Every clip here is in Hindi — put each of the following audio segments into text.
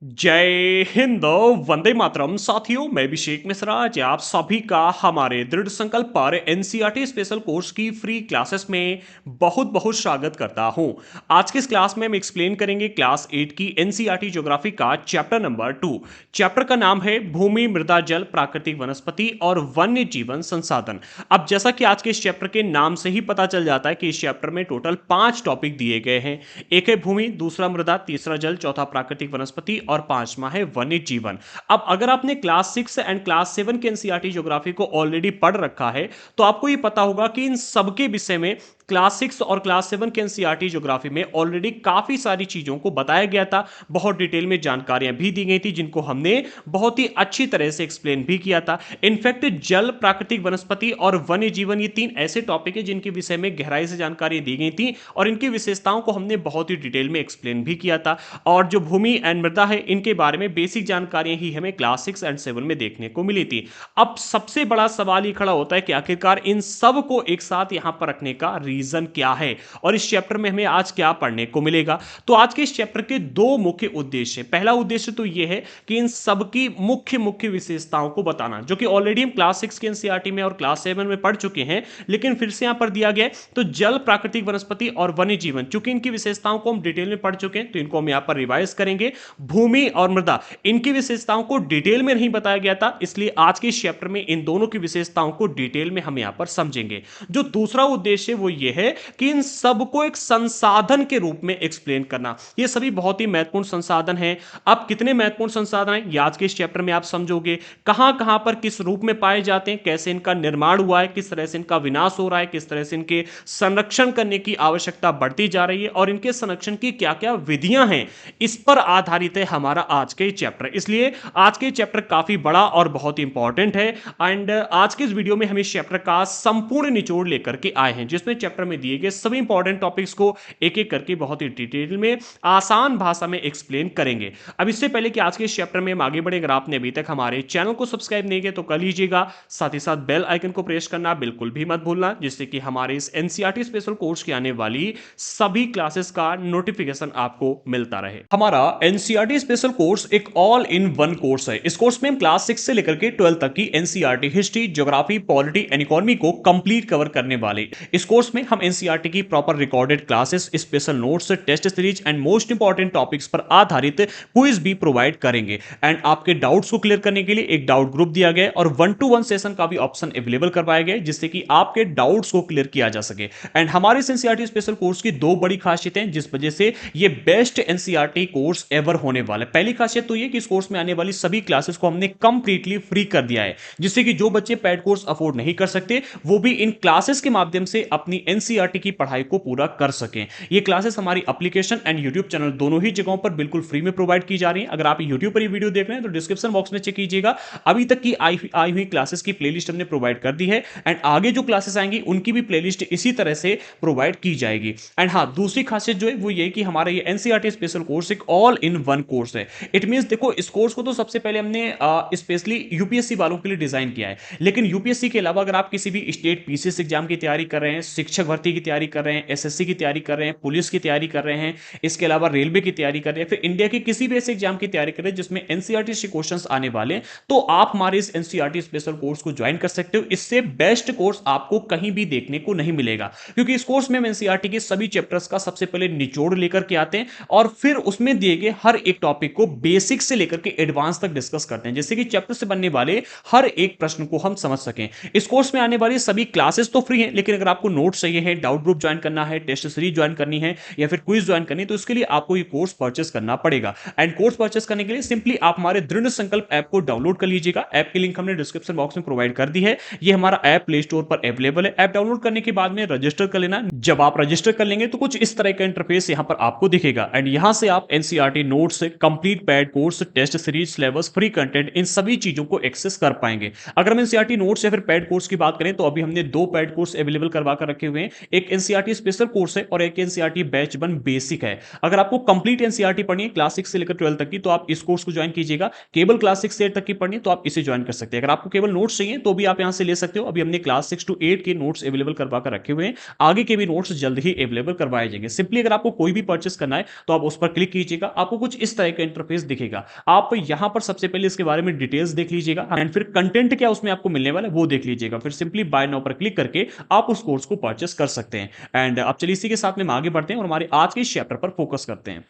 जय हिंद। वंदे मातरम। साथियों, मैं अभिषेक मिश्रा आज आप सभी का हमारे दृढ़ संकल्प पर एनसीईआरटी स्पेशल कोर्स की फ्री क्लासेस में बहुत बहुत स्वागत करता हूं। आज की इस क्लास में हम एक्सप्लेन करेंगे क्लास 8 की एनसीईआरटी ज्योग्राफी का चैप्टर नंबर 2। चैप्टर का नाम है भूमि, मृदा, जल, प्राकृतिक वनस्पति और वन्य जीवन संसाधन। अब जैसा कि आज के इस चैप्टर के नाम से ही पता चल जाता है कि इस चैप्टर में टोटल 5 टॉपिक दिए गए हैं। एक है भूमि, दूसरा मृदा, तीसरा जल, चौथा प्राकृतिक वनस्पति और पांचवा है वन्य जीवन। अब अगर आपने क्लास 6 एंड क्लास 7 के एनसीईआरटी ज्योग्राफी को ऑलरेडी पढ़ रखा है तो आपको ये पता होगा कि इन सबके विषय में क्लास 6 और क्लास 7 के एनसीईआरटी ज्योग्राफी में ऑलरेडी काफी सारी चीजों को बताया गया था। बहुत डिटेल में जानकारियां भी दी गई थी जिनको हमने बहुत ही अच्छी तरह से एक्सप्लेन भी किया था। इनफैक्ट जल, प्राकृतिक वनस्पति और वन्य जीवन, ये तीन ऐसे टॉपिक है जिनके विषय में गहराई से जानकारी दी गई थी और इनकी विशेषताओं को हमने बहुत ही डिटेल में एक्सप्लेन भी किया था। और जो भूमि एंड मृदा है, इनके बारे में बेसिक जानकारियां ही हमें क्लास 6 एंड 7 में देखने को मिली थी। अब सबसे बड़ा सवाल ये खड़ा होता है कि आखिरकार इन सब को एक साथ यहां पर रखने का रीजन क्या है और इस चैप्टर में हमें आज क्या पढ़ने को मिलेगा। तो आज के इस चैप्टर के दो मुख्य उद्देश्य, पहला उद्देश्य तो यह है कि इन सब की मुख्य मुख्य विशेषताओं को बताना, जो कि ऑलरेडी हम क्लास 6 के एनसीईआरटी में और क्लास 7 में पढ़ चुके हैं, लेकिन फिर से यहां पर दिया गया है। तो जल, प्राकृतिक वनस्पति और वन्य जीवन, चूंकि इनकी विशेषताओं को हम डिटेल में पढ़ चुके हैं तो इनको हम यहां पर रिवाइज करेंगे। भूमि और मृदा, इनकी विशेषताओं को डिटेल में नहीं बताया गया था, इसलिए आज के इस चैप्टर में इन दोनों की विशेषताओं को डिटेल में हम यहां पर समझेंगे। जो दूसरा उद्देश्य वो ये है कि इन सब को एक संसाधन के रूप में एक्सप्लेन करना। ये सभी बहुत ही महत्वपूर्ण संसाधन हैं। अब कितने महत्वपूर्ण संसाधन हैं ये आज के इस चैप्टर में आप समझोगे। कहां कहां पर किस रूप में पाए जाते हैं, कैसे इनका निर्माण हुआ है, किस तरह से इनका विनाश हो रहा है, किस तरह से इनके संरक्षण करने की आवश्यकता बढ़ती जा रही है और इनके संरक्षण की क्या क्या विधियां हैं, इस पर आधारित है हमारा आज के चैप्टर। इसलिए आज के चैप्टर काफी बड़ा और बहुत ही इंपॉर्टेंट है। एंड आज के इस वीडियो में हम इस चैप्टर का संपूर्ण निचोड़ लेकर के आए हैं, जिसमें चैप्टर में दिए गए सभी इंपॉर्टेंट टॉपिक्स को एक एक करके बहुत ही डिटेल में आसान भाषा में एक्सप्लेन करेंगे। अब इससे पहले कि आज के इस चैप्टर में हम आगे बढ़े, अगर आपने अभी तक हमारे चैनल को सब्सक्राइब नहीं किया तो कर लीजिएगा। साथ ही साथ बेल आइकन को प्रेस करना बिल्कुल भी मत भूलना, जिससे कि हमारे इस एनसीईआरटी स्पेशल कोर्स की आने वाली सभी क्लासेस का नोटिफिकेशन आपको मिलता रहे। हमारा एनसीईआरटी स्पेशल कोर्स एक ऑल इन वन कोर्स है। इस कोर्स में हम क्लास 6 से लेकर के 12 तक की NCERT history, geography, polity and economy को कंप्लीट कवर करने वाले। इस कोर्स में हम एनसीईआरटी की proper recorded classes, special notes, test series and most important topics पर आधारित क्विज भी प्रोवाइड करेंगे। एंड आपके डाउट्स को क्लियर करने के लिए एक डाउट ग्रुप दिया गया और 1-to-1 सेशन का भी ऑप्शन अवेलेबल करवाया गया, जिससे कि आपके डाउट्स को क्लियर किया जा सके। एंड हमारे एनसीईआरटी स्पेशल कोर्स की दो बड़ी खासियतें, जिस वजह से ये बेस्ट एनसीईआरटी कोर्स एवर होने वाला है। पहली खासियत तो ये कि इस कोर्स में आने वाली सभी क्लासेस को हमने कंप्लीटली फ्री कर दिया है, जिससे कि जो बच्चे पेड कोर्स अफोर्ड नहीं कर सकते वो भी इन क्लासेस के माध्यम से अपनी एनसीईआरटी की पढ़ाई को पूरा कर सकें। ये क्लासेस हमारी एप्लीकेशन एंड यूट्यूब चैनल दोनों ही जगहों पर बिल्कुल फ्री में प्रोवाइड की जा रही है। अगर आप यूट्यूब पर ये वीडियो देख रहे हैं तो डिस्क्रिप्शन बॉक्स में चेक कीजिएगा, अभी तक की आई हुई क्लासेस की प्लेलिस्ट हमने प्रोवाइड कर दी है। एंड आगे जो क्लासेस आएंगी उनकी भी प्लेलिस्ट इसी तरह से प्रोवाइड की जाएगी। एंड हाँ, दूसरी खासियत जो है वो ये कि हमारा ये एनसीईआरटी स्पेशल कोर्स एक ऑल इन वन कोर्स है। इट मींस देखो, इस कोर्स को तो सबसे पहले हमने स्पेशली यूपीएससी वालों के लिए डिजाइन किया है, लेकिन यूपीएससी के अलावा अगर आप किसी भी स्टेट पीसीएस एग्जाम की तैयारी कर रहे हैं, शिक्षक भर्ती की तैयारी कर रहे हैं, एसएससी की तैयारी कर रहे हैं, पुलिस की तैयारी कर रहे हैं, इसके अलावा रेलवे की तैयारी कर रहे हैं, फिर इंडिया के किसी भी ऐसे एग्जाम की तैयारी कर रहे हैं जिसमें एनसीईआरटी से क्वेश्चंस आने वाले हैं, तो आप हमारे इस एनसीईआरटी स्पेशल कोर्स को ज्वाइन कर सकते हो। इससे बेस्ट कोर्स आपको कहीं भी देखने को नहीं मिलेगा, क्योंकि इस कोर्स में हम एनसीईआरटी के सभी चैप्टर्स का सबसे पहले निचोड़ लेकर के आते हैं और फिर उसमें दिए गए हर एक टॉपिक को बेसिक से लेकर के एडवांस तक डिस्कस करते हैं, जिससे कि चैप्टर से बनने वाले हर एक प्रश्न को हम समझ सकें। इस कोर्स में आने वाली सभी क्लासेस तो फ्री हैं, लेकिन अगर आपको नोट्स चाहिए है, डाउट ग्रुप ज्वाइन करना है, टेस्ट सीरीज ज्वाइन करनी है या फिर क्विज ज्वाइन करनी है, तो इसके लिए आपको ये कोर्स परचेस करना पड़ेगा। एंड कोर्स परचेस करने के लिए सिंपली आप हमारे दृढ़ संकल्प ऐप को डाउनलोड कर लीजिएगा। ऐप की लिंक हमने डिस्क्रिप्शन बॉक्स में प्रोवाइड कर दी है। ये हमारा ऐप प्ले स्टोर पर अवेलेबल है। ऐप डाउनलोड करने के बाद में रजिस्टर कर लेना। जब आप रजिस्टर कर लेंगे तो कुछ इस तरह का इंटरफेस यहां पर आपको दिखेगा एंड यहां से आप NCERT notes, complete paid course, test series, syllabus, free content, इन सभी चीजों को एक्सेस कर पाएंगे। अगर हम एनसीईआरटी नोट्स या फिर पैड कोर्स की बात करें तो अभी हमने 2 पैड कोर्स अवेलेबल करवा कर रखे हुए में एक एनसीईआरटी स्पेशल कोर्स है और एक एनसीईआरटी बैच 1 बेसिक है। अगर आपको कंप्लीट एनसीईआरटी पढ़नी है क्लास 6 से लेकर 12 तक की, तो आप इस कोर्स को ज्वाइन कीजिएगा। केवल क्लास 6 से 8 तक की पढ़नी है तो आप इसे ज्वाइन कर सकते हैं। अगर आपको केवल नोट्स चाहिए तो भी आप यहां से ले सकते हो। अभी हमने क्लास 6 to 8 के नोट्स अवेलेबल करवा कर रखे हुए हैं, आगे के भी नोट्स जल्द ही अवेलेबल करवाए जाएंगे। सिंपली अगर आपको कोई भी परचेस करना है तो आप उस पर क्लिक कीजिएगा, आपको कुछ इस तरह का इंटरफेस दिखेगा। आप यहां पर सबसे पहले इसके बारे में डिटेल्स देख लीजिएगा एंड फिर कंटेंट क्या उसमें आपको मिलने वाला है वो देख लीजिएगा। फिर सिंपली बाय नाउ पर क्लिक करके आप उस कोर्स को परचेस कर सकते हैं। एंड अब चलिए इसी के साथ में हम आगे बढ़ते हैं और हमारे आज के इस चैप्टर पर फोकस करते हैं।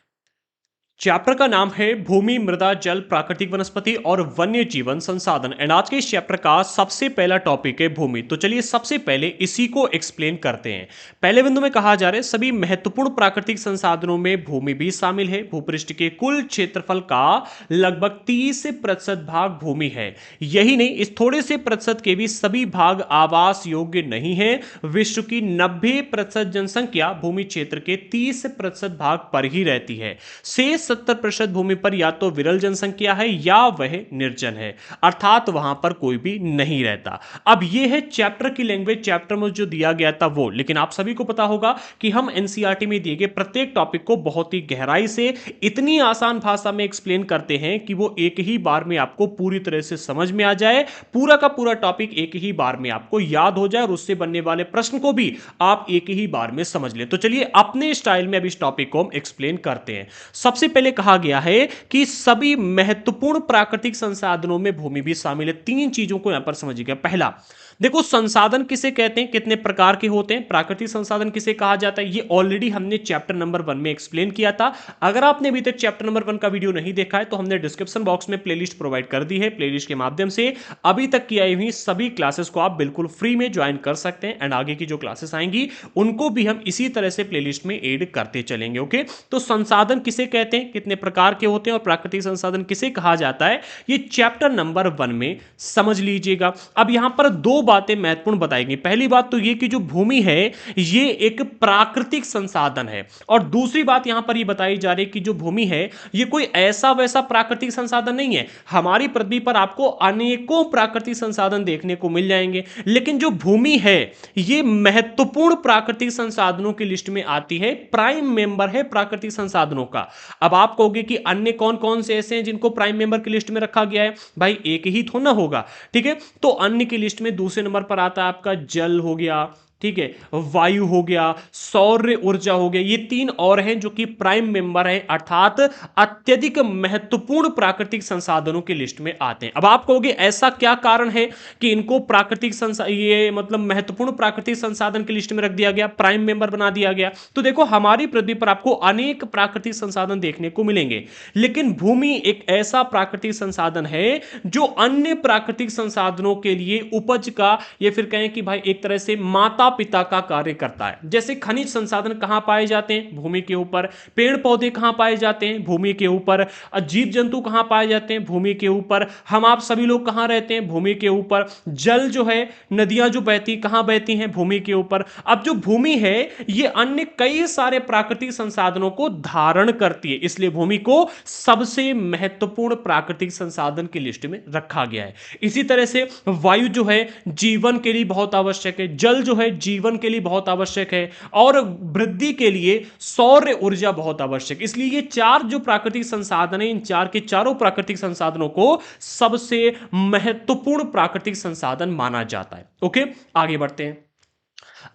चैप्टर का नाम है भूमि, मृदा, जल, प्राकृतिक वनस्पति और वन्य जीवन संसाधन। एंड आज के इस चैप्टर का सबसे पहला टॉपिक है भूमि। तो चलिए सबसे पहले इसी को एक्सप्लेन करते हैं। पहले बिंदु में कहा जा रहा है सभी महत्वपूर्ण प्राकृतिक संसाधनों में भूमि भी शामिल है। भूपृष्ठ के कुल क्षेत्रफल का लगभग 30% भाग भूमि है। यही नहीं, इस थोड़े से प्रतिशत के भी सभी भाग आवास योग्य नहीं है। विश्व की 90% जनसंख्या भूमि क्षेत्र के 30% भाग पर ही रहती है। शेष 70% भूमि पर या तो विरल जनसंख्या है या वह निर्जन है, अर्थात वहां पर कोई भी नहीं रहता। अब यह है चैप्टर की लैंग्वेज, चैप्टर में जो दिया गया था वो। लेकिन आप सभी को पता होगा कि हम एनसीईआरटी में दिए गए प्रत्येक टॉपिक को बहुत ही गहराई से इतनी आसान भाषा में एक्सप्लेन करते हैं कि वो एक ही बार में आपको पूरी तरह से समझ में आ जाए, पूरा का पूरा टॉपिक एक ही बार में आपको याद हो जाए और उससे बनने वाले प्रश्न को भी आप एक ही बार में समझ लें। तो चलिए अपने स्टाइल में अब इस टॉपिक को हम एक्सप्लेन करते हैं। सबसे पहले कहा गया है कि सभी महत्वपूर्ण प्राकृतिक संसाधनों में भूमि भी शामिल है। तीन चीजों को यहां पर समझिएगा। पहला, देखो संसाधन किसे कहते हैं, कितने प्रकार के होते हैं, प्राकृतिक संसाधन किसे कहा जाता है, ये ऑलरेडी हमने चैप्टर नंबर 1 में एक्सप्लेन किया था। अगर आपने अभी तक चैप्टर नंबर 1 का वीडियो नहीं देखा है तो हमने डिस्क्रिप्शन बॉक्स में प्लेलिस्ट प्रोवाइड कर दी है। प्लेलिस्ट के माध्यम से अभी तक की आई हुई सभी क्लासेस को आप बिल्कुल फ्री में ज्वाइन कर सकते हैं एंड आगे की जो क्लासेस आएंगी उनको भी हम इसी तरह से प्लेलिस्ट में ऐड करते चलेंगे। ओके, तो संसाधन किसे कहते हैं, कितने प्रकार के होते हैं और प्राकृतिक संसाधन किसे कहा जाता है, ये चैप्टर नंबर 1 में समझ लीजिएगा। अब यहां पर दो बातें महत्वपूर्ण बताएंगी। पहली बात तो ये कि जो भूमि है ये एक प्राकृतिक संसाधन है, और दूसरी बात यहां पर ये बताई जा रही है कि जो भूमि है ये कोई ऐसा वैसा प्राकृतिक संसाधन नहीं है। हमारी पृथ्वी पर आपको अनेकों प्राकृतिक संसाधन देखने को मिल जाएंगे, लेकिन जो भूमि है ये महत्वपूर्ण प्राकृतिक संसाधनों की लिस्ट में आती है, प्राइम मेंबर है प्राकृतिक संसाधनों का। अब आप कहोगे कि अन्य कौन कौन से ऐसे हैं जिनको प्राइम मेंबर की लिस्ट में रखा गया है, भाई एक ही तो ना होगा, ठीक है। तो अन्य की लिस्ट में दूसरे नंबर पर आता है आपका जल हो गया, ठीक है, वायु हो गया, सौर ऊर्जा हो गया। ये तीन और हैं जो कि प्राइम मेंबर है, अर्थात अत्यधिक महत्वपूर्ण प्राकृतिक संसाधनों की लिस्ट में आते हैं। अब आप कहोगे ऐसा क्या कारण है कि इनको प्राकृतिक ये मतलब महत्वपूर्ण प्राकृतिक संसाधन की लिस्ट में रख दिया गया, प्राइम मेंबर बना दिया गया। तो देखो हमारी पृथ्वी पर आपको अनेक प्राकृतिक संसाधन देखने को मिलेंगे, लेकिन भूमि एक ऐसा प्राकृतिक संसाधन है जो अन्य प्राकृतिक संसाधनों के लिए उपज का, या फिर कहें कि भाई एक तरह से माता पिता का कार्य करता है। जैसे खनिज संसाधन कहां पाए जाते हैं, भूमि के ऊपर। पेड़ पौधे कहां पाए जाते हैं, भूमि के ऊपर। जीव जंतु कहां पाए जाते हैं, भूमि के ऊपर। हम आप सभी लोग कहां रहते हैं, भूमि के ऊपर। जल जो है, नदियां जो बहती कहां बहती हैं, भूमि के ऊपर। अब जो भूमि है ये अन्य कई सारे प्राकृतिक संसाधनों को धारण करती है, इसलिए भूमि को सबसे महत्वपूर्ण प्राकृतिक संसाधन की लिस्ट में रखा गया है। इसी तरह से वायु जो है जीवन के लिए बहुत आवश्यक है, जल जो है जीवन के लिए बहुत आवश्यक है, और वृद्धि के लिए सौर ऊर्जा बहुत आवश्यक। इसलिए ये चार जो प्राकृतिक संसाधन है, इन चार के चारों प्राकृतिक संसाधनों को सबसे महत्वपूर्ण प्राकृतिक संसाधन माना जाता है। ओके, आगे बढ़ते हैं।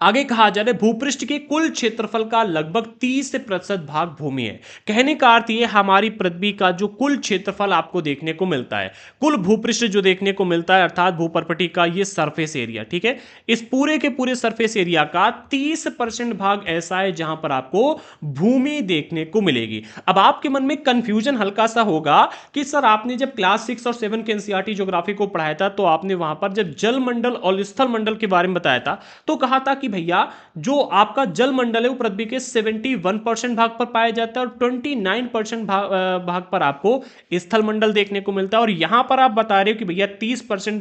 आगे कहा जा रहा है भूपृष्ठ के कुल क्षेत्रफल का लगभग 30% भाग भूमि है। कहने का अर्थ यह हमारी पृथ्वी का जो कुल क्षेत्रफल आपको देखने को मिलता है, कुल भूपृष्ठ जो देखने को मिलता है, अर्थात भूपर्पटी का ये सरफेस एरिया, ठीक है, इस पूरे के पूरे सरफेस एरिया का 30% भाग ऐसा है जहां पर आपको भूमि देखने को मिलेगी। अब आपके मन में कंफ्यूजन हल्का सा होगा कि सर आपने जब क्लास 6 और 7 के एनसीईआरटी ज्योग्राफी को पढ़ाया था तो आपने वहां पर जब जल मंडल और स्थल मंडल के बारे में बताया था तो कहा था कि भैया जो आपका जल मंडल है वो पृथ्वी के 71% भाग पर पाया जाता है और 29% भाग पर आपको स्थल मंडल देखने को मिलता है, और यहां पर आप बता रहे हो कि भैया 30%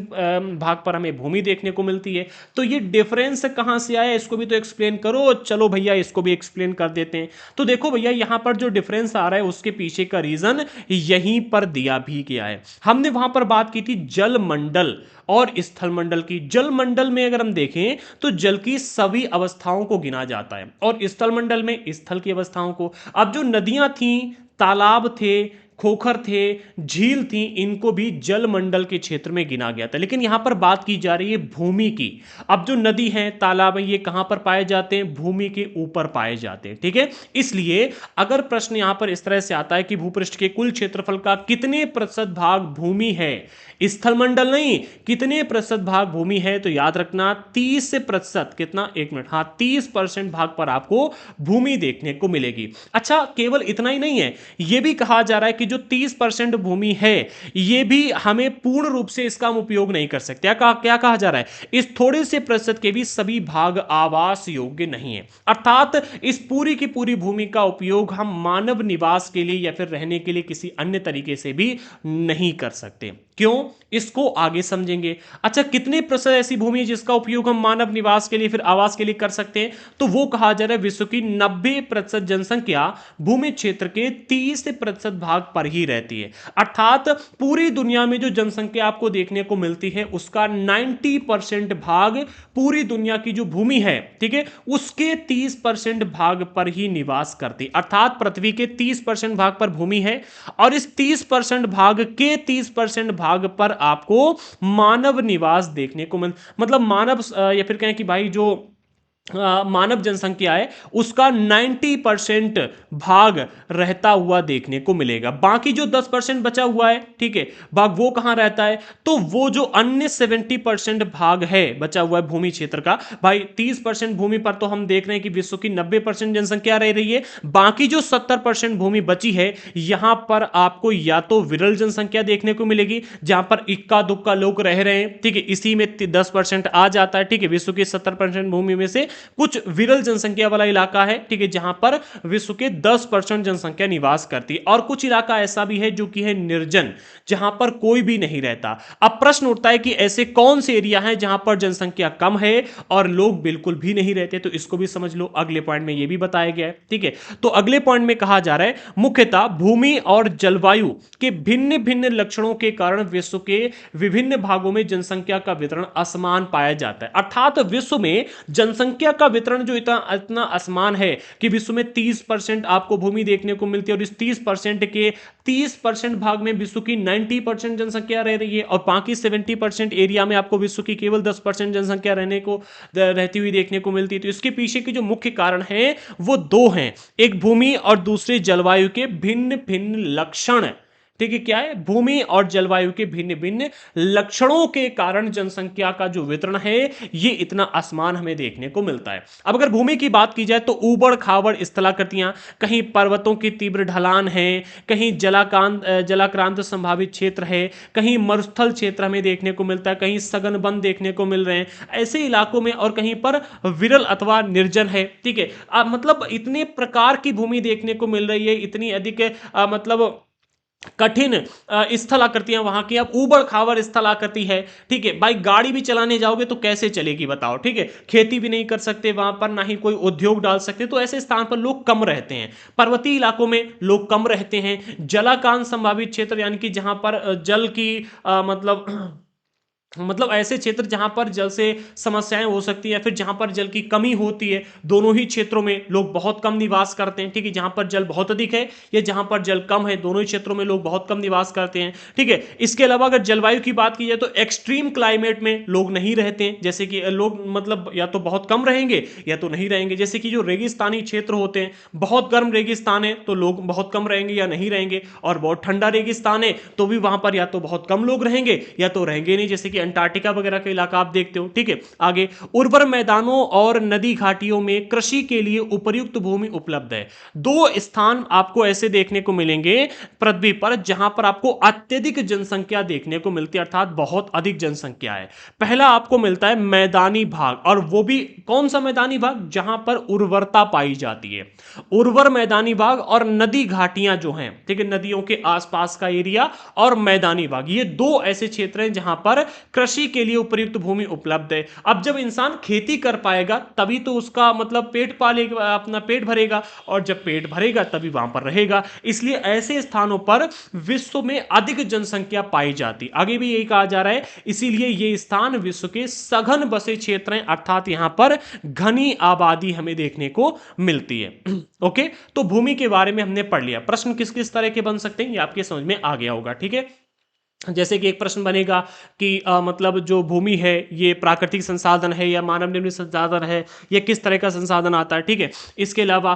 भाग पर हमें भूमि देखने को मिलती है। तो ये डिफरेंस कहां से आया, इसको भी तो एक्सप्लेन करो। चलो भैया इसको भी एक्सप्लेन कर देते हैं। तो देखो भैया यहां पर जो डिफरेंस आ रहा है उसके पीछे का रीजन यहीं पर दिया भी गया है। हमने वहां पर बात की थी जल मंडल और स्थल मंडल की। जल मंडल में अगर हम देखें तो जल की सभी अवस्थाओं को गिना जाता है, और स्थलमंडल में स्थल की अवस्थाओं को। अब जो नदियां थीं, तालाब थे, खोखर थे, झील थी, इनको भी जल मंडल के क्षेत्र में गिना गया था। लेकिन यहां पर बात की जा रही है भूमि की। अब जो नदी है, तालाब है, ये कहां पर पाए जाते हैं? भूमि के ऊपर पाए जाते हैं, ठीक है। इसलिए अगर प्रश्न यहां पर इस तरह से आता है कि भूपृष्ठ के कुल क्षेत्रफल का कितने प्रतिशत भाग भूमि है, स्थलमंडल नहीं, कितने प्रतिशत भाग भूमि है, तो याद रखना 30 से प्रतिशत, कितना, एक मिनट, हाँ, 30% भाग पर आपको भूमि देखने को मिलेगी। अच्छा, केवल इतना ही नहीं है, यह भी कहा जा रहा है कि जो 30% भूमि है, यह भी हमें पूर्ण रूप से इसका हम उपयोग नहीं कर सकते। क्या कहा जा रहा है? इस थोड़े से प्रतिशत के भी सभी भाग आवास योग्य नहीं है, अर्थात इस पूरी की पूरी भूमि का उपयोग हम मानव निवास के लिए या फिर रहने के लिए किसी अन्य तरीके से भी नहीं कर सकते। क्यों? इसको आगे समझेंगे। अच्छा, कितने प्रतिशत ऐसी भूमि है जिसका उपयोग हम मानव निवास के लिए, फिर आवास के लिए कर सकते हैं? तो वो कहा जा रहा है विश्व की 90% जनसंख्या भूमि क्षेत्र के 30% भाग पर ही रहती है, अर्थात पूरी दुनिया में जो जनसंख्या आपको देखने को मिलती है उसका 90% भाग पूरी दुनिया की जो भूमि है, ठीक है, उसके 30% भाग पर ही निवास करती, अर्थात पृथ्वी के 30% भाग पर भूमि है, और इस 30% भाग के 30% भाग पर आपको मानव निवास देखने को मतलब मानव, या फिर कहें कि भाई जो मानव जनसंख्या है उसका 90% भाग रहता हुआ देखने को मिलेगा। बाकी जो 10% बचा हुआ है, ठीक है, भाग, वो कहां रहता है? तो वो जो अन्य 70% भाग है बचा हुआ है भूमि क्षेत्र का, भाई 30% भूमि पर तो हम देख रहे हैं कि विश्व की 90% जनसंख्या रह रही है, बाकी जो 70% भूमि बची है, यहां पर आपको या तो विरल जनसंख्या देखने को मिलेगी, जहां पर इक्का दुक्का लोग रह रहे हैं, ठीक है, इसी में 10% आ जाता है, ठीक है, विश्व की 70% भूमि में से कुछ विरल जनसंख्या वाला इलाका है, ठीक है, जहां पर विश्व के 10% जनसंख्या निवास करती है, और कुछ इलाका ऐसा भी है जो कि है निर्जन, जहां पर कोई भी नहीं रहता। अब प्रश्न उठता है कि ऐसे कौन से एरिया हैं जहां पर जनसंख्या कम है और लोग बिल्कुल भी नहीं रहते, तो इसको भी समझ लो, अगले पॉइंट में यह भी बताया गया है, ठीक है। तो अगले पॉइंट में कहा जा रहा है मुख्यतः भूमि और जलवायु के भिन्न भिन्न लक्षणों के कारण विश्व के विभिन्न भागों में जनसंख्या का वितरण असमान पाया जाता है, अर्थात विश्व में जनसंख्या का वितरण जो इतना असमान है कि विश्व में 30% आपको भूमि देखने को मिलती है, और इस 30% के 30% भाग में विश्व की 90% जनसंख्या रह रही है, और बाकी 70% एरिया में आपको विश्व की केवल 10% जनसंख्या रहती हुई देखने को मिलती है। तो इसके पीछे के जो मुख्य कारण हैं वो दो हैं, एक भूमि और दूसरे जलवायु के भिन्न भिन्न लक्षण, ठीक है, क्या है? भूमि और जलवायु के भिन्न भिन्न लक्षणों के कारण जनसंख्या का जो वितरण है ये इतना असमान हमें देखने को मिलता है। अब अगर भूमि की बात की जाए तो ऊबड़ खाबड़ स्थलाकृतियां, कहीं पर्वतों की तीव्र ढलान है, कहीं जलाक्रांत संभावित क्षेत्र है, कहीं मरुस्थल क्षेत्र हमें देखने को मिलता है, कहीं सघन वन देखने को मिल रहे हैं ऐसे इलाकों में, और कहीं पर विरल अथवा निर्जन है, ठीक है। मतलब इतने प्रकार की भूमि देखने को मिल रही है, इतनी अधिक मतलब कठिन स्थल आकृतियां वहां की, अब ऊबड़ खाबड़ स्थल आकृति है, ठीक है, भाई गाड़ी भी चलाने जाओगे तो कैसे चलेगी बताओ, ठीक है, खेती भी नहीं कर सकते वहां पर, ना ही कोई उद्योग डाल सकते, तो ऐसे स्थान पर लोग कम रहते हैं, पर्वतीय इलाकों में लोग कम रहते हैं, जलाकांत संभावित क्षेत्र यानी कि जहां पर जल की मतलब ऐसे क्षेत्र जहां पर जल से समस्याएं हो सकती है, या फिर जहां पर जल की कमी होती है, दोनों ही क्षेत्रों में लोग बहुत कम निवास करते हैं, ठीक है, जहां पर जल बहुत अधिक है या जहां पर जल कम है, दोनों ही क्षेत्रों में लोग बहुत कम निवास करते हैं, ठीक है। इसके अलावा अगर जलवायु की बात की जाए तो एक्सट्रीम क्लाइमेट में लोग नहीं रहते हैं, जैसे कि लोग मतलब या तो बहुत कम रहेंगे या तो नहीं रहेंगे, जैसे कि जो रेगिस्तानी क्षेत्र होते हैं, बहुत गर्म रेगिस्तान है तो लोग बहुत कम रहेंगे या नहीं रहेंगे, और बहुत ठंडा रेगिस्तान है तो भी वहां पर या तो बहुत कम लोग रहेंगे या तो रहेंगे नहीं, जैसे कि अंटार्कटिका वगैरह का इलाका आप देखते हो, ठीक है। आगे, उर्वर मैदानों और नदी घाटियों में कृषि के लिए उपयुक्त भूमि उपलब्ध है। दो स्थान आपको ऐसे देखने को मिलेंगे पृथ्वी पर जहां पर आपको अत्यधिक जनसंख्या देखने को मिलती है, अर्थात बहुत अधिक जनसंख्या है। पहला आपको मिलता है मैदानी भाग, और वो भी कौन सा मैदानी भाग? जहां पर उर्वरता पाई जाती है, उर्वर मैदानी भाग, और नदी घाटियां जो हैं, ठीक है, नदियों के आसपास का एरिया और मैदानी भाग, ये दो ऐसे क्षेत्र हैं जहां पर कृषि के लिए उपयुक्त भूमि उपलब्ध है। अब जब इंसान खेती कर पाएगा तभी तो उसका मतलब पेट पालेगा, अपना पेट भरेगा, और जब पेट भरेगा तभी वहां पर रहेगा। इसलिए ऐसे स्थानों पर विश्व में अधिक जनसंख्या पाई जाती, आगे भी यही कहा जा रहा है। इसीलिए ये स्थान विश्व के सघन बसे क्षेत्र हैं, अर्थात यहां पर घनी आबादी हमें देखने को मिलती है। ओके, तो भूमि के बारे में हमने पढ़ लिया। प्रश्न किस किस तरह के बन सकते हैं ये आपके समझ में आ गया होगा, ठीक है। जैसे कि एक प्रश्न बनेगा कि मतलब जो भूमि है ये प्राकृतिक संसाधन है या मानव निर्मित संसाधन है, या किस तरह का संसाधन आता है, ठीक है। इसके अलावा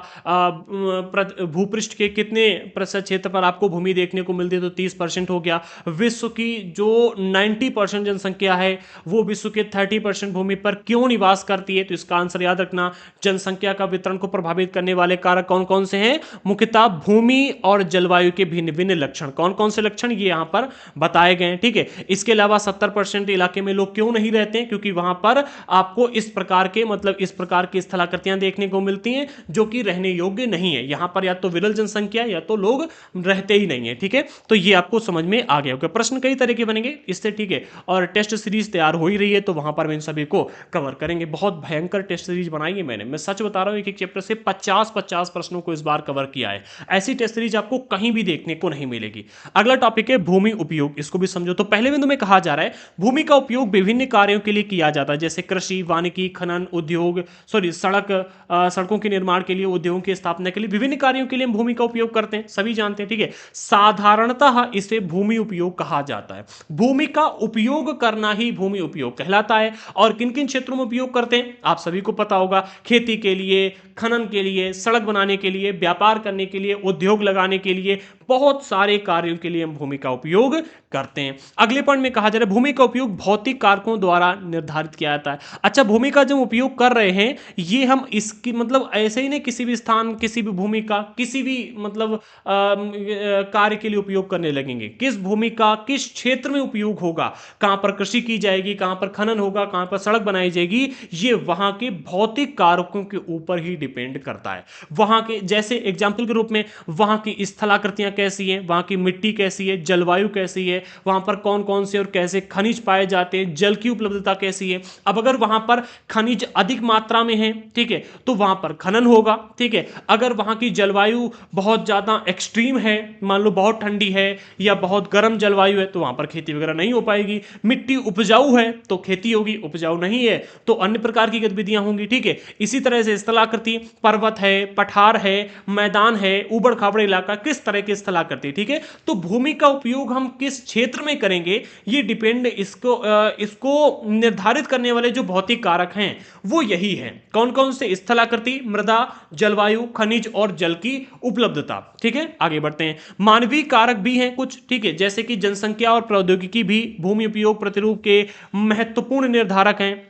भूपृष्ठ के कितने प्रतिशत क्षेत्र पर आपको भूमि देखने को मिलती है, तो 30% हो गया। विश्व की जो 90% जनसंख्या है वो विश्व के 30% भूमि पर क्यों निवास करती है, तो इसका आंसर याद रखना, जनसंख्या का वितरण को प्रभावित करने वाले कारक कौन कौन से हैं, मुख्यतः भूमि और जलवायु के भिन्न भिन्न लक्षण। कौन कौन से लक्षण ये यहां पर बताए गए हैं, ठीक है। इसके अलावा 70% इलाके में लोग क्यों नहीं रहते हैं, क्योंकि वहां पर आपको इस प्रकार के मतलब इस प्रकार की स्थलाकृतियां देखने को मिलती हैं जो कि रहने योग्य नहीं है। यहां पर या तो विरल जनसंख्या या तो लोग रहते ही नहीं है, ठीक है। तो ये आपको समझ में आ गया होगा। प्रश्न कई तरह के बनेंगे इससे, ठीक है, और टेस्ट सीरीज तैयार हो ही रही है, तो वहां पर मैं इन सभी को कवर करेंगे। बहुत भयंकर टेस्ट सीरीज बनाई है मैंने, मैं सच बता रहा हूं, एक एक चैप्टर से 50-50 प्रश्नों को इस बार कवर किया है। ऐसी टेस्ट सीरीज आपको कहीं भी देखने को नहीं मिलेगी। अगला टॉपिक है भूमि उपयोग, इसको भी समझो। तो पहले बिंदु में कहा जा रहा है भूमि का उपयोग विभिन्न कार्यों के लिए किया जाता है, जैसे कृषि, वानिकी, खनन, उद्योग, सड़कों के निर्माण के लिए, उद्योगों की स्थापना के लिए, विभिन्न कार्यों के लिए हम भूमि का उपयोग करते हैं, सभी जानते हैं, ठीक है। साधारणतः इसे भूमि उपयोग कहा जाता है। भूमि का उपयोग करना ही भूमि उपयोग कहलाता है। और किन किन क्षेत्रों में उपयोग करते हैं आप सभी को पता होगा, खेती के लिए, खनन के लिए, सड़क बनाने के लिए, व्यापार करने के लिए, उद्योग लगाने के लिए, बहुत सारे कार्यों के लिए हम भूमि का उपयोग करते हैं। अगले पॉइंट में कहा जा रहा है भूमि का उपयोग भौतिक कारकों द्वारा निर्धारित किया जाता है। अच्छा, भूमि का जब उपयोग कर रहे हैं ये हम इसकी मतलब ऐसे ही नहीं किसी भी स्थान, किसी भी भूमि का किसी भी मतलब कार्य के लिए उपयोग करने लगेंगे। किस भूमि का किस क्षेत्र में उपयोग होगा, कहां पर कृषि की जाएगी, कहां पर खनन होगा, कहां पर सड़क बनाई जाएगी, ये वहां के भौतिक कारकों के ऊपर ही डिपेंड करता है। वहां के जैसे एग्जाम्पल के रूप में वहां की स्थलाकृतियां कैसी हैं, वहां की मिट्टी कैसी है, जलवायु कैसी है, वहां पर कौन कौन से और कैसे खनिज पाए जाते हैं, जल की उपलब्धता कैसी है। अब अगर वहां पर खनिज अधिक मात्रा में है, ठीक है, तो वहां पर खनन होगा, ठीक है। अगर वहां की जलवायु बहुत ज्यादा एक्सट्रीम है, मान लो बहुत ठंडी है या बहुत गर्म जलवायु है, तो वहां पर खेती वगैरह नहीं हो पाएगी। मिट्टी उपजाऊ है तो खेती होगी, उपजाऊ नहीं है तो अन्य प्रकार की गतिविधियां होंगी, ठीक है। इसी तरह से स्थलाकृति, पर्वत है, पठार है, मैदान है, उबड़ खाबड़ इलाका, किस तरह की स्थलाकृति, ठीक है। तो भूमि का उपयोग हम किस क्षेत्र में करेंगे ये डिपेंड, इसको निर्धारित करने वाले जो भौतिक कारक हैं वो यही है। कौन कौन से, स्थलाकृति, मृदा, जलवायु, खनिज और जल की उपलब्धता, ठीक है। आगे बढ़ते हैं। मानवीय कारक भी हैं कुछ, ठीक है, जैसे कि जनसंख्या और प्रौद्योगिकी भी भूमि उपयोग प्रतिरूप के महत्वपूर्ण निर्धारक हैं।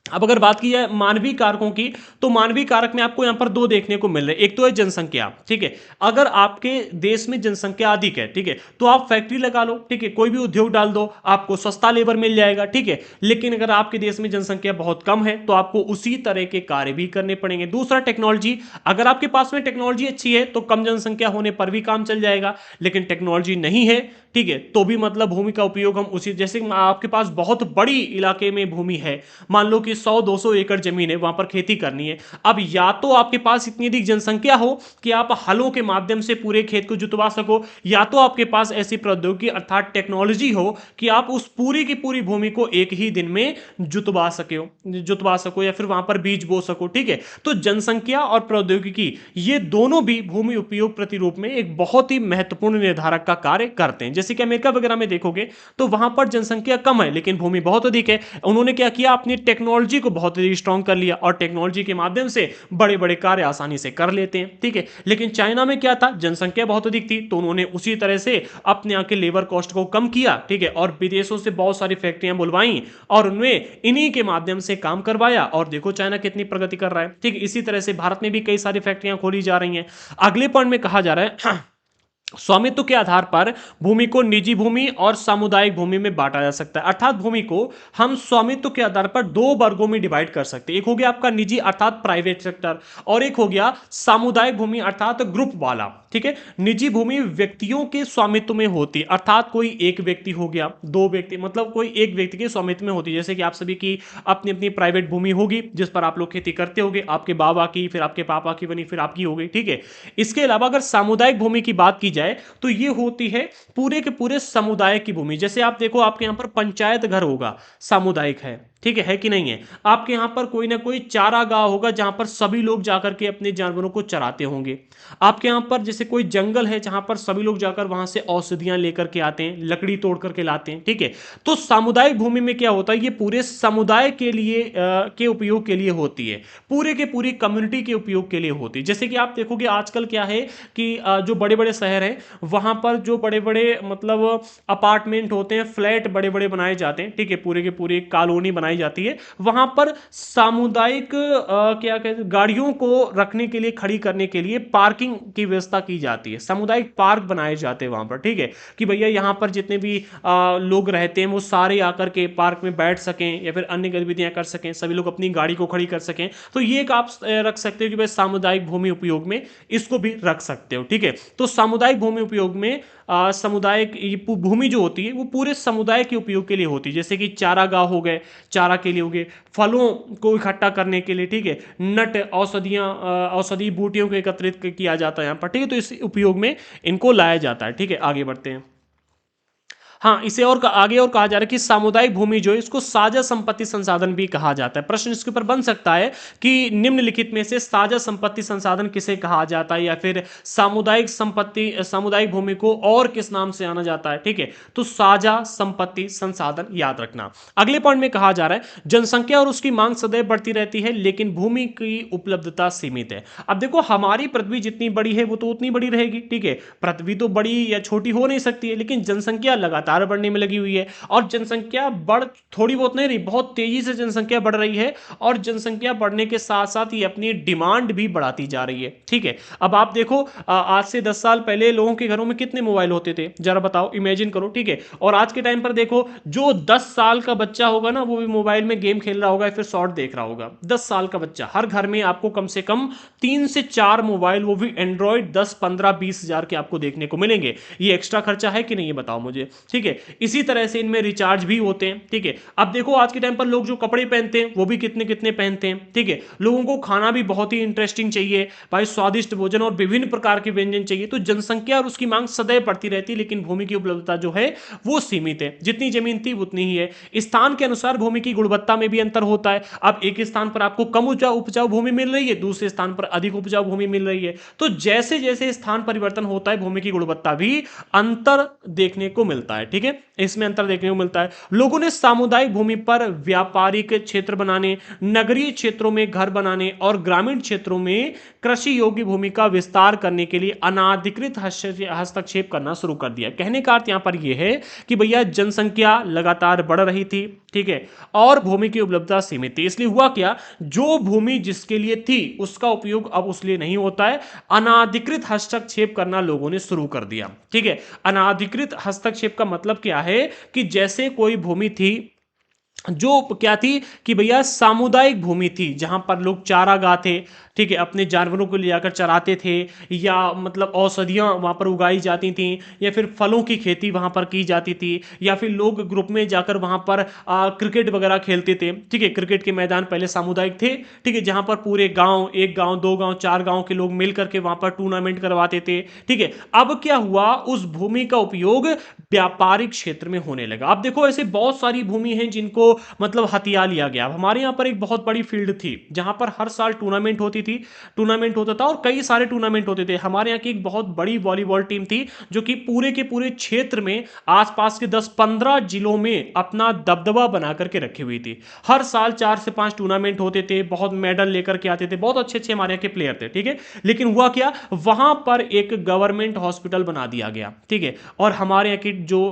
अब अगर बात की जाए मानवीय कारकों की, तो मानवीय कारक में आपको यहां पर दो देखने को मिल रहे हैं। एक तो है जनसंख्या, ठीक है। अगर आपके देश में जनसंख्या अधिक है, ठीक है, तो आप फैक्ट्री लगा लो, ठीक है, कोई भी उद्योग डाल दो, आपको सस्ता लेबर मिल जाएगा, ठीक है। लेकिन अगर आपके देश में जनसंख्या बहुत कम है तो आपको उसी तरह के कार्य भी करने पड़ेंगे। दूसरा, टेक्नोलॉजी, अगर आपके पास में टेक्नोलॉजी अच्छी है तो कम जनसंख्या होने पर भी काम चल जाएगा, लेकिन टेक्नोलॉजी नहीं है, ठीक है, तो भी मतलब भूमि का उपयोग हम उसी, जैसे आपके पास बहुत बड़ी इलाके में भूमि है, मान लो कि 100-200 एकड़ जमीन है, वहां पर खेती करनी है। अब या तो आपके पास इतनी अधिक जनसंख्या हो कि आप हलों के माध्यम से पूरे खेत को जुतवा सको, या तो आपके पास ऐसी प्रौद्योगिकी अर्थात टेक्नोलॉजी हो कि आप उस पूरी की पूरी भूमि को एक ही दिन में जुतवा सको या फिर वहां पर बीज बो सको, ठीक है। तो जनसंख्या और प्रौद्योगिकी ये दोनों भी भूमि उपयोग प्रतिरूप में एक बहुत ही महत्वपूर्ण निर्धारक का कार्य करते हैं। जैसे कि अमेरिका वगैरह में देखोगे तो वहां पर जनसंख्या कम है लेकिन भूमि बहुत अधिक है। उन्होंने क्या किया, अपनी टेक्नोलॉजी को बहुत ही स्ट्रांग कर लिया और टेक्नोलॉजी के माध्यम से बड़े बड़े कार्य आसानी से कर लेते हैं, ठीक है। लेकिन चाइना में क्या था, जनसंख्या बहुत अधिक थी तो उन्होंने उसी तरह से अपने यहाँ के लेबर कॉस्ट को कम किया, ठीक है, और विदेशों से बहुत सारी फैक्ट्रियां बुलवाई और उन्हें इन्हीं के माध्यम से काम करवाया और देखो चाइना कितनी प्रगति कर रहा है, ठीक है। इसी तरह से भारत में भी कई सारी फैक्ट्रियां खोली जा रही हैं। अगले पॉइंट में कहा जा रहा है स्वामित्व के आधार पर भूमि को निजी भूमि और सामुदायिक भूमि में बांटा जा सकता है। अर्थात भूमि को हम स्वामित्व के आधार पर दो वर्गों में डिवाइड कर सकते हैं। एक हो गया आपका निजी अर्थात प्राइवेट सेक्टर, और एक हो गया सामुदायिक भूमि अर्थात ग्रुप वाला। ठीक है, निजी भूमि व्यक्तियों के स्वामित्व में होती है, अर्थात कोई एक व्यक्ति हो गया, दो व्यक्ति, मतलब कोई एक व्यक्ति के स्वामित्व में होती है। जैसे कि आप सभी की अपनी अपनी प्राइवेट भूमि होगी जिस पर आप लोग खेती करते होगे, आपके बाबा की, फिर आपके पापा की बनी, फिर आपकी हो गई। ठीक है, इसके अलावा अगर सामुदायिक भूमि की बात की जाए तो ये होती है पूरे के पूरे समुदाय की भूमि। जैसे आप देखो, आपके यहां पर पंचायत घर होगा, सामुदायिक है। ठीक है कि नहीं है? आपके यहां पर कोई ना कोई चारागाह होगा जहां पर सभी लोग जाकर के अपने जानवरों को चराते होंगे। आपके यहां पर जैसे कोई जंगल है जहां पर सभी लोग जाकर वहां से औषधियां लेकर के आते हैं, लकड़ी तोड़ करके लाते हैं। ठीक है, तो सामुदायिक भूमि में क्या होता है, ये पूरे समुदाय के लिए के उपयोग के लिए होती है, पूरे के पूरी कम्युनिटी के उपयोग के लिए होती है। जैसे कि आप देखोगे आजकल क्या है कि जो बड़े बड़े शहर हैं वहां पर जो बड़े बड़े मतलब अपार्टमेंट होते हैं, फ्लैट बड़े बड़े बनाए जाते हैं। ठीक है, पूरे के पूरे कॉलोनी बनाई जाती है, वहां पर सामुदायिक क्या कहते हैं, गाड़ियों को रखने के लिए, खड़ी करने के लिए पार्किंग की व्यवस्था की जाती है, सामुदायिक पार्क बनाए जाते हैं वहां पर। ठीक है, कि भैया यहां पर जितने भी लोग रहते हैं वो सारे आकर के पार्क में बैठ सकें या फिर अन्य गतिविधियां कर सकें, सभी लोग अपनी गाड़ी को खड़ी कर सकें। तो ये एक आप रख सकते हो कि भाई सामुदायिक भूमि उपयोग में इसको भी रख सकते हो। ठीक है, तो सामुदायिक भूमि उपयोग में सामुदायिक भूमि जो होती है वो पूरे समुदाय के उपयोग के लिए होती है। जैसे कि चारागाह हो गए, चारा के लिए हो गए, फलों को इकट्ठा करने के लिए। ठीक है, नट औषधियां, औषधि बूटियों को एकत्रित किया जाता है यहाँ पर। ठीक है, तो इस उपयोग में इनको लाया जाता है। ठीक है, आगे बढ़ते हैं। हाँ, इसे और आगे और कहा जा रहा है कि सामुदायिक भूमि जो है इसको साझा संपत्ति संसाधन भी कहा जाता है। प्रश्न इसके ऊपर बन सकता है कि निम्नलिखित में से साझा संपत्ति संसाधन किसे कहा जाता है, या फिर सामुदायिक संपत्ति, सामुदायिक भूमि को और किस नाम से जाना जाता है। ठीक है, तो साझा संपत्ति संसाधन याद रखना। अगले पॉइंट में कहा जा रहा है जनसंख्या और उसकी मांग सदैव बढ़ती रहती है लेकिन भूमि की उपलब्धता सीमित है। अब देखो, हमारी पृथ्वी जितनी बड़ी है वो तो उतनी बड़ी रहेगी। ठीक है, पृथ्वी तो बड़ी या छोटी हो नहीं सकती है, लेकिन जनसंख्या लगातार बढ़ने में लगी हुई है, और जनसंख्या बढ़ थोड़ी बहुत नहीं रही, बहुत तेजी से जनसंख्या बढ़ रही है, और जनसंख्या बढ़ने के साथ साथ ये अपनी डिमांड भी बढ़ाती जा रही है। ठीक है, अब आप देखो, आज से 10 साल पहले लोगों के घरों में कितने मोबाइल होते थे, जरा बताओ, इमेजिन करो। ठीक है, और आज के टाइम पर देखो, जो 10 साल का बच्चा होगा ना वो भी मोबाइल में गेम खेल रहा होगा या फिर शॉर्ट देख रहा होगा। 10 साल का बच्चा, हर घर में आपको कम से कम 3 से 4 मोबाइल, वो भी एंड्रॉइड, 10 15 20 हजार के आपको देखने को मिलेंगे। ये एक्स्ट्रा खर्चा है कि नहीं, ये बताओ मुझे। ठीक है, इसी तरह से इनमें रिचार्ज भी होते हैं। ठीक है, अब देखो आज के टाइम पर लोग जो कपड़े पहनते हैं वो भी कितने कितने पहनते हैं। ठीक है, लोगों को खाना भी बहुत ही इंटरेस्टिंग चाहिए भाई, स्वादिष्ट भोजन और विभिन्न प्रकार के व्यंजन चाहिए। तो जनसंख्या और उसकी मांग सदैव बढ़ती रहती है लेकिन भूमि की उपलब्धता जो है वो सीमित है। जितनी जमीन थी उतनी ही है। स्थान के अनुसार भूमि की गुणवत्ता में भी अंतर होता है। अब एक स्थान पर आपको कम उपजाऊ भूमि मिल रही है, दूसरे स्थान पर अधिक उपजाऊ भूमि मिल रही है। तो जैसे जैसे स्थान परिवर्तन होता है भूमि की गुणवत्ता भी अंतर देखने को मिलता है। ठीक है, इसमें अंतर देखने को मिलता है। लोगों ने सामुदायिक भूमि पर व्यापारिक क्षेत्र बनाने, नगरीय क्षेत्रों में घर बनाने और ग्रामीण क्षेत्रों में कृषि योग्य भूमि का विस्तार करने के लिए अनाधिकृत हस्तक्षेप करना शुरू कर दिया। कहने का अर्थ यहां पर यह है कि भैया जनसंख्या लगातार बढ़ रही थी, ठीक है, और भूमि की उपलब्धता सीमित थी। इसलिए हुआ क्या, जो भूमि जिसके लिए थी उसका उपयोग अब उस लिए नहीं होता है, अनाधिकृत हस्तक्षेप करना लोगों ने शुरू कर दिया। ठीक है, अनाधिकृत हस्तक्षेप का मतलब क्या है कि जैसे कोई भूमि थी जो क्या थी कि भैया सामुदायिक भूमि थी जहां पर लोग चारागाह थे, ठीक है, अपने जानवरों को ले जाकर चराते थे, या मतलब औषधियां वहां पर उगाई जाती थी, या फिर फलों की खेती वहां पर की जाती थी, या फिर लोग ग्रुप में जाकर वहां पर क्रिकेट वगैरह खेलते थे। ठीक है, क्रिकेट के मैदान पहले सामुदायिक थे। ठीक है, जहां पर पूरे गांव, एक गांव, दो गांव, चार गांव के लोग मिलकर के वहां पर टूर्नामेंट करवाते थे। ठीक है, अब क्या हुआ, उस भूमि का उपयोग व्यापारिक क्षेत्र में होने लगा। अब देखो, ऐसे बहुत सारी भूमि हैं जिनको मतलब हथिया लिया गया। हमारे यहाँ पर एक बहुत बड़ी फील्ड थी जहां पर हर साल टूर्नामेंट होती थी, टूर्नामेंट होता था और कई सारे टूर्नामेंट होते थे। हमारे यहाँ की एक बहुत बड़ी वॉलीबॉल टीम थी जो कि पूरे के पूरे क्षेत्र में आसपास के 10-15 जिलों में अपना दबदबा बना करके रखी हुई थी। हर साल 4 से 5 टूर्नामेंट होते थे, बहुत मेडल लेकर के आते थे, बहुत अच्छे अच्छे हमारे यहाँ के प्लेयर थे। ठीक है, लेकिन हुआ क्या, वहां पर एक गवर्नमेंट हॉस्पिटल बना दिया गया। ठीक है, और हमारे यहाँ की जो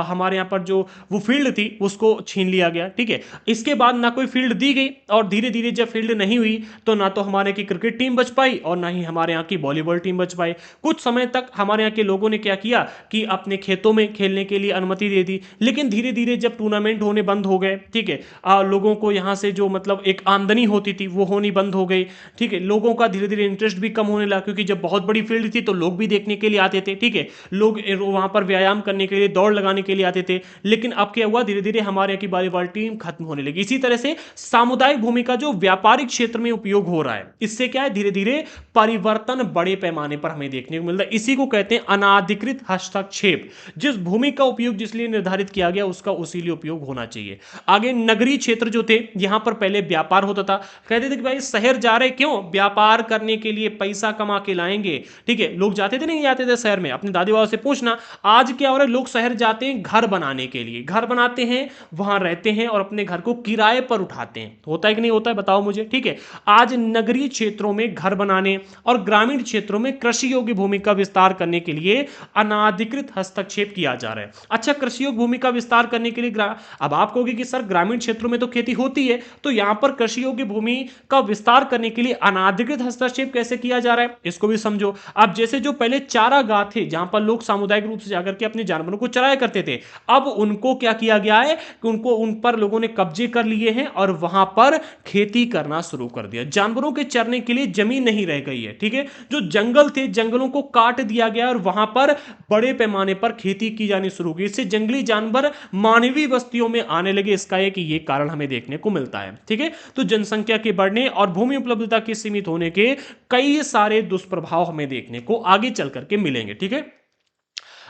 हमारे यहाँ पर जो वो फील्ड थी उसको छीन लिया दिया गया, ठीक है। इसके बाद ना कोई फील्ड दी गई, और धीरे धीरे जब फील्ड नहीं हुई तो ना तो हमारे की क्रिकेट टीम बच पाई और ना ही हमारे यहाँ की वॉलीबॉल टीम बच पाई। कुछ समय तक हमारे यहाँ के लोगों ने क्या किया कि अपने खेतों में खेलने के लिए अनुमति दे दी, लेकिन धीरे धीरे जब टूर्नामेंट होने बंद हो गए, ठीक है, लोगों को यहाँ से जो मतलब एक आमदनी होती थी वो होनी बंद हो गई, ठीक है। लोगों का धीरे धीरे इंटरेस्ट भी कम होने लगा, क्योंकि जब बहुत बड़ी फील्ड थी तो लोग भी देखने के लिए आते थे, ठीक है। लोग वहां पर व्यायाम करने के लिए, दौड़ लगाने के लिए आते थे। लेकिन अब क्या हुआ, धीरे धीरे हमारे यहाँ की वॉलीबॉल टीम खत्म होने लगी। इसी तरह से सामुदायिक भूमि का जो व्यापारिक क्षेत्र में उपयोग हो रहा है, इससे क्या है, धीरे धीरे परिवर्तन बड़े पैमाने पर हमें देखने को मिलता है। इसी को कहते हैं अनाधिकृत हस्तक्षेप। जिस भूमि का उपयोग जिस लिए निर्धारित किया गया उसका उसी लिए उपयोग होना चाहिए। आगे नगरीय क्षेत्र जो थे, यहां पर पहले व्यापार होता था। कहते थे कि भाई शहर जा रहे क्यों, व्यापार करने के लिए, पैसा कमा के लाएंगे, ठीक है। लोग जाते थे, नहीं जाते थे शहर में, अपने दादी बाबा से पूछना। आज क्या हो रहा है, लोग शहर जाते हैं घर बनाने के लिए, घर बनाते हैं, वहां रहते हैं और अपने घर को किराए पर उठाते हैं। होता है कि नहीं होता है, बताओ मुझे, ठीक है। आज नगरीय क्षेत्रों में घर बनाने और ग्रामीण क्षेत्रों में कृषि योग्य भूमि का विस्तार करने के लिए अनाधिकृत हस्तक्षेप किया जा रहा है। अच्छा, कृषि योग्य भूमि का विस्तार करने के लिए अब आप कहोगे कि सर ग्रामीण क्षेत्रों में तो खेती होती है, तो यहां पर कृषि योग्य भूमि का विस्तार करने के लिए अनाधिकृत हस्तक्षेप कैसे किया जा रहा है, इसको भी समझो। अब जैसे जो पहले चारागाह थे, जहां पर लोग सामुदायिक रूप से जाकर के अपने जानवरों को चराया करते थे, अब उनको क्या किया गया है कि उनको, उन पर लोगों ने कब्जे कर लिए हैं और वहां पर खेती करना शुरू कर दिया। जानवरों के चरने के लिए जमीन नहीं रह गई है, ठीक है। जो जंगल थे, जंगलों को काट दिया गया और वहां पर बड़े पैमाने पर खेती की जानी शुरू की। इससे जंगली जानवर मानवीय बस्तियों में आने लगे। इसका एक ये कारण हमें देखने को मिलता है, ठीक है। तो जनसंख्या के बढ़ने और भूमि उपलब्धता के सीमित होने के कई सारे दुष्प्रभाव हमें देखने को आगे चल करके मिलेंगे, ठीक है।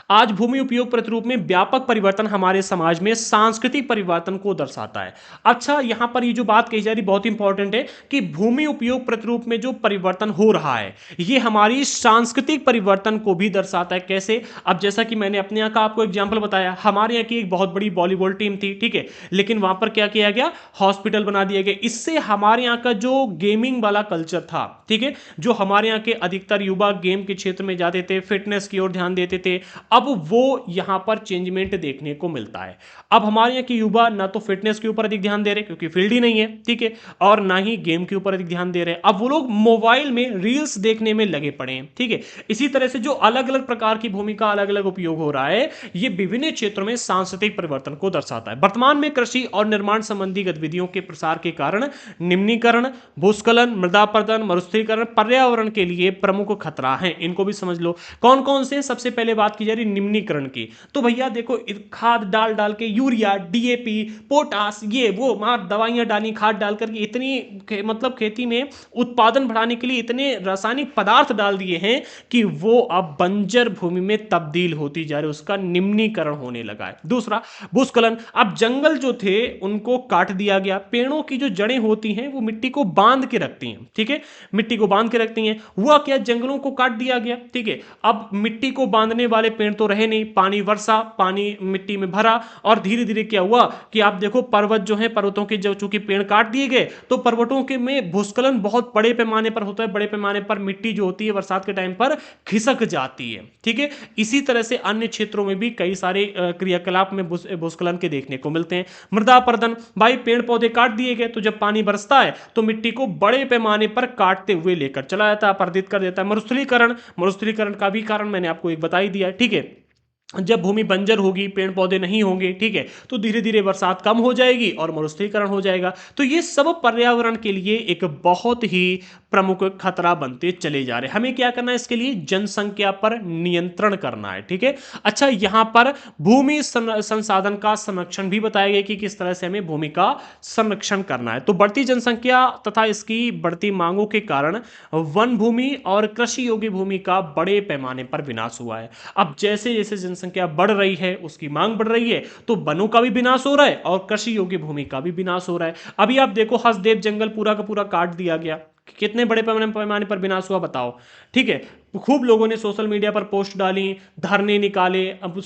आज भूमि उपयोग प्रतिरूप में व्यापक परिवर्तन हमारे समाज में सांस्कृतिक परिवर्तन को दर्शाता है। अच्छा, यहां पर ये जो बात कही जा रही बहुत इंपॉर्टेंट है कि भूमि उपयोग प्रतिरूप में जो परिवर्तन हो रहा है, ये हमारी सांस्कृतिक परिवर्तन को भी दर्शाता है। कैसे? अब जैसा कि मैंने अपने यहाँ का आपको एग्जाम्पल बताया, हमारे यहाँ की एक बहुत बड़ी वॉलीबॉल टीम थी, ठीक है, लेकिन वहां पर क्या किया गया, हॉस्पिटल बना दिया गया। इससे हमारे यहाँ का जो गेमिंग वाला कल्चर था, ठीक है, जो हमारे यहाँ के अधिकतर युवा गेम के क्षेत्र में जाते थे, फिटनेस की ओर ध्यान देते थे, अब वो यहां पर चेंजमेंट देखने को मिलता है। अब हमारे यहाँ के युवा ना तो फिटनेस के ऊपर अधिक ध्यान दे रहे क्योंकि फील्ड ही नहीं है, ठीक है, और ना ही गेम के ऊपर अधिक ध्यान दे रहे हैं। अब वो लोग मोबाइल में रील्स देखने में लगे पड़े हैं, ठीक है। इसी तरह से जो अलग अलग प्रकार की भूमि का अलग अलग उपयोग हो रहा है, ये विभिन्न क्षेत्रों में सांस्कृतिक परिवर्तन को दर्शाता है। वर्तमान में कृषि और निर्माण संबंधी गतिविधियों के प्रसार के कारण निम्नीकरण, भूस्खलन, मृदापर्दन, मरुस्थलीकरण पर्यावरण के लिए प्रमुख खतरा है। इनको भी समझ लो। कौन कौन से? सबसे पहले बात की जा रही निम्नीकरण की, तो भैया देखो, खाद डाल डाल के, यूरिया, डीएपी, पोटास, ये वो मार दवाइयां डाली, खाद डाल करके इतनी मतलब खेती में उत्पादन बढ़ाने के लिए इतने रासायनिक पदार्थ डाल दिए हैं कि वो अब बंजर भूमि में तब्दील होती जा रही है, उसका निम्नीकरण होने लगा है। दूसरा, भूस्खलन। अब जंगल जो थे उनको काट दिया गया। पेड़ों की जो जड़ें होती हैं वो मिट्टी को बांध के रखती हैं, ठीक है, मिट्टी को बांध के रखती हैं। हुआ क्या, जंगलों को काट दिया गया, ठीक है। अब मिट्टी को बांधने वाले पेड़ तो रहे नहीं, पानी वर्षा, पानी मिट्टी में भरा, और धीरे धीरे क्या हुआ कि आप देखो पर्वत जो है, पर्वतों के जो चूंकि पेड़ काट दिए गए तो पर्वतों के में भूस्खलन बहुत बड़े पैमाने पर होता है। बड़े पैमाने पर मिट्टी जो होती है बरसात के टाइम पर खिसक जाती है, ठीक है। इसी तरह से अन्य क्षेत्रों में भी कई सारे क्रियाकलाप में भूस्खलन के देखने को मिलते हैं। मृदापर्दन, भाई पेड़ पौधे काट दिए गए तो जब पानी बरसता है तो मिट्टी को बड़े पैमाने पर काटते हुए लेकर चला जाता है, अपरदित कर देता है। मरुस्थलीकरण, मरुस्थलीकरण का भी कारण मैंने आपको एक बता ही दिया, ठीक है। जब भूमि बंजर होगी, पेड़ पौधे नहीं होंगे, ठीक है, तो धीरे धीरे बरसात कम हो जाएगी और मरुस्थलीकरण हो जाएगा। तो ये सब पर्यावरण के लिए एक बहुत ही प्रमुख खतरा बनते चले जा रहे हैं। हमें क्या करना है इसके लिए? जनसंख्या पर नियंत्रण करना है, ठीक है। अच्छा, यहां पर भूमि संसाधन का संरक्षण भी बताया गया कि किस तरह से हमें भूमि का संरक्षण करना है। तो बढ़ती जनसंख्या तथा इसकी बढ़ती मांगों के कारण वन भूमि और कृषि योग्य भूमि का बड़े पैमाने पर विनाश हुआ है। अब जैसे जैसे जनसंख्या बढ़ रही है, उसकी मांग बढ़ रही है, तो वनों का भी विनाश हो रहा है और कृषि योग्य भूमि का भी विनाश हो रहा है। अभी आप देखो, हसदेव जंगल पूरा का पूरा काट दिया गया, कितने बड़े पैमाने पर विनाश हुआ बताओ, ठीक है। खूब लोगों ने सोशल मीडिया पर पोस्ट डाली, धरने निकाले, अब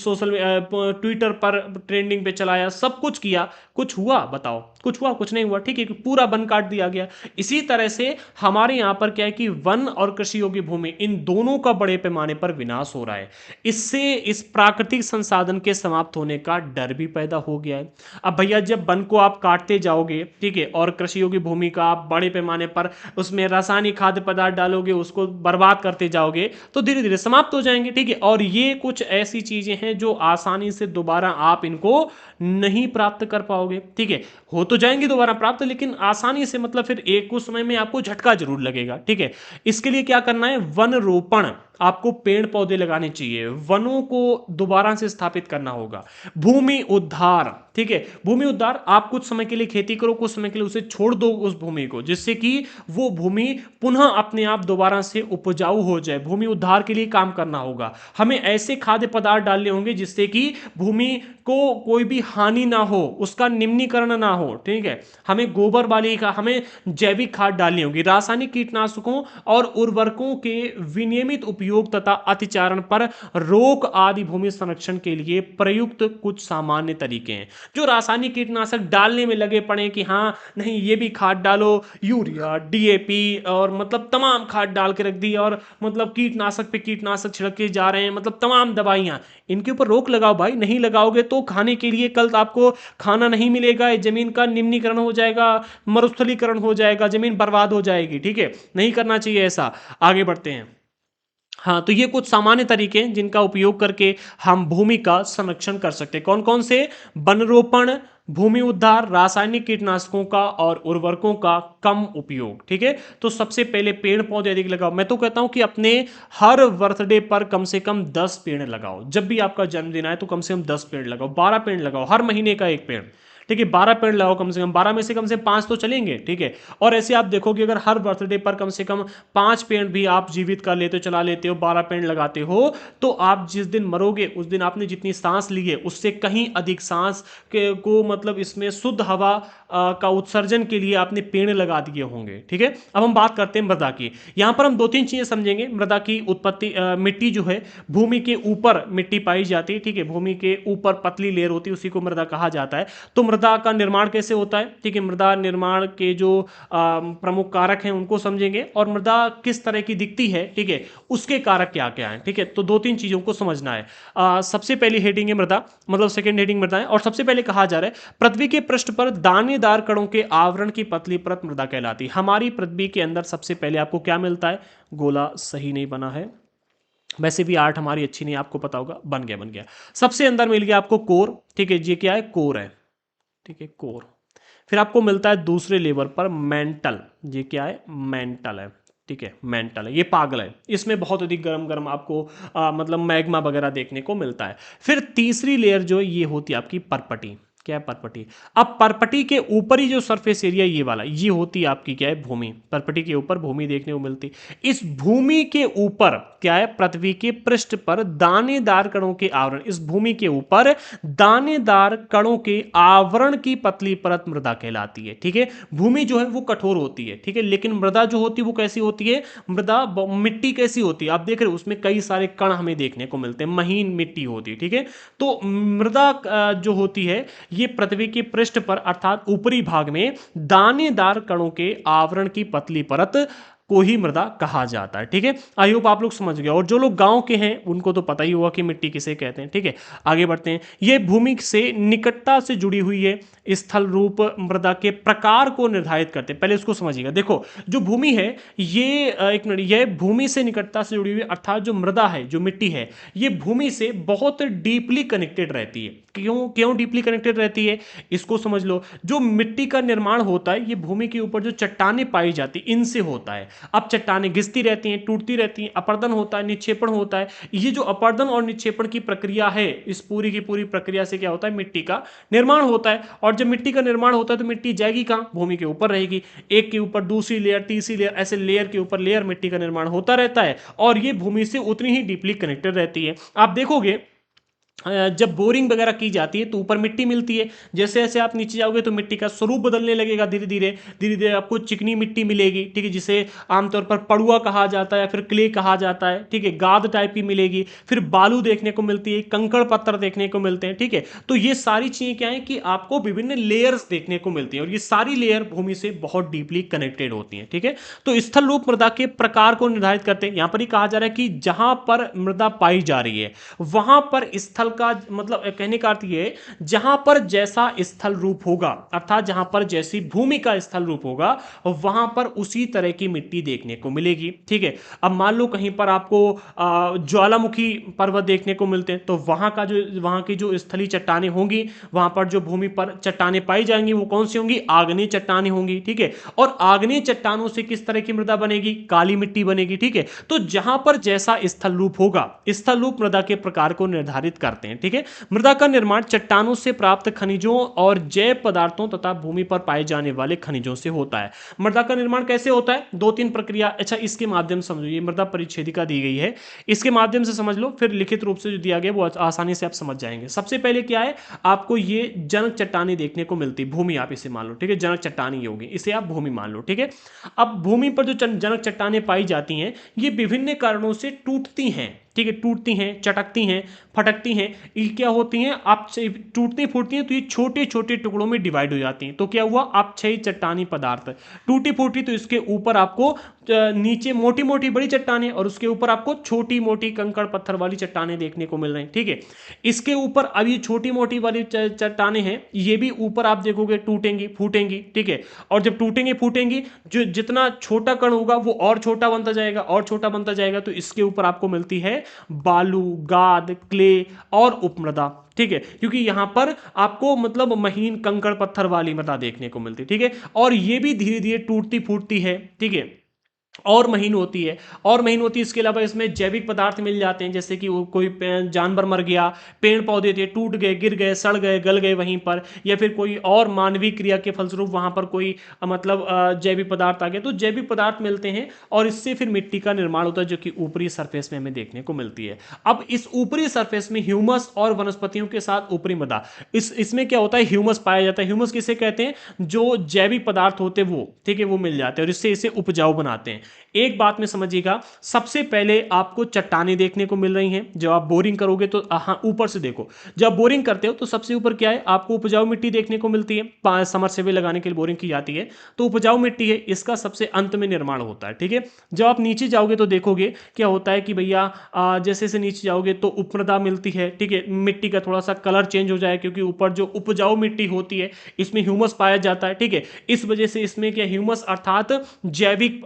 ट्विटर पर ट्रेंडिंग पे चलाया, सब कुछ किया। कुछ हुआ बताओ? कुछ हुआ? कुछ नहीं हुआ। ठीक है, कि पूरा वन काट दिया गया। इसी तरह से हमारे यहाँ पर क्या है कि वन और कृषि योग्य भूमि, इन दोनों का बड़े पैमाने पर विनाश हो रहा है। इससे इस प्राकृतिक संसाधन के समाप्त होने का डर भी पैदा हो गया है। अब भैया जब वन को आप काटते जाओगे, ठीक है, और कृषि योग्य भूमि का आप बड़े पैमाने पर उसमें रासायनिक खाद्य पदार्थ डालोगे, उसको बर्बाद करते जाओगे, तो धीरे धीरे समाप्त हो जाएंगे। ठीक है, और ये कुछ ऐसी चीजें हैं जो आसानी से दोबारा आप इनको नहीं प्राप्त कर पाओगे। ठीक है, हो तो जाएंगे दोबारा प्राप्त, लेकिन आसानी से, मतलब फिर एक कुछ समय में आपको झटका जरूर लगेगा। ठीक है, इसके लिए क्या करना है? वन रोपण, आपको पेड़ पौधे लगाने चाहिए, वनों को दोबारा से स्थापित करना होगा। भूमि उद्धार, ठीक है, भूमि उद्धार, आप कुछ समय के लिए खेती करो, कुछ समय के लिए उसे छोड़ दो उस भूमि को, जिससे कि वो भूमि पुनः अपने आप दोबारा से उपजाऊ हो जाए। भूमि उद्धार के लिए काम करना होगा। हमें ऐसे खाद्य पदार्थ डालने होंगे जिससे कि भूमि को कोई भी हानि ना हो, उसका निम्नीकरण ना हो। ठीक है, हमें गोबर वाली का, हमें जैविक खाद डालनी होगी। रासायनिक कीटनाशकों और उर्वरकों के विनियमित उपयोग तथा अतिचारण पर रोक आदि भूमि संरक्षण के लिए प्रयुक्त कुछ सामान्य तरीके हैं। जो रासायनिक कीटनाशक डालने में लगे पड़े कि हाँ नहीं ये भी खाद डालो, यूरिया, डीएपी और मतलब तमाम खाद डाल के रख दी, और मतलब कीटनाशक पे कीटनाशक छिड़के जा रहे हैं, मतलब तमाम दवाइयां, इनके ऊपर रोक लगाओ भाई। नहीं लगाओगे तो खाने के लिए कल आपको खाना नहीं मिलेगा, जमीन का निम्नीकरण हो जाएगा, मरुस्थलीकरण हो जाएगा, जमीन बर्बाद हो जाएगी। ठीक है, नहीं करना चाहिए ऐसा। आगे बढ़ते हैं। हाँ, तो ये कुछ सामान्य तरीके हैं जिनका उपयोग करके हम भूमि का संरक्षण कर सकते हैं। कौन कौन से? वन रोपण, भूमि उद्धार, रासायनिक कीटनाशकों का और उर्वरकों का कम उपयोग। ठीक है, तो सबसे पहले पेड़ पौधे अधिक लगाओ। मैं तो कहता हूं कि अपने हर बर्थडे पर कम से कम 10 पेड़ लगाओ। जब भी आपका जन्मदिन आए तो कम से कम 10 पेड़ लगाओ, 12 पेड़ लगाओ, हर महीने का एक पेड़। ठीक है, 12 पेड़ लगाओ कम से कम, 12 में से कम से 5 तो चलेंगे। ठीक है, और ऐसे आप देखोगे अगर हर बर्थडे पर कम से कम 5 पेड़ भी आप जीवित कर लेते हो, चला लेते हो, 12 पेड़ लगाते हो, तो आप जिस दिन मरोगे उस दिन आपने जितनी सांस ली है उससे कहीं अधिक सांस को, मतलब इसमें शुद्ध हवा का उत्सर्जन के लिए आपने पेड़ लगा दिए होंगे। ठीक है, अब हम बात करते हैं मृदा की। यहां पर हम दो तीन चीजें समझेंगे। मृदा की उत्पत्ति, मिट्टी जो है, भूमि के ऊपर मिट्टी पाई जाती है। ठीक है, भूमि के ऊपर पतली लेयर होती है, उसी को मृदा कहा जाता है। तो मृदा का निर्माण कैसे होता है? ठीक है, मृदा निर्माण के जो प्रमुख कारक हैं उनको समझेंगे, और मृदा किस तरह की दिखती है, ठीक है, उसके कारक क्या क्या हैं। ठीक है, तो दो तीन चीजों को समझना है। सबसे पहली हेडिंग है मृदा, मतलब सेकंड हेडिंग मृदा है, और सबसे पहले कहा जा रहा है पृथ्वी के पृष्ठ पर दानेदार कणों के आवरण की पतली परत मृदा कहलाती है। हमारी पृथ्वी के अंदर सबसे पहले आपको क्या मिलता है? गोला सही नहीं बना है, वैसे भी आर्ट हमारी अच्छी नहीं, आपको पता होगा। बन गया, बन गया। सबसे अंदर मिल गया आपको कोर। ठीक है, ये क्या है? कोर है। ठीक है, कोर। फिर आपको मिलता है दूसरे लेवल पर मेंटल। ये क्या है? मेंटल है। ठीक है, मेंटल है, ये पागल है, इसमें बहुत अधिक गर्म गर्म आपको मतलब मैग्मा वगैरह देखने को मिलता है। फिर तीसरी लेयर जो ये होती है आपकी परपटी। क्या है? परपटी। अब परपटी के ऊपर ही जो सरफेस एरिया ये वाला, ये होती है आपकी क्या है? भूमि। परपटी के ऊपर भूमि देखने को मिलती। इस भूमि के ऊपर क्या है? पृथ्वी के पृष्ठ पर दानेदार कणों के आवरण, इस भूमि के ऊपर दानेदार कणों के आवरण की पतली परत मृदा कहलाती है। ठीक है, भूमि जो है वो कठोर होती है। ठीक है, लेकिन मृदा जो होती है वो कैसी होती है? मृदा मिट्टी कैसी होती है? आप देख रहे हो उसमें कई सारे कण हमें देखने को मिलते हैं, महीन मिट्टी होती है। ठीक है, तो मृदा जो होती है ये पृथ्वी के पृष्ठ पर अर्थात ऊपरी भाग में दानेदार कणों के आवरण की पतली परत को ही मृदा कहा जाता है। ठीक है, आई होप आप लोग समझ गए, और जो लोग गांव के हैं उनको तो पता ही होगा कि मिट्टी किसे कहते हैं। ठीक है, आगे बढ़ते हैं। ये भूमि से निकटता से जुड़ी हुई है, स्थल रूप मृदा के प्रकार को निर्धारित करते हैं। पहले इसको समझिएगा। देखो जो भूमि है ये एक मिनट, यह भूमि से निकटता से जुड़ी हुई है, अर्थात जो मृदा है, जो मिट्टी है, ये भूमि से बहुत डीपली कनेक्टेड रहती है। क्यों क्यों डीपली कनेक्टेड रहती है? इसको समझ लो। जो मिट्टी का निर्माण होता है ये भूमि के ऊपर जो चट्टानें पाई जाती इनसे होता है। अब चट्टानें घिसती रहती हैं, टूटती रहती हैं, अपर्दन होता है, निक्षेपण होता है। ये जो अपर्दन और निक्षेपण की प्रक्रिया है, इस पूरी की पूरी प्रक्रिया से क्या होता है? मिट्टी का निर्माण होता है। और जब मिट्टी का निर्माण होता है तो मिट्टी जाएगी कहां? भूमि के ऊपर रहेगी। एक के ऊपर दूसरी लेयर, तीसरी लेयर, ऐसे लेयर के ऊपर लेयर मिट्टी का निर्माण होता रहता है, और ये भूमि से उतनी ही डीपली कनेक्टेड रहती है। आप देखोगे जब बोरिंग वगैरह की जाती है तो ऊपर मिट्टी मिलती है। जैसे जैसे आप नीचे जाओगे तो मिट्टी का स्वरूप बदलने लगेगा, धीरे धीरे धीरे धीरे आपको चिकनी मिट्टी मिलेगी, ठीक है, जिसे आमतौर पर पड़ुआ कहा जाता है या फिर क्ले कहा जाता है, ठीक है, गाद टाइप की मिलेगी, फिर बालू देखने को मिलती है, कंकड़ पत्थर देखने को मिलते हैं, ठीक है। तो ये सारी चीजें क्या है कि आपको विभिन्न लेयर्स देखने को मिलती हैं और ये सारी लेयर भूमि से बहुत डीपली कनेक्टेड होती हैं, ठीक है। तो स्थल रूप मृदा के प्रकार को निर्धारित करते हैं। यहां पर ही कहा जा रहा है कि जहां पर मृदा पाई जा रही है वहां पर स्थल का मतलब कहने का अर्थ ये है जहां पर जैसा स्थल रूप होगा, अर्थात जहां पर जैसी भूमि का स्थल रूप होगा वहां पर उसी तरह की मिट्टी देखने को मिलेगी, ठीक है। अब मान लो कहीं पर आपको ज्वालामुखी पर्वत देखने को मिलते हैं तो वहां की जो स्थलीय चट्टानें होंगी, वहां पर जो भूमि पर चट्टानें पाई जाएंगी वो कौन सी होंगी, आग्नेय चट्टानें होंगी, ठीक है। और आग्नेय चट्टानों से किस तरह की मृदा बनेगी, काली मिट्टी बनेगी, ठीक है। तो जहां पर जैसा स्थल रूप होगा, स्थल रूप मृदा के प्रकार को निर्धारित करते हैं, ठीक है। मृदा का निर्माण चट्टानों से प्राप्त खनिजों और जैव पदार्थों तथा भूमि पर पाए जाने वाले खनिजों से होता है। मृदा का निर्माण कैसे होता है, दो तीन प्रक्रिया, अच्छा इसके माध्यम से समझो, ये मृदा परिच्छेदिका दी गई है, इसके माध्यम से समझ लो, फिर लिखित रूप से जो दिया गया वो आसानी से आप समझ जाएंगे। सबसे पहले क्या है, आपको ये जनक चट्टानी देखने को मिलती, भूमि आप इसे मान लो, ठीक है, जनक चट्टानी होगी, इसे आप भूमि मान लो, ठीक है। अब भूमि पर जो जनक चट्टानें पाई जाती हैं ये विभिन्न कारणों से टूटती हैं, ठीक है, टूटती हैं, चटकती हैं, फटकती हैं। ये क्या होती हैं, आप टूटती फूटती हैं तो ये छोटे छोटे टुकड़ों में डिवाइड हो जाती हैं। तो क्या हुआ, अपक्षयी चट्टानी पदार्थ, टूटी फूटी तो इसके ऊपर आपको नीचे मोटी मोटी बड़ी चट्टानें और उसके ऊपर आपको छोटी मोटी कंकड़ पत्थर वाली चट्टानें देखने को मिल रही हैं, ठीक है। इसके ऊपर अब ये छोटी मोटी वाली चट्टानें हैं, ये भी ऊपर आप देखोगे टूटेंगी फूटेंगी, ठीक है। और जब टूटेंगी फूटेंगी, जो जितना छोटा कण होगा वो और छोटा बनता जाएगा और छोटा बनता जाएगा, तो इसके ऊपर आपको मिलती है बालू, गाद, क्ले और उपमृदा, ठीक है, क्योंकि यहां पर आपको मतलब महीन कंकड़ पत्थर वाली मृदा देखने को मिलती है, ठीक है। और ये भी धीरे धीरे टूटती फूटती है, ठीक है, और महीन होती है, और महीन होती है। इसके अलावा इसमें जैविक पदार्थ मिल जाते हैं, जैसे कि वो कोई जानवर मर गया, पेड़ पौधे थे टूट गए, गिर गए, सड़ गए, गल गए वहीं पर, या फिर कोई और मानवीय क्रिया के फलस्वरूप वहां पर कोई मतलब जैविक पदार्थ आ गया, तो जैविक पदार्थ मिलते हैं और इससे फिर मिट्टी का निर्माण होता है जो कि ऊपरी सरफेस में हमें देखने को मिलती है। अब इस ऊपरी सरफेस में ह्यूमस और वनस्पतियों के साथ ऊपरी मृदा, इसमें क्या होता है, ह्यूमस पाया जाता है। ह्यूमस किसे कहते हैं, जो जैविक पदार्थ होते हैं वो, ठीक है, वो मिल जाते हैं और इससे इसे उपजाऊ बनाते हैं। एक बात में समझिएगा, सबसे पहले आपको चट्टानें देखने को मिल रही हैं। जब आप बोरिंग करोगे तो हाँ ऊपर से देखो, जब बोरिंग करते हो तो सबसे ऊपर क्या है, आपको उपजाऊ मिट्टी देखने को मिलती है। समरसेबल लगाने के लिए बोरिंग की जाती है तो उपजाऊ मिट्टी है, इसका सबसे अंत में निर्माण होता है, ठीक है। जब आप नीचे जाओगे तो देखोगे क्या होता है कि भैया जैसे से नीचे जाओगे तो उपमृदा मिलती है, ठीक है, मिट्टी का थोड़ा सा कलर चेंज हो जाए क्योंकि ऊपर जो उपजाऊ मिट्टी होती है इसमें ह्यूमस पाया जाता है, ठीक है। इस वजह से इसमें क्या, ह्यूमस अर्थात जैविक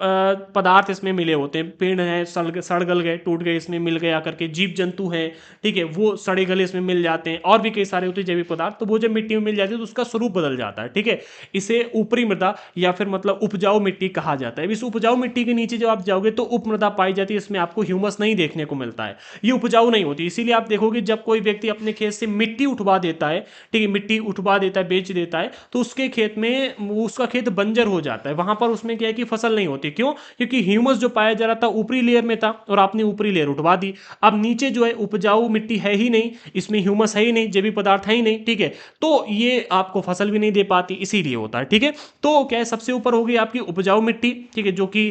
पदार्थ इसमें मिले होते हैं। पेड़ हैं सड़ गल गए, टूट गए, इसमें मिल गए आकर के, जीव जंतु हैं, ठीक है, वो सड़े गले इसमें मिल जाते हैं, और भी कई सारे होते हैं जैविक पदार्थ, तो वो जब मिट्टी में मिल जाती है तो उसका स्वरूप बदल जाता है, ठीक है। इसे ऊपरी मृदा या फिर मतलब उपजाऊ मिट्टी कहा जाता है। इस उपजाऊ मिट्टी के नीचे जब आप जाओगे तो उपमृदा पाई जाती है, इसमें आपको ह्यूमस नहीं देखने को मिलता है, ये उपजाऊ नहीं होती। इसीलिए आप देखोगे जब कोई व्यक्ति अपने खेत से मिट्टी उठवा देता है, ठीक है, मिट्टी उठवा देता है, बेच देता है, तो उसके खेत में उसका खेत बंजर हो जाता है, वहां पर उसमें क्या है कि फसल नहीं होती। क्यों, क्योंकि ह्यूमस जो पाया जा रहा था ऊपरी लेयर में था और आपने ऊपरी लेयर उठवा दी। अब नीचे जो है उपजाऊ मिट्टी है ही नहीं, इसमें ह्यूमस है ही नहीं, जैविक पदार्थ है ही नहीं, ठीक है, तो ये आपको फसल भी नहीं दे पाती, इसीलिए होता है, ठीक है। तो क्या है, सबसे ऊपर होगी आपकी उपजाऊ मिट्टी, ठीक है, जो कि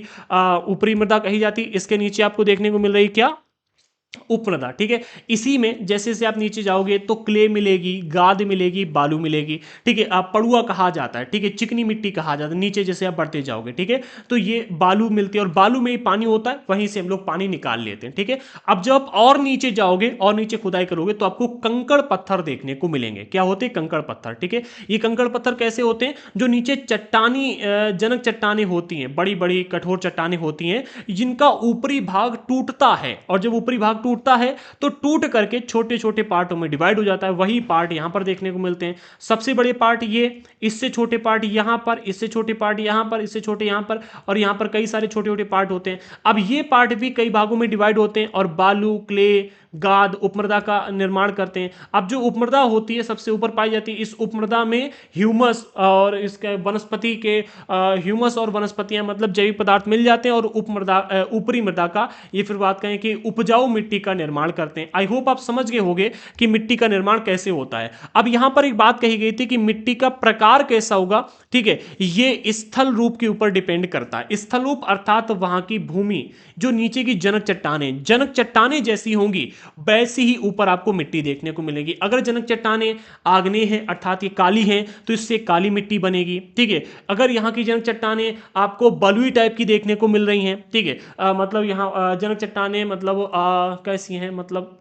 ऊपरी मृदा कही जाती है। इसके नीचे आपको देखने को मिल रही क्या, उपमृदा, ठीक है। इसी में जैसे जैसे आप नीचे जाओगे तो क्ले मिलेगी, गाद मिलेगी, बालू मिलेगी, ठीक है, आप पड़ुआ कहा जाता है, ठीक है, चिकनी मिट्टी कहा जाता है। नीचे जैसे आप बढ़ते जाओगे, ठीक है, तो ये बालू मिलती है और बालू में ही पानी होता है, वहीं से हम लोग पानी निकाल लेते हैं, ठीक है। अब जब आप और नीचे जाओगे और नीचे खुदाई करोगे तो आपको कंकड़ पत्थर देखने को मिलेंगे। क्या होते हैं, कंकड़ पत्थर, ठीक है। ये कंकड़ पत्थर कैसे होते हैं, जो नीचे चट्टानी जनक चट्टानें होती हैं, बड़ी बड़ी कठोर चट्टानें होती हैं, जिनका ऊपरी भाग टूटता है, और जब ऊपरी भाग टूटता है तो टूट करके छोटे छोटे पार्टों में डिवाइड हो जाता है। वही पार्ट यहां पर देखने को मिलते हैं। सबसे बड़े पार्ट ये, इससे छोटे पार्ट यहां पर, इससे छोटे पार्ट यहां पर, इससे छोटे यहां पर, और यहां पर कई सारे छोटे छोटे पार्ट होते हैं। अब ये पार्ट भी कई भागों में डिवाइड होते हैं और बालू, क्ले, गाद उपमृदा का निर्माण करते हैं। अब जो उपमृदा होती है सबसे ऊपर पाई जाती है, इस उपमृदा में ह्यूमस और इसके वनस्पति के ह्यूमस और वनस्पतियां मतलब जैविक पदार्थ मिल जाते हैं और उपमृदा ऊपरी मृदा का ये फिर बात कहें कि उपजाऊ मिट्टी का निर्माण करते हैं। आई होप आप समझ गए होंगे कि मिट्टी का निर्माण कैसे होता है। अब यहां पर एक बात कही गई थी कि मिट्टी का प्रकार कैसा होगा, ठीक है, ये स्थल रूप के ऊपर डिपेंड करता है। स्थल रूप अर्थात वहां की भूमि, जो नीचे की जनक चट्टानें जैसी होंगी वैसी ही ऊपर आपको मिट्टी देखने को मिलेगी। अगर जनक चट्टानें आग्नेय है अर्थात ये काली हैं तो इससे काली मिट्टी बनेगी, ठीक है। अगर यहाँ की जनक चट्टानें आपको बलुई टाइप की देखने को मिल रही हैं, ठीक है, मतलब यहाँ जनक चट्टानें मतलब कैसी हैं, मतलब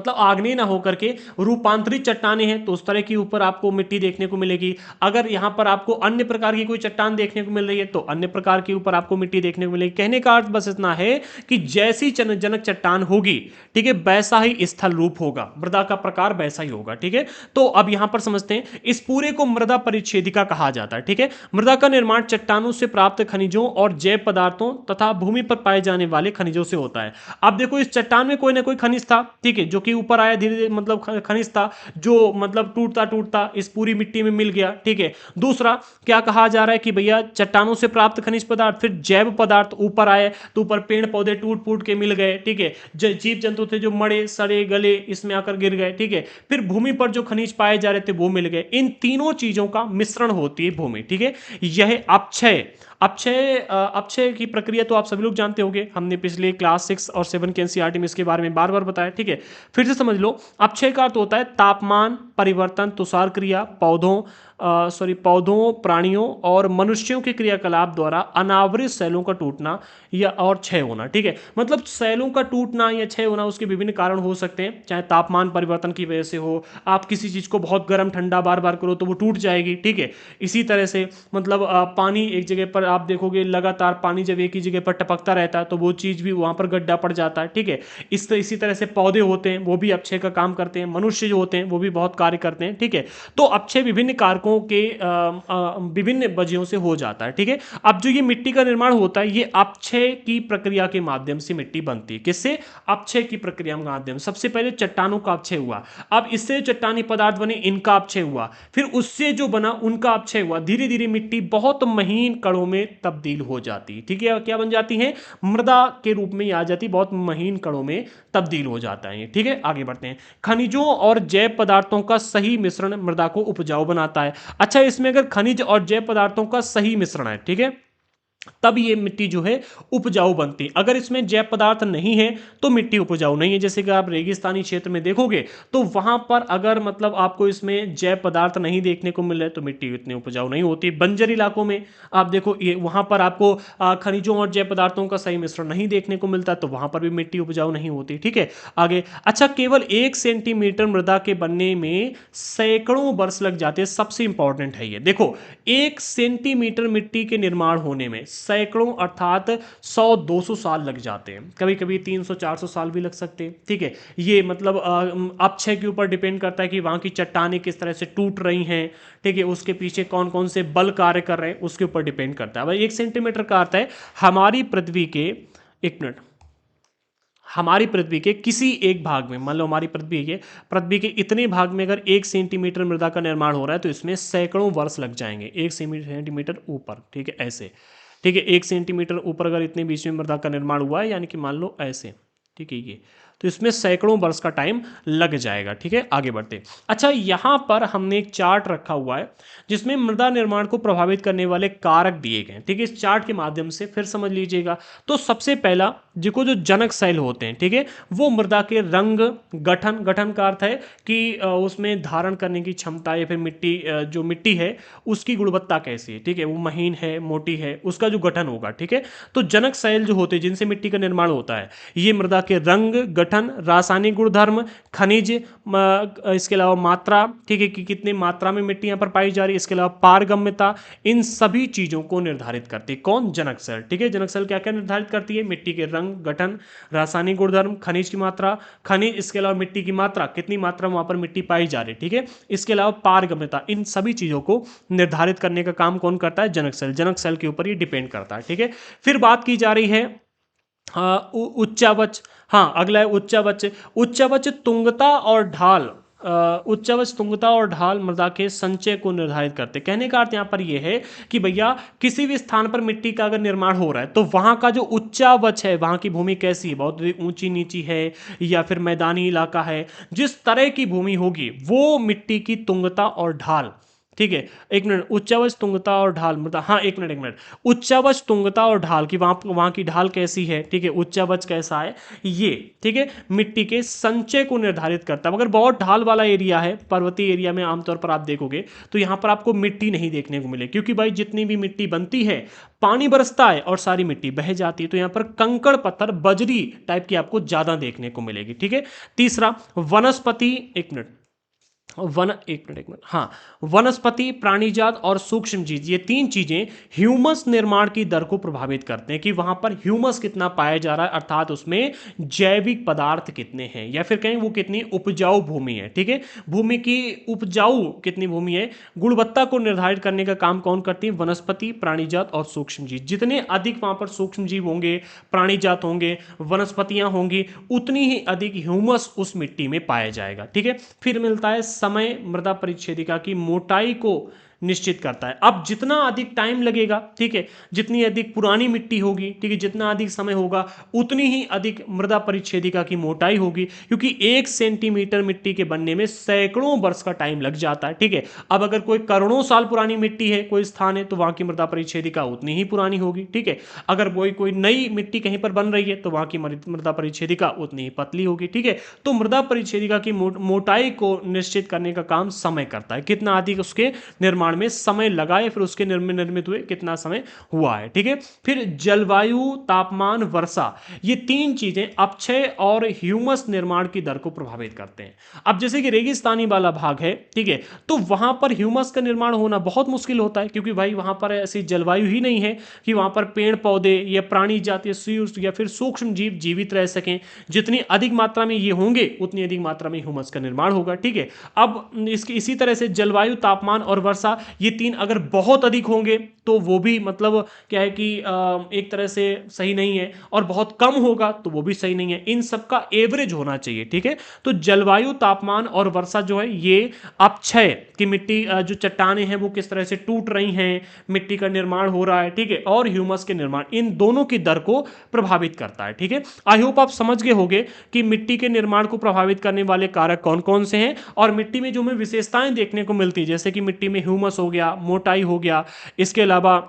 आग्नेय ना होकर के रूपांतरित चट्टानें हैं तो उस तरह की ऊपर आपको मिट्टी देखने को मिलेगी। अगर यहां पर आपको अन्य प्रकार की कोई चट्टान देखने को मिल रही है तो अन्य प्रकार के ऊपर आपको मिट्टी देखने को मिलेगी। कहने का अर्थ बस इतना है कि जैसी जनक चट्टान होगी, ठीक है, वैसा ही स्थल रूप होगा, मृदा का प्रकार वैसा ही होगा, ठीक है। तो अब यहां पर समझते हैं, इस पूरे को मृदा परिच्छेदिका कहा जाता है, ठीक है। मृदा का निर्माण चट्टानों से प्राप्त खनिजों और जैव पदार्थों तथा भूमि पर पाए जाने वाले खनिजों से होता है। अब देखो इस चट्टान में कोई ना कोई खनिज था, ठीक है, जो कि ऊपर आया धीरे धीरे, मतलब खनिज था जो मतलब टूटता टूटता इस पूरी मिट्टी में मिल गया, ठीक है। दूसरा क्या कहा जा रहा है कि भैया चट्टानों से प्राप्त खनिज पदार्थ, फिर जैव पदार्थ ऊपर आए तो ऊपर पेड़ पौधे टूट फूट के मिल गए, ठीक है। जीव जंतु थे जो मरे सड़े गले इसमें आकर गिर गए, ठीक है। फिर भूमि पर जो खनिज पाए जा रहे थे वो मिल गए। इन तीनों चीजों का मिश्रण होती है भूमि, ठीक है। यह अपक्षय अपक्षय की प्रक्रिया तो आप सभी लोग जानते होंगे, हमने पिछले क्लास 6 और 7 के एनसीईआरटी में इसके बारे में बार बार बताया, ठीक है। फिर से समझ लो, अपक्षय का अर्थ होता है तापमान परिवर्तन, तुषार क्रिया, पौधों प्राणियों और मनुष्यों के क्रियाकलाप द्वारा अनावृत सेलों का टूटना या और क्षय होना, ठीक है। मतलब सेलों का टूटना या क्षय होना उसके विभिन्न कारण हो सकते हैं, चाहे तापमान परिवर्तन की वजह से हो, आप किसी चीज को बहुत गर्म ठंडा बार बार करो तो वो टूट जाएगी, ठीक है। इसी तरह से मतलब पानी एक जगह पर आप देखोगे लगातार पानी जब एक ही जगह पर टपकता रहता है तो वो चीज भी वहां पर गड्ढा पड़ जाता है, ठीक है। इसी तरह से पौधे होते हैं वो भी अपक्षय का काम करते हैं, मनुष्य जो होते हैं वो भी बहुत कार्य करते हैं, ठीक है। तो अपक्षय विभिन्न कारकों के विभिन्न वजहों से हो जाता है, ठीक है। अब जो ये मिट्टी का निर्माण होता है ये अपक्षय की प्रक्रिया के माध्यम से मिट्टी बनती है। किससे? अपक्षय की प्रक्रिया के माध्यम। सबसे पहले चट्टानों का अपक्षय हुआ, अब इससे चट्टानी पदार्थ बने इनका अपक्षय हुआ, फिर उससे जो बना उनका अपक्षय हुआ, धीरे धीरे मिट्टी बहुत महीन कणों में तब्दील हो जाती है, ठीक है। क्या बन जाती है? मृदा के रूप में आ जाती, बहुत महीन कणों में तब्दील हो जाता है, ठीक है। आगे बढ़ते हैं। खनिजों और जैव पदार्थों का सही मिश्रण मृदा को उपजाऊ बनाता है। अच्छा, इसमें अगर खनिज और जैव पदार्थों का सही मिश्रण है, ठीक है, तब ये मिट्टी जो है उपजाऊ बनती है। अगर इसमें जैव पदार्थ नहीं है तो मिट्टी उपजाऊ नहीं है। जैसे कि आप रेगिस्तानी क्षेत्र में देखोगे तो वहां पर अगर मतलब आपको इसमें जैव पदार्थ नहीं देखने को मिल रहे तो मिट्टी इतनी उपजाऊ नहीं होती। बंजर इलाकों में आप देखो ये वहां पर आपको खनिजों और जैव पदार्थों का सही मिश्रण नहीं देखने को मिलता तो वहां पर भी मिट्टी उपजाऊ नहीं होती, ठीक है। आगे, अच्छा, केवल 1 सेंटीमीटर मृदा के बनने में सैकड़ों वर्ष लग जाते हैं। सबसे इंपॉर्टेंट है ये, देखो 1 सेंटीमीटर मिट्टी के निर्माण होने में सैकड़ों अर्थात 100-200 साल लग जाते हैं, कभी कभी 300-400 साल भी लग सकते हैं, ठीक है। ये मतलब अपक्षय के ऊपर डिपेंड करता है कि वहां की चट्टानें किस तरह से टूट रही हैं, ठीक है, उसके पीछे कौन कौन से बल कार्य कर रहे हैं उसके ऊपर डिपेंड करता है। भाई 1 सेंटीमीटर का अर्थ है हमारी पृथ्वी के, एक मिनट, हमारी पृथ्वी के किसी एक भाग में, मान लो हमारी पृथ्वी के इतने भाग में अगर 1 सेंटीमीटर मृदा का निर्माण हो रहा है तो इसमें सैकड़ों वर्ष लग जाएंगे। 1 सेंटीमीटर ऊपर, ठीक है, ऐसे, ठीक है, 1 सेंटीमीटर ऊपर अगर इतने बीच में मृदा का निर्माण हुआ है, यानी कि मान लो ऐसे, ठीक है, ये तो इसमें सैकड़ों वर्ष का टाइम लग जाएगा, ठीक है। आगे बढ़ते। अच्छा, यहां पर हमने एक चार्ट रखा हुआ है जिसमें मृदा निर्माण को प्रभावित करने वाले कारक दिए गए हैं, ठीक है। इस चार्ट के माध्यम से फिर समझ लीजिएगा। तो सबसे पहला जो जनक सेल होते हैं, ठीक है, वो मृदा के रंग, गठन का अर्थ है कि उसमें धारण करने की क्षमता या फिर मिट्टी जो मिट्टी है उसकी गुणवत्ता कैसी है, ठीक है, वो महीन है मोटी है, उसका जो गठन होगा, ठीक है। तो जनक सेल जो होते हैं जिनसे मिट्टी का निर्माण होता है ये मृदा के रंग, गठन, रासायनिक गुणधर्म, खनिज, इसके अलावा मात्रा, ठीक है, कि कितनी मात्रा में मिट्टी यहाँ पर पाई जा रही है, इसके अलावा पारगम्यता, इन सभी चीजों को निर्धारित करती है कौन? जनक सेल, ठीक है। जनक सेल क्या क्या निर्धारित करती है? मिट्टी के रंग, गठन, रासायनिक गुणधर्म, खनिज की मात्रा, खनिज, इसके अलावा मिट्टी की मात्रा, कितनी मात्रा में वहां पर मिट्टी पाई जा रही है, ठीक है, इसके अलावा पारगम्यता, इन सभी चीजों को निर्धारित करने का काम कौन करता है? जनक सेल। जनक सेल के ऊपर ये डिपेंड करता है, ठीक है। फिर बात की जा रही है उच्चावच। हाँ, अगला है उच्चावच। उच्चावच तुंगता और ढाल। उच्चावच तुंगता और ढाल मृदा के संचय को निर्धारित करते हैं। कहने का अर्थ यहाँ पर यह है कि भैया किसी भी स्थान पर मिट्टी का अगर निर्माण हो रहा है तो वहाँ का जो उच्चावच है, वहाँ की भूमि कैसी है, बहुत ऊंची नीची है या फिर मैदानी इलाका है, जिस तरह की भूमि होगी वो मिट्टी की तुंगता और ढाल। ठीक है, एक मिनट। उच्चावच तुंगता और ढाल मृदा, हाँ एक मिनट। उच्चावच तुंगता और ढाल की वहाँ वहाँ की ढाल कैसी है, ठीक है, उच्चावच कैसा है ये, ठीक है, मिट्टी के संचय को निर्धारित करता है। अगर बहुत ढाल वाला एरिया है, पर्वतीय एरिया में आमतौर पर आप देखोगे तो यहाँ पर आपको मिट्टी नहीं देखने को मिले, क्योंकि भाई जितनी भी मिट्टी बनती है पानी बरसता है और सारी मिट्टी बह जाती है, तो यहाँ पर कंकड़ पत्थर बजरी टाइप की आपको ज्यादा देखने को मिलेगी। ठीक है। तीसरा, वनस्पति, एक मिनट, हाँ, वनस्पति, प्राणीजात और सूक्ष्म जीव, ये तीन चीजें ह्यूमस निर्माण की दर को प्रभावित करते हैं कि वहां पर ह्यूमस कितना पाया जा रहा है, अर्थात उसमें जैविक पदार्थ कितने हैं, या फिर कहें वो कितनी उपजाऊ भूमि है। ठीक है, भूमि की उपजाऊ कितनी भूमि है, गुणवत्ता को निर्धारित करने का काम कौन करती है, वनस्पति, प्राणीजात और सूक्ष्म जीव। जितने अधिक वहां पर सूक्ष्म जीव होंगे, प्राणीजात होंगे, वनस्पतियां होंगी, उतनी ही अधिक ह्यूमस उस मिट्टी में पाया जाएगा। ठीक है। फिर मिलता है समय, मृदा परिच्छेदिका की मोटाई को निश्चित करता है। अब जितना अधिक टाइम लगेगा, ठीक है, जितनी अधिक पुरानी मिट्टी होगी, ठीक है, जितना अधिक समय होगा, उतनी ही अधिक मृदा परिच्छेदिका की मोटाई होगी, क्योंकि 1 सेंटीमीटर मिट्टी के बनने में सैकड़ों वर्ष का टाइम लग जाता है। ठीक है। अब अगर कोई करोड़ों साल पुरानी मिट्टी है, कोई स्थान है, तो वहां की मृदा परिच्छेदिका उतनी ही पुरानी होगी। ठीक है। अगर कोई नई मिट्टी कहीं पर बन रही है तो वहां की मृदा परिच्छेदिका उतनी ही पतली होगी। ठीक है। तो मृदा परिच्छेदिका की मोटाई को निश्चित करने का काम समय करता है, कितना अधिक उसके निर्माण में समय लगा है, फिर उसके निर्मित हुए कितना समय हुआ है। ठीक है। फिर जलवायु, तापमान, वर्षा, ये तीन चीजें अपक्षय और ह्यूमस निर्माण की दर को प्रभावित करते हैं। अब जैसे कि रेगिस्तानी वाला भाग है, ठीक है, तो वहां पर ह्यूमस का निर्माण होना बहुत मुश्किल होता है, क्योंकि भाई वहां पर ऐसी जलवायु ही नहीं है कि वहां पर पेड़ पौधे या प्राणी जातीय या फिर सूक्ष्म जीव जीवित रह सकें। जितनी अधिक मात्रा में ये होंगे उतनी अधिक मात्रा में ह्यूमस का निर्माण होगा। ठीक है। अब इसी तरह से जलवायु, तापमान और वर्षा, ये तीन अगर बहुत अधिक होंगे तो वो भी मतलब क्या है कि एक तरह से सही नहीं है, और बहुत कम होगा तो वो भी सही नहीं है। इन सब का एवरेज होना चाहिए। ठीक है। तो जलवायु, तापमान और वर्षा जो है ये अपक्षय की मिट्टी, जो चट्टानें हैं वो किस तरह से टूट रही हैं, मिट्टी का निर्माण हो रहा है, ठीक है, और ह्यूमस के निर्माण, इन दोनों की दर को प्रभावित करता है। ठीक है। आई होप आप समझ गए होंगे कि मिट्टी के निर्माण को प्रभावित करने वाले कारक कौन कौन से हैं, और मिट्टी में जो हमें विशेषताएं देखने को मिलती है, जैसे कि मिट्टी में ह्यूमस हो गया, मोटाई हो गया, इसके अलावा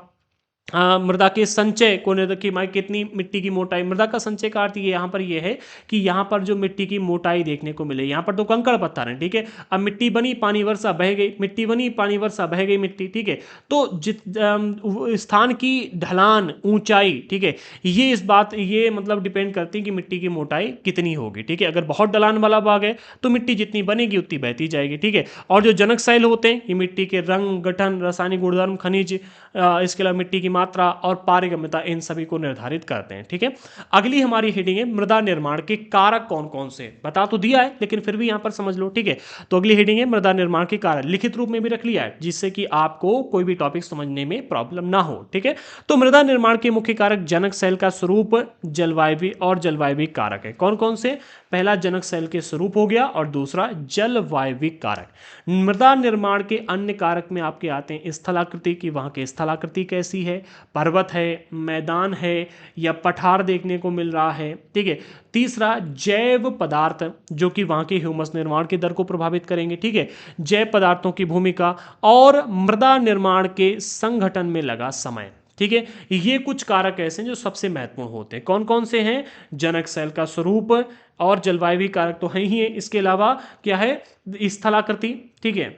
मृदा के संचय को कि भाई कितनी मिट्टी की मोटाई, मृदा का संचय का अर्थ ये यहाँ पर ये है कि यहाँ पर जो मिट्टी की मोटाई देखने को मिले, यहाँ पर तो कंकड़ पत्थर है, ठीक है, अब मिट्टी बनी, पानी वर्षा बह गई, मिट्टी बनी, पानी वर्षा बह गई मिट्टी, ठीक है, तो स्थान की ढलान, ऊंचाई, ठीक है, ये मतलब डिपेंड करती है कि मिट्टी की मोटाई कितनी होगी। ठीक है। अगर बहुत ढलान वाला भाग है तो मिट्टी जितनी बनेगी उतनी बहती जाएगी। ठीक है। और जो जनक शैल होते हैं, ये मिट्टी के रंग, गठन, रासायनिक गुणधर्म, खनिज, इसके अलावा मिट्टी की मात्रा और पारगम्यता, इन सभी को निर्धारित करते हैं। ठीक है। अगली हमारी हेडिंग है मृदा निर्माण के कारक कौन कौन से, बता तो दिया है लेकिन फिर भी यहां पर समझ लो। ठीक है। तो अगली हेडिंग है मृदा निर्माण के कारक, लिखित रूप में भी रख लिया है जिससे कि आपको कोई भी टॉपिक समझने में प्रॉब्लम ना हो। ठीक है। तो मृदा निर्माण के मुख्य कारक जनक शैल का स्वरूप, जलवायु और जलवायु कारक है। कौन कौन से, पहला जनक शैल के स्वरूप हो गया और दूसरा जलवायविक कारक। मृदा निर्माण के अन्य कारक में आपके आते हैं स्थलाकृति, की वहां की स्थलाकृति कैसी है, पर्वत है, मैदान है या पठार देखने को मिल रहा है। ठीक है। तीसरा जैव पदार्थ, जो कि वहां के ह्यूमस निर्माण की दर को प्रभावित करेंगे। ठीक है। जैव पदार्थों की भूमिका और मृदा निर्माण के संगठन में लगा समय। ठीक है। ये कुछ कारक ऐसे हैं जो सबसे महत्वपूर्ण होते हैं। कौन कौन से हैं, जनक शैल का स्वरूप और जलवायु कारक तो है ही है, इसके अलावा क्या है, स्थलाकृति, ठीक है,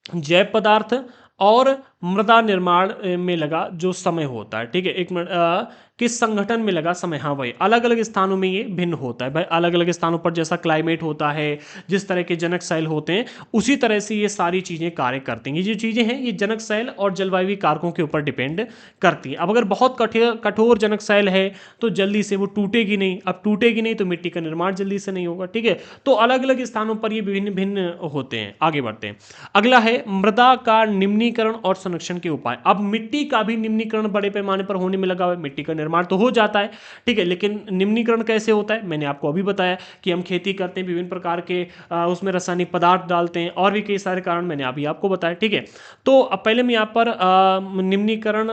जैव पदार्थ और मृदा निर्माण में लगा जो समय होता है। ठीक है। एक मिनट, किस संगठन में लगा समय, हाँ भाई, अलग अलग स्थानों में ये भिन्न होता है भाई, अलग अलग स्थानों पर जैसा क्लाइमेट होता है, जिस तरह के जनक शैल होते हैं, उसी तरह से ये सारी चीजें कार्य करती हैं। ये जो चीजें हैं ये जनक शैल और जलवायु कारकों के ऊपर डिपेंड करती हैं। अब अगर बहुत कठोर जनक शैल है तो जल्दी से वो टूटेगी नहीं, अब टूटेगी नहीं तो मिट्टी का निर्माण जल्दी से नहीं होगा। ठीक है। तो अलग अलग स्थानों पर ये भिन्न भिन्न होते हैं। आगे बढ़ते हैं। अगला है मृदा का निम्नीकरण और संरक्षण के उपाय। अब मिट्टी का भी निम्नीकरण बड़े पैमाने पर होने में लगा हुआ है। मिट्टी का निर्माण तो हो जाता है, ठीक है, लेकिन निम्नीकरण कैसे होता है, मैंने आपको अभी बताया कि हम खेती करते हैं, विभिन्न प्रकार के उसमें रासायनिक पदार्थ डालते हैं, और भी कई सारे कारण मैंने अभी आपको बताया, ठीक है। तो अब पहले मैं यहाँ पर निम्नीकरण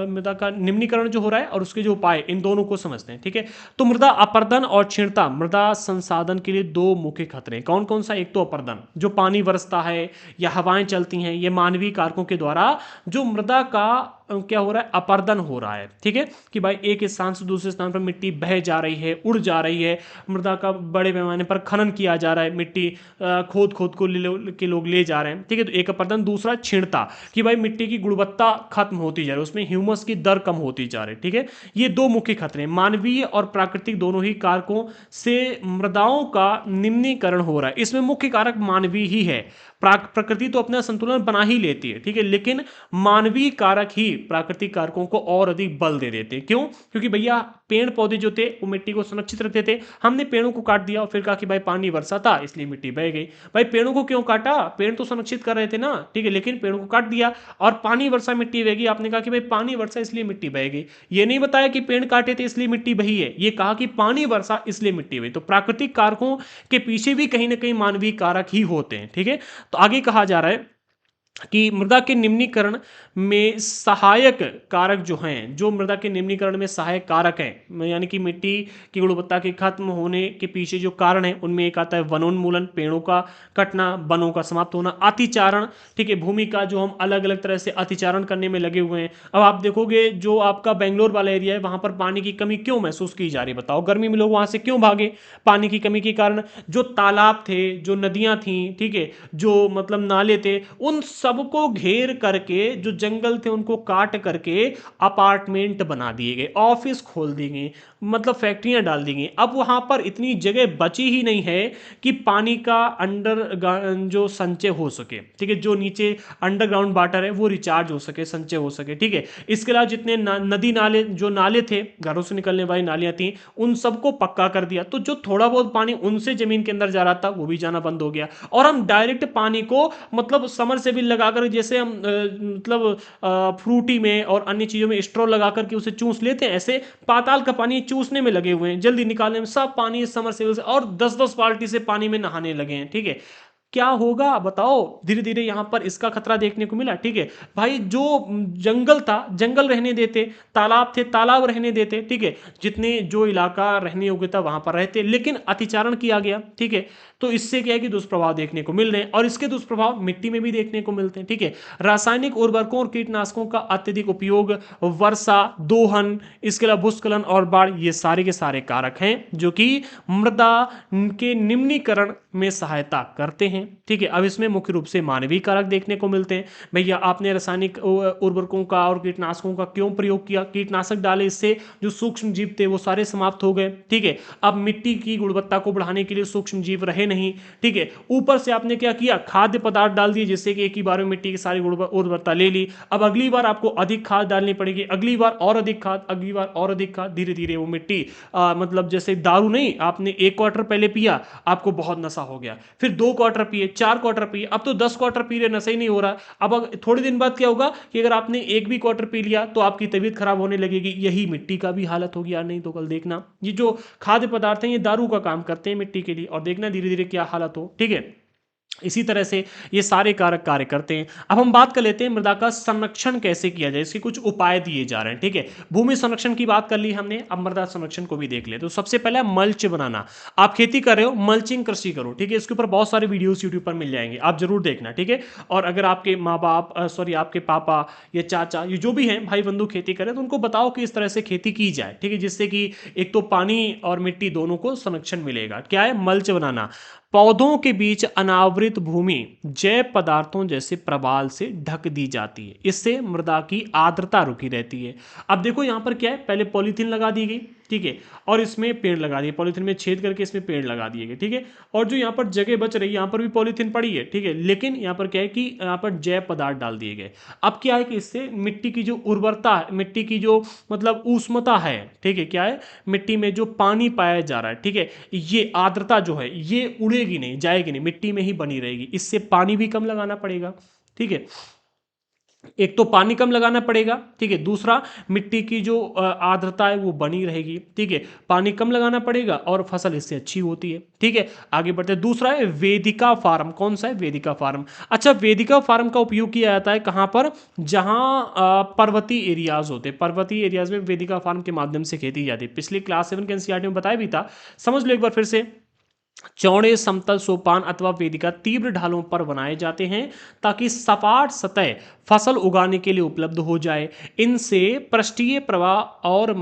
मृदा का निम्नीकरण जो हो रहा है और उसके जो उपाय, इन दोनों को समझते हैं, ठीक है। तो मृदा अपर्दन और क्षीणता मृदा संसाधन के लिए दो मुख्य खतरे। कौन कौन सा? एक तो अपर्दन, जो पानी बरसता है या हवाएं चलती हैं, ये मानवीय कारकों के द्वारा जो मृदा का क्या हो रहा है, अपर्दन हो रहा है, ठीक है, कि भाई एक स्थान से दूसरे स्थान पर मिट्टी बह जा रही है, उड़ जा रही है, मृदा का बड़े पैमाने पर खनन किया जा रहा है, मिट्टी खोद खोद को के लोग ले जा रहे हैं, ठीक है। तो एक अपर्दन। दूसरा क्षीणता, कि भाई मिट्टी की गुणवत्ता खत्म होती जा रही है, उसमें ह्यूमस की दर कम होती जा रही है, ठीक है। ये दो मुख्य खतरे हैं, मानवीय और प्राकृतिक दोनों ही कारकों से मृदाओं का निम्नीकरण हो रहा है। इसमें मुख्य कारक मानवीय ही है। प्रकृति तो अपना संतुलन बना ही लेती है, ठीक है, लेकिन मानवीय कारक ही प्राकृतिक कारकों को और अधिक बल दे देते हैं। क्यों? क्योंकि भैया पेड़ पौधे जो थे वो मिट्टी को सुरक्षित रखते थे, हमने पेड़ों को काट दिया और फिर कहा कि भाई पानी वर्षा था इसलिए मिट्टी बह गई। भाई पेड़ों को क्यों काटा? पेड़ तो संरक्षित कर रहे थे ना, ठीक है, लेकिन पेड़ों को काट दिया और पानी वर्षा मिट्टी बह गई। आपने कहा कि भाई पानी वर्षा इसलिए मिट्टी बह गई, ये नहीं बताया कि पेड़ काटे थे इसलिए मिट्टी बही है, ये कहा कि पानी वर्षा इसलिए मिट्टी बही। तो प्राकृतिक कारकों के पीछे भी कहीं ना कहीं मानवीय कारक ही होते हैं, ठीक है। तो आगे कहा जा रहा है कि मृदा के निम्नीकरण में सहायक कारक जो हैं, जो मृदा के निम्नीकरण में सहायक कारक हैं, यानी कि मिट्टी की गुणवत्ता के खत्म होने के पीछे जो कारण है, उनमें एक आता है वनोन्मूलन, पेड़ों का कटना, वनों का समाप्त होना, अतिचारण, ठीक है, भूमि का जो हम अलग अलग तरह से अतिचारण करने में लगे हुए हैं। अब आप देखोगे जो आपका बेंगलोर वाला एरिया है, वहां पर पानी की कमी क्यों महसूस की जा रही है? बताओ, गर्मी में लोग वहां से क्यों भागे? पानी की कमी के कारण। जो तालाब थे, जो नदियां थी, ठीक है, जो मतलब नाले थे, उन सबको घेर करके, जो जंगल थे उनको काट करके अपार्टमेंट बना दिए गए, ऑफिस खोल दिए गए, मतलब फैक्ट्रियां डाल दी गई। अब वहां पर इतनी जगह बची ही नहीं है कि पानी का अंडर जो संचय हो सके, ठीक है, जो नीचे अंडरग्राउंड वाटर है वो रिचार्ज हो सके, संचय हो सके, ठीक है। इसके अलावा जितने नदी नाले, जो नाले थे, घरों से निकलने वाली नालियां थी, उन सबको पक्का कर दिया। तो जो थोड़ा बहुत पानी उनसे जमीन के अंदर जा रहा था वो भी जाना बंद हो गया, और हम डायरेक्ट पानी को मतलब समर से भी लगाकर, जैसे हम मतलब फ्रूटी में और अन्य चीजों में स्ट्रॉ लगाकर के उसे चूस लेते हैं, ऐसे पाताल का पानी चूसने में लगे हुए हैं, जल्दी निकालने में। सब पानी समर से और 10-10 बाल्टी से पानी में नहाने लगे हैं, ठीक है। क्या होगा बताओ? धीरे धीरे यहां पर इसका खतरा देखने को मिला, ठीक है। भाई जो जंगल था, जंगल रहने देते, तालाब थे, तालाब रहने देते, ठीक है, जितने जो इलाका रहने योग्य था वहां पर रहते, लेकिन अतिचारण किया गया, ठीक है। तो इससे क्या है कि दुष्प्रभाव देखने को मिल रहे हैं, और इसके दुष्प्रभाव मिट्टी में भी देखने को मिलते हैं, ठीक है। रासायनिक उर्वरकों और कीटनाशकों का अत्यधिक उपयोग, वर्षा, दोहन, इसके अलावा भूस्खलन और बाढ़, ये सारे के सारे कारक हैं जो कि मृदा के निम्नीकरण में सहायता करते हैं, ठीक है। अब इसमें मुख्य रूप से मानवीय कारक देखने को मिलते हैं। भैया आपने रासायनिक उर्वरकों का और कीटनाशकों का क्यों प्रयोग किया? कीटनाशक डाले, इससे जो सूक्ष्म जीव थे वो सारे समाप्त हो गए, ठीक है। अब मिट्टी की गुणवत्ता को बढ़ाने के लिए सूक्ष्म जीव रहे नहीं, ठीक है। ऊपर से आपने क्या किया? खाद्य पदार्थ डाल दिए, जिससे कि एक ही बार में मिट्टी की सारी उर्वरता ले ली। अब अगली बार आपको अधिक खाद डालनी पड़ेगी, अगली बार और अधिक खाद, अगली बार और अधिक खाद, धीरे धीरे वो मिट्टी मतलब जैसे दारू नहीं, आपने 1 क्वार्टर पहले पिया, आपको बहुत नशा हो गया, फिर 2 क्वार्टर पिए, 4 क्वार्टर पिए, अब तो 10 क्वार्टर पी रहे, नशा ही नहीं हो रहा। अब थोड़े दिन बाद क्या होगा कि अगर आपने एक भी क्वार्टर पी लिया तो आपकी तबीयत खराब होने लगेगी। यही मिट्टी का भी हालत होगी, यार नहीं तो कल देखना ये जो खाद्य पदार्थ हैं ये दारू का काम करते हैं मिट्टी के लिए, और देखना धीरे धीरे क्या हालत हो, ठीक है। इसी तरह से ये सारे कारक कार्य करते हैं। अब हम बात कर लेते हैं मृदा का संरक्षण कैसे किया जाए, इसके कुछ उपाय दिए जा रहे हैं, ठीक है। भूमि संरक्षण की बात कर ली हमने, अब मृदा संरक्षण को भी देख ले। तो सबसे पहले मल्च बनाना। आप खेती कर रहे हो, मल्चिंग कृषि करो, ठीक है। इसके ऊपर बहुत सारे वीडियोस यूट्यूब पर मिल जाएंगे, आप जरूर देखना, ठीक है। और अगर आपके माँ बाप सॉरी आपके पापा या चाचा, ये जो भी हैं भाई बंधु खेती करें, तो उनको बताओ कि इस तरह से खेती की जाए, ठीक है, जिससे कि एक तो पानी और मिट्टी दोनों को संरक्षण मिलेगा। क्या है? मल्च बनाना। पौधों के बीच अनावृत भूमि जैव पदार्थों जैसे प्रवाल से ढक दी जाती है, इससे मृदा की आर्द्रता रुकी रहती है। अब देखो यहां पर क्या है, पहले पॉलीथीन लगा दी गई, ठीक है, और इसमें पेड़ लगा दिए, पॉलीथीन में छेद करके इसमें पेड़ लगा दिए गए, ठीक है। और जो यहाँ पर जगह बच रही है, यहाँ पर भी पॉलीथीन पड़ी है, ठीक है, लेकिन यहाँ पर क्या है कि यहाँ पर जैव पदार्थ डाल दिए गए। अब क्या है कि इससे मिट्टी की जो उर्वरता है, मिट्टी की जो मतलब ऊष्मता है, ठीक है, क्या है, मिट्टी में जो पानी पाया जा रहा है, ठीक है, ये आर्द्रता जो है ये उड़ेगी नहीं, जाएगी नहीं, मिट्टी में ही बनी रहेगी। इससे पानी भी कम लगाना पड़ेगा, ठीक है। एक तो पानी कम लगाना पड़ेगा, ठीक है। दूसरा, मिट्टी की जो आर्द्रता है वो बनी रहेगी, ठीक है। पानी कम लगाना पड़ेगा और फसल इससे अच्छी होती है, ठीक है। आगे बढ़ते हैं। दूसरा है वेदिका फार्म। कौन सा है? वेदिका फार्म। अच्छा, वेदिका फार्म का उपयोग किया जाता है कहाँ पर? जहाँ पर्वतीय एरियाज होते हैं, पर्वतीय एरियाज में वेदिका फार्म के माध्यम से खेती की जाती है। पिछली क्लास 7 के एनसीईआरटी में बताया भी था, समझ लो एक बार फिर से। चौड़े समतल सोपान अथवा वेदिका तीव्र ढालों पर बनाए जाते हैं ताकि सपाट सतह फसल उगाने के लिए उपलब्ध हो जाए। इनसे पृष्ठीय प्रवाह और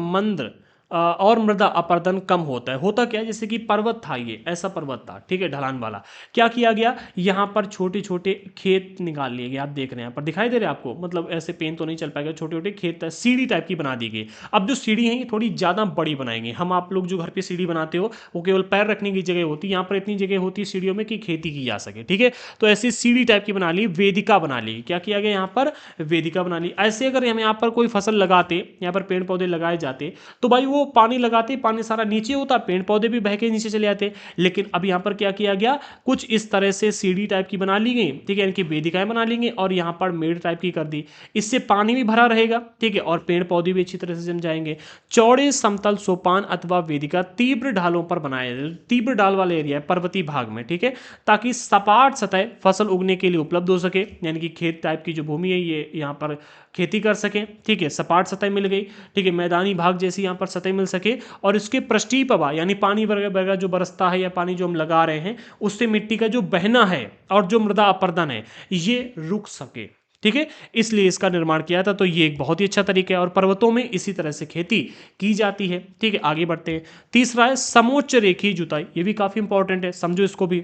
और मृदा अपरदन कम होता है। होता क्या है, जैसे कि पर्वत था, ये ऐसा पर्वत था, ठीक है, ढलान वाला। क्या किया गया, यहाँ पर छोटे छोटे खेत निकाल लिए गए। आप देख रहे हैं, यहाँ पर दिखाई दे रहे हैं आपको, मतलब ऐसे पेन तो नहीं चल पाएगा, छोटे छोटे खेत सीढ़ी टाइप की बना दी गई। अब जो सीढ़ी है ये थोड़ी ज़्यादा बड़ी बनाएंगे हम। आप लोग जो घर पे सीढ़ी बनाते हो वो केवल पैर रखने की जगह होती है, यहाँ पर इतनी जगह होती है सीढ़ियों में कि खेती की जा सके, ठीक है। तो ऐसी सीढ़ी टाइप की बना ली, वेदिका बना ली। क्या किया गया यहाँ पर? वेदिका बना ली। ऐसे अगर हम यहाँ पर कोई फसल लगाते, यहाँ पर पेड़ पौधे लगाए जाते, तो भाई वो पानी लगाते, पानी सारा नीचे होता, पेड़ पौधे भी बह के नीचे चले जाते। लेकिन अब यहाँ पर क्या किया गया, कुछ इस तरह से सीढ़ी टाइप की बना ली गई, ठीक है, इनकी वेदिकाएं बना ली गई और यहाँ पर मेड़ टाइप की कर दी। इससे पानी भी भरा रहेगा, ठीक है, और पेड़ पौधे भी अच्छी तरह से जम जाएंगे। चौड़े समतल सोपान अथवा वेदिका तीव्र ढालों पर बनाया जाए, तीव्र ढाल वाला एरिया है पर्वतीय भाग में, ठीक है, ताकि सपाट सतह फसल उगने के लिए उपलब्ध हो सके। यानी कि खेत टाइप की जो भूमि है ये यहाँ पर खेती कर सकें, ठीक है, सपाट सतह मिल गई, ठीक है, मैदानी भाग जैसी यहाँ पर सतह मिल सके। और इसके पृष्ठीय प्रवाह यानी पानी वगैरह जो बरसता है या पानी जो हम लगा रहे हैं उससे मिट्टी का जो बहना है और जो मृदा अपरदन है ये रुक सके, ठीक है, इसलिए इसका निर्माण किया था। तो ये एक बहुत ही अच्छा तरीका है और पर्वतों में इसी तरह से खेती की जाती है, ठीक है। आगे बढ़ते हैं। तीसरा है समोच्च रेखीय जुताई। ये भी काफी इंपॉर्टेंट है, समझो इसको भी।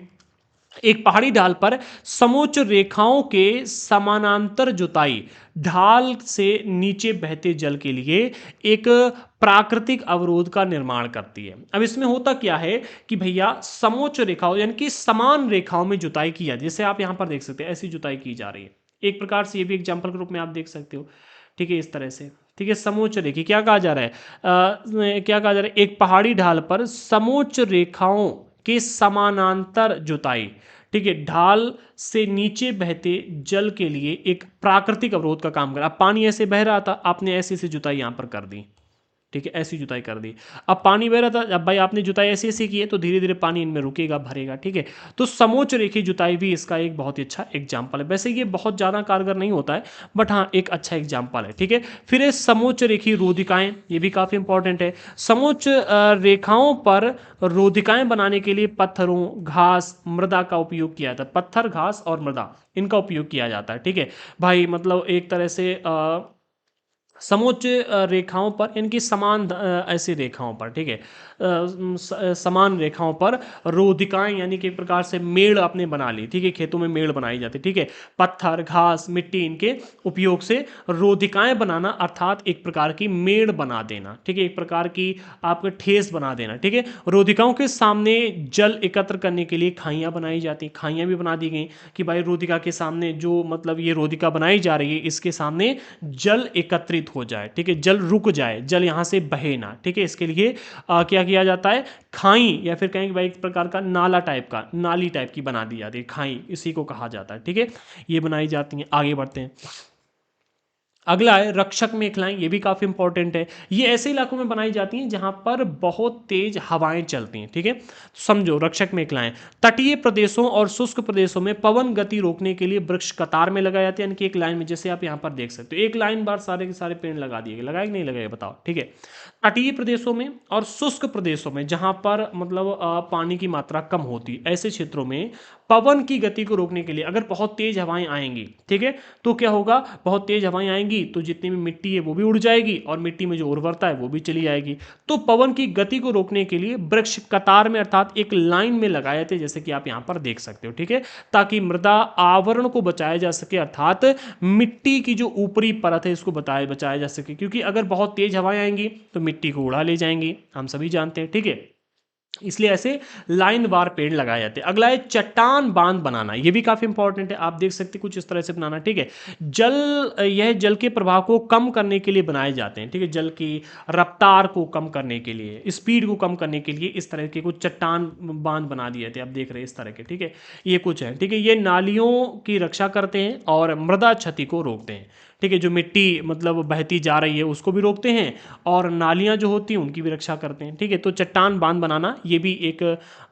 एक पहाड़ी ढाल पर समोच्च रेखाओं के समानांतर जुताई ढाल से नीचे बहते जल के लिए एक प्राकृतिक अवरोध का निर्माण करती है। अब इसमें होता क्या है कि भैया समोच्च रेखाओं यानी कि समान रेखाओं में जुताई की जाती है। जैसे आप यहां पर देख सकते हैं ऐसी जुताई की जा रही है। एक प्रकार से ये भी एग्जाम्पल के रूप में आप देख सकते हो, ठीक है, इस तरह से, ठीक है। समोच्च रेखी क्या कहा जा रहा है, क्या कहा जा रहा है, एक पहाड़ी ढाल पर समोच्च रेखाओं के समानांतर जुताई, ठीक है, ढाल से नीचे बहते जल के लिए एक प्राकृतिक अवरोध का काम करा। अब पानी ऐसे बह रहा था, आपने ऐसी ऐसी जुताई यहां पर कर दी, ठीक है, ऐसी जुताई कर दी। अब पानी बह रहा था, अब भाई आपने जुताई ऐसी ऐसी की है तो धीरे धीरे पानी इनमें रुकेगा, भरेगा, ठीक है। तो समोच्च रेखी जुताई भी इसका एक बहुत ही अच्छा एग्जाम्पल है। वैसे ये बहुत ज़्यादा कारगर नहीं होता है, बट हाँ एक अच्छा एग्जाम्पल है, ठीक है। फिर है समोच्च रेखी रोधिकाएं। ये भी काफ़ी इंपॉर्टेंट है। समोच्च रेखाओं पर रोधिकाएं बनाने के लिए पत्थरों, घास, मृदा का उपयोग किया जाता है। पत्थर, घास और मृदा इनका उपयोग किया जाता है, ठीक है भाई। मतलब एक तरह से समोच्च रेखाओं पर, इनकी समान ऐसी रेखाओं पर, ठीक है, समान रेखाओं पर रोधिकाएं यानी कि एक प्रकार से मेड़ आपने बना ली, ठीक है, खेतों में मेड़ बनाई जाती, ठीक है। पत्थर, घास, मिट्टी इनके उपयोग से रोधिकाएं बनाना अर्थात एक प्रकार की मेड़ बना देना, ठीक है, एक प्रकार की आपका ठेस बना देना, ठीक है। रोधिकाओं के सामने जल एकत्र करने के लिए खाइयां बनाई जाती, खाइयां भी बना दी गई कि भाई रोधिका के सामने जो मतलब ये रोधिका बनाई जा रही है इसके सामने जल एकत्रित हो जाए, ठीक है, जल रुक जाए, जल यहां से बहे ना, ठीक है। इसके लिए क्या किया जाता है, खाई या फिर कहेंगे भाई एक प्रकार का नाला टाइप का, नाली टाइप की बना दी जाती है, खाई इसी को कहा जाता है, ठीक है। ये बनाई जाती हैं। आगे बढ़ते हैं। अगला है रक्षक मेखलाएं। ये भी काफी इंपॉर्टेंट है। ये ऐसे इलाकों में बनाई जाती हैं जहां पर बहुत तेज हवाएं चलती हैं, ठीक है। समझो रक्षक मेखलाएं तटीय प्रदेशों और शुष्क प्रदेशों में पवन गति रोकने के लिए वृक्ष कतार में लगाए जाते हैं, यानी कि एक लाइन में, जैसे आप यहां पर देख सकते हो एक लाइन बार सारे के सारे पेड़ लगा दिए, लगाए कि नहीं लगाए बताओ, ठीक है। तटीय प्रदेशों में और शुष्क प्रदेशों में जहां पर मतलब पानी की मात्रा कम होती, ऐसे क्षेत्रों में पवन की गति को रोकने के लिए अगर बहुत तेज हवाएं आएंगी, ठीक है, तो क्या होगा, बहुत तेज हवाएं आएंगी तो जितनी भी मिट्टी है वो भी उड़ जाएगी और मिट्टी में जो उर्वरता है वो भी चली जाएगी। तो पवन की गति को रोकने के लिए वृक्ष कतार में अर्थात एक लाइन में लगाए थे, जैसे कि आप यहां पर देख सकते हो, ठीक है, ताकि मृदा आवरण को बचाया जा सके, अर्थात मिट्टी की जो ऊपरी परत है इसको बचाया जा सके, क्योंकि अगर बहुत तेज हवाएं आएंगी तो मिट्टी को उड़ा ले जाएंगी, हम सभी जानते हैं, ठीक है। इसलिए ऐसे लाइन वार पेड़ लगाए जाते हैं। अगला है चट्टान बांध बनाना, ये भी काफ़ी इंपॉर्टेंट है। आप देख सकते हैं कुछ इस तरह से बनाना, ठीक है। यह जल के प्रभाव को कम करने के लिए बनाए जाते हैं, ठीक है। जल की रफ्तार को कम करने के लिए, स्पीड को कम करने के लिए इस तरह के कुछ चट्टान बांध बना दिए थे, आप देख रहे हैं इस तरह के, ठीक है। ये कुछ है, ठीक है। ये नालियों की रक्षा करते हैं और मृदा क्षति को रोकते हैं, ठीक है। जो मिट्टी मतलब बहती जा रही है उसको भी रोकते हैं और नालियाँ जो होती हैं उनकी भी रक्षा करते हैं, ठीक है। तो चट्टान बांध बनाना ये भी एक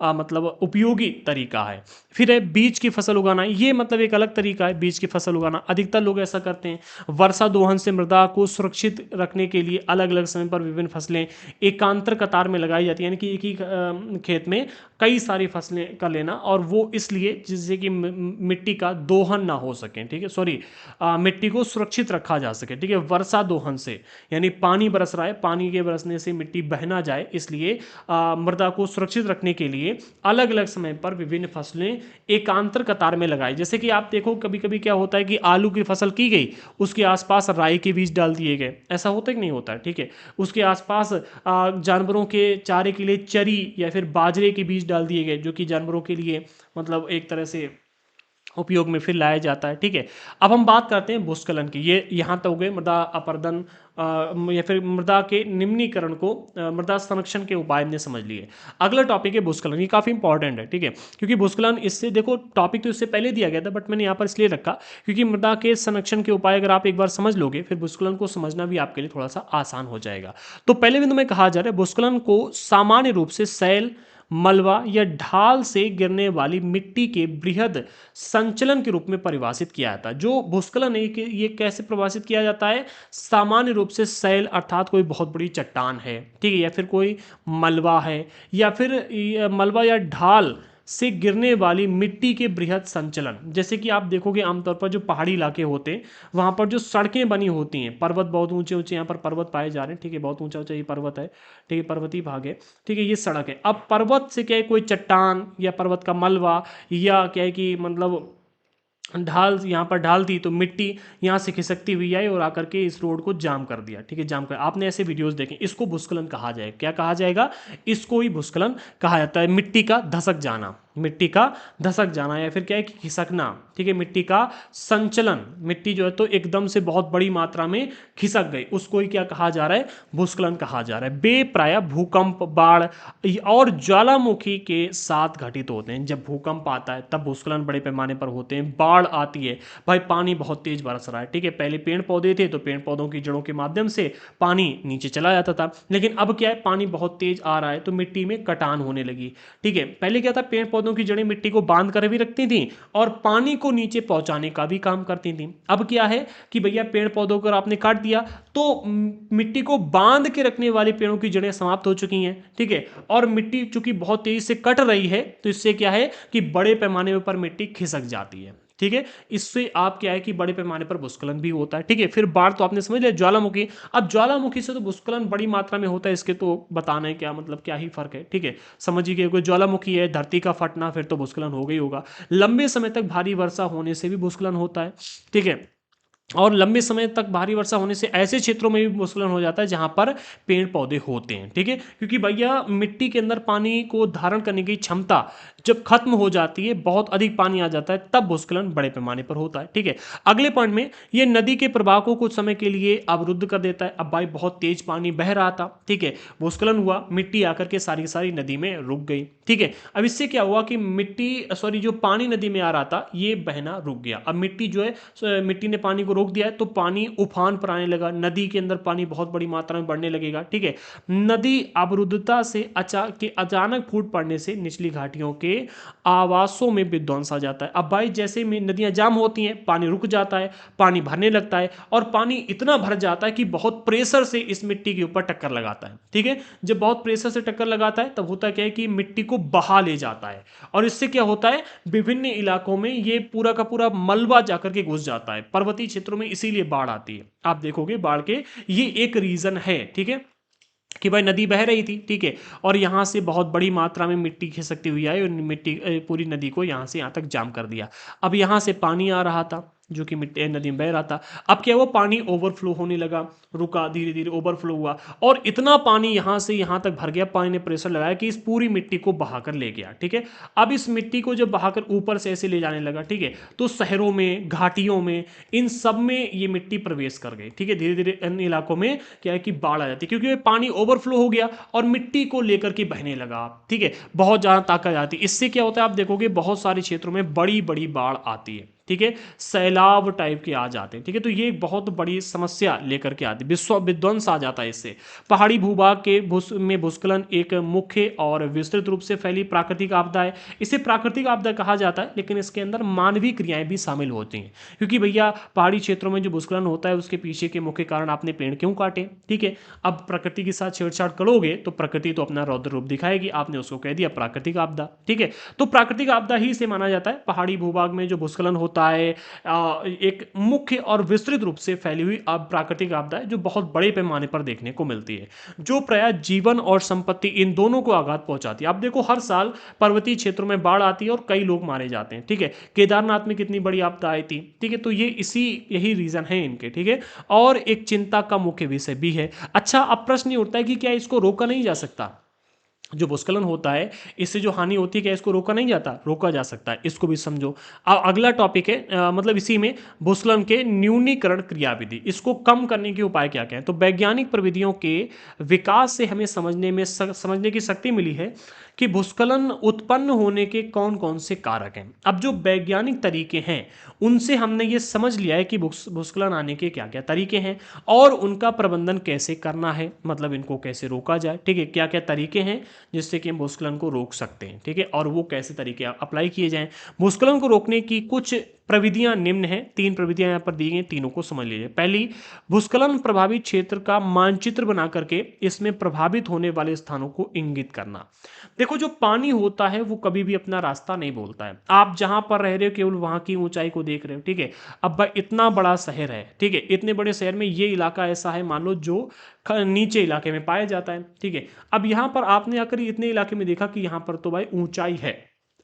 मतलब उपयोगी तरीका है। फिर है बीज की फसल उगाना, ये मतलब एक अलग तरीका है बीज की फसल उगाना। अधिकतर लोग ऐसा करते हैं। वर्षा दोहन से मृदा को सुरक्षित रखने के लिए अलग अलग समय पर विभिन्न फसलें एकांतर कतार में लगाई जाती है, यानी कि एक ही खेत में कई सारी फसलें कर लेना, और वो इसलिए जिससे कि मिट्टी का दोहन ना हो सके, ठीक है। सॉरी, मिट्टी को सुरक्षित रखा जा सके, ठीक है। वर्षा दोहन से यानी पानी बरस रहा है, पानी के बरसने से मिट्टी बह ना जाए, इसलिए मृदा को सुरक्षित रखने के लिए अलग अलग समय पर विभिन्न फसलें एकांतर कतार में लगाई। जैसे कि आप देखो कभी कभी क्या होता है कि आलू की फसल की गई, उसके आसपास राई के बीज डाल दिए गए, ऐसा होता है कि नहीं होता है, ठीक है। उसके आसपास जानवरों के चारे के लिए चरी या फिर बाजरे के बीज डाल दिए गए, जो कि जानवरों के लिए मतलब एक तरह से उपयोग में फिर लाया जाता है, ठीक है। अब हम बात करते हैं भूस्खलन की। ये यहाँ तक हो गए मृदा अपरदन या फिर मृदा के निम्नीकरण को मृदा संरक्षण के उपाय ने समझ लिए। अगला टॉपिक है भूस्खलन, ये काफ़ी इंपॉर्टेंट है, ठीक है। क्योंकि भूस्खलन, इससे देखो टॉपिक तो इससे पहले दिया गया था बट मैंने यहाँ पर इसलिए रखा क्योंकि मृदा के संरक्षण के उपाय अगर आप एक बार समझ लोगे फिर भूस्खलन को समझना भी आपके लिए थोड़ा सा आसान हो जाएगा। तो पहले बिंदु में कहा जा रहा है भूस्खलन को सामान्य रूप से सैल, मलबा या ढाल से गिरने वाली मिट्टी के बृहद संचलन के रूप में परिभाषित किया जाता है। जो भूस्खलन है ये कैसे परिभाषित किया जाता है? सामान्य रूप से सैल अर्थात कोई बहुत बड़ी चट्टान है, ठीक है, या फिर कोई मलबा है, या फिर मलबा या ढाल से गिरने वाली मिट्टी के बृहद संचलन। जैसे कि आप देखोगे आमतौर पर जो पहाड़ी इलाके होते हैं वहाँ पर जो सड़कें बनी होती हैं, पर्वत बहुत ऊंचे ऊंचे यहाँ पर पर्वत पाए जा रहे हैं, ठीक है, बहुत ऊंचा ऊंचा ये पर्वत है, ठीक है, पर्वतीय भाग है, ठीक है, ये सड़क है। अब पर्वत से क्या है, कोई चट्टान या पर्वत का मलबा या क्या है कि मतलब ढाल, यहाँ पर ढाल थी तो मिट्टी यहाँ से खिसकती हुई आई और आकर के इस रोड को जाम कर दिया, ठीक है, जाम कर। आपने ऐसे वीडियोस देखे, इसको भूस्खलन कहा जाएगा। क्या कहा जाएगा? इसको ही भूस्खलन कहा जाता है। मिट्टी का धसक जाना, मिट्टी का धसक जाना या फिर क्या है कि खिसकना, ठीक है, मिट्टी का संचलन। मिट्टी जो है तो एकदम से बहुत बड़ी मात्रा में खिसक गई, उसको ही क्या कहा जा रहा है? भूस्खलन कहा जा रहा है। वे प्रायः भूकंप, बाढ़ और ज्वालामुखी के साथ घटित होते हैं। जब भूकंप आता है तब भूस्खलन बड़े पैमाने पर होते हैं। बाढ़ आती है, भाई पानी बहुत तेज बरस रहा है, ठीक है, पहले पेड़ पौधे थे तो पेड़ पौधों की जड़ों के माध्यम से पानी नीचे चला जाता था, लेकिन अब क्या है, पानी बहुत तेज आ रहा है तो मिट्टी में कटान होने लगी, ठीक है। पहले क्या था, पेड़ पौधों की जड़ें मिट्टी को बांध कर भी रखती थी और पानी को नीचे पहुंचाने का भी काम करती थी। अब क्या है कि भैया पेड़ पौधों को आपने काट दिया तो मिट्टी को बांध के रखने वाले पेड़ों की जड़ें समाप्त हो चुकी हैं, ठीक है, और मिट्टी चूंकि बहुत तेजी से कट रही है तो इससे क्या है कि बड़े पैमाने पर मिट्टी खिसक जाती है, ठीक है। इससे आप क्या है कि बड़े पैमाने पर भूस्खलन भी होता है, ठीक है। फिर बाढ़ तो आपने समझ लिया। ज्वालामुखी, अब ज्वालामुखी से तो भूस्खलन बड़ी मात्रा में होता है, इसके तो बताना है क्या मतलब क्या ही फर्क है, ठीक है, समझिए कि कोई ज्वालामुखी है, धरती का फटना, फिर तो भूस्खलन हो गई होगा। लंबे समय तक भारी वर्षा होने से भी भूस्खलन होता है, ठीक है, और लंबे समय तक भारी वर्षा होने से ऐसे क्षेत्रों में भी भूस्खलन हो जाता है जहां पर पेड़ पौधे होते हैं, ठीक है, क्योंकि भैया मिट्टी के अंदर पानी को धारण करने की क्षमता जब खत्म हो जाती है, बहुत अधिक पानी आ जाता है, तब भूस्खलन बड़े पैमाने पर होता है, ठीक है। अगले पॉइंट में ये नदी के प्रवाह को कुछ समय के लिए अवरुद्ध कर देता है। अब भाई बहुत तेज पानी बह रहा था, ठीक है, भूस्खलन हुआ, मिट्टी आकर के सारी सारी नदी में रुक गई, ठीक है। अब इससे क्या हुआ कि जो पानी नदी में आ रहा था ये बहना रुक गया। अब मिट्टी जो है, मिट्टी ने पानी को रोक दिया है तो पानी उफान पर आने लगा, नदी के अंदर पानी बहुत बड़ी मात्रा में बढ़ने लगेगा, ठीक है। नदी अवरुद्धता से अचानक फूट पड़ने से निचली घाटियों के आवासों में विध्वंस आ जाता है। अब भाई जैसे में नदियां जाम होती हैं, पानी रुक जाता है, पानी भरने लगता है और पानी इतना भर जाता है कि बहुत प्रेशर से इस मिट्टी के ऊपर टक्कर लगाता है, ठीक है। जब बहुत प्रेशर से टक्कर लगाता है तब होता क्या है कि मिट्टी को बहा ले जाता है और इससे क्या होता है, विभिन्न इलाकों में ये पूरा का पूरा मलबा जाकर के घुस जाता है। पर्वतीय क्षेत्रों में इसीलिए बाढ़ आती है, आप देखोगे बाढ़ के ये एक रीजन है, ठीक है, कि भाई नदी बह रही थी, ठीक है, और यहाँ से बहुत बड़ी मात्रा में मिट्टी खिसकती हुई आई और मिट्टी पूरी नदी को यहाँ से यहाँ तक जाम कर दिया। अब यहाँ से पानी आ रहा था, जो कि मिट्टी नदी में बह रहा था। अब क्या हुआ, पानी ओवरफ्लो होने लगा, रुका, धीरे धीरे ओवरफ्लो हुआ और इतना पानी यहाँ से यहाँ तक भर गया, पानी ने प्रेशर लगाया कि इस पूरी मिट्टी को बहाकर ले गया। ठीक है, अब इस मिट्टी को जब बहाकर ऊपर से ऐसे ले जाने लगा, ठीक है, तो शहरों में, घाटियों में, इन सब में ये मिट्टी प्रवेश कर गई। ठीक है, धीरे धीरे इन इलाकों में क्या है कि बाढ़ आ जाती है, क्योंकि पानी ओवरफ्लो हो गया और मिट्टी को लेकर के बहने लगा। ठीक है, बहुत ज़्यादा ताकत आती है। इससे क्या होता है, आप देखोगे बहुत सारे क्षेत्रों में बड़ी बड़ी बाढ़ आती है। ठीक है, सैलाब टाइप के आ जाते हैं। ठीक है, तो ये एक बहुत बड़ी समस्या लेकर के आती है, विश्व विध्वंस आ जाता है इससे। पहाड़ी भूभाग के भूस्खलन एक मुख्य और विस्तृत रूप से फैली प्राकृतिक आपदा है। इसे प्राकृतिक आपदा कहा जाता है, लेकिन इसके अंदर मानवीय क्रियाएं भी शामिल होती हैं, क्योंकि भैया पहाड़ी क्षेत्रों में जो भूस्खलन होता है उसके पीछे के मुख्य कारण आपने पेड़ क्यों काटे। ठीक है, अब प्रकृति के साथ छेड़छाड़ करोगे तो प्रकृति तो अपना रौद्र रूप दिखाएगी, आपने उसको कह दिया प्राकृतिक आपदा। ठीक है, तो प्राकृतिक आपदा ही से माना जाता है पहाड़ी भूभाग में जो भूस्खलन होता है, एक मुख्य और विस्तृत रूप से फैली हुई प्राकृतिक आपदा है, जो बहुत बड़े पैमाने पर देखने को मिलती है, जो प्राय जीवन और संपत्ति इन दोनों को आघात पहुंचाती है। आप देखो हर साल पर्वतीय क्षेत्रों में बाढ़ आती है और कई लोग मारे जाते हैं। ठीक है, केदारनाथ में कितनी बड़ी आपदा आई थी। ठीक है, तो ये यही रीजन है इनके। ठीक है, और एक चिंता का मुख्य विषय भी है। अच्छा, अब प्रश्न ये उठता है कि क्या इसको रोका नहीं जा सकता? जो भूस्खलन होता है, इससे जो हानि होती है, क्या इसको रोका नहीं जाता? रोका जा सकता है, इसको भी समझो। अगला टॉपिक है मतलब इसी में भूस्खलन के न्यूनीकरण क्रियाविधि, इसको कम करने के उपाय क्या क्या है। तो वैज्ञानिक प्रविधियों के विकास से हमें समझने की शक्ति मिली है कि भूस्खलन उत्पन्न होने के कौन कौन से कारक हैं। अब जो वैज्ञानिक तरीके हैं उनसे हमने ये समझ लिया है कि भूस्खलन आने के क्या क्या तरीके हैं और उनका प्रबंधन कैसे करना है, मतलब इनको कैसे रोका जाए। ठीक है, क्या क्या तरीके हैं जिससे कि हम भूस्खलन को रोक सकते हैं। ठीक है, और वो कैसे तरीके अप्लाई किए जाएं। भूस्खलन को रोकने की कुछ प्रविधियां निम्न हैं, 3 प्रविधियां यहां पर दी गई, तीनों को समझ लीजिए। पहली, भूस्खलन प्रभावित क्षेत्र का मानचित्र बना करके इसमें प्रभावित होने वाले स्थानों को इंगित करना। देखो, जो पानी होता है वो कभी भी अपना रास्ता नहीं बोलता है। आप जहां पर रह रहे हो केवल वहां की ऊंचाई को देख रहे हो। ठीक है, अब भाई इतना बड़ा शहर है, ठीक है, इतने बड़े शहर में ये इलाका ऐसा है मान लो जो नीचे इलाके में पाया जाता है। ठीक है, अब यहां पर आपने आकर इतने इलाके में देखा कि यहां पर तो भाई ऊंचाई है,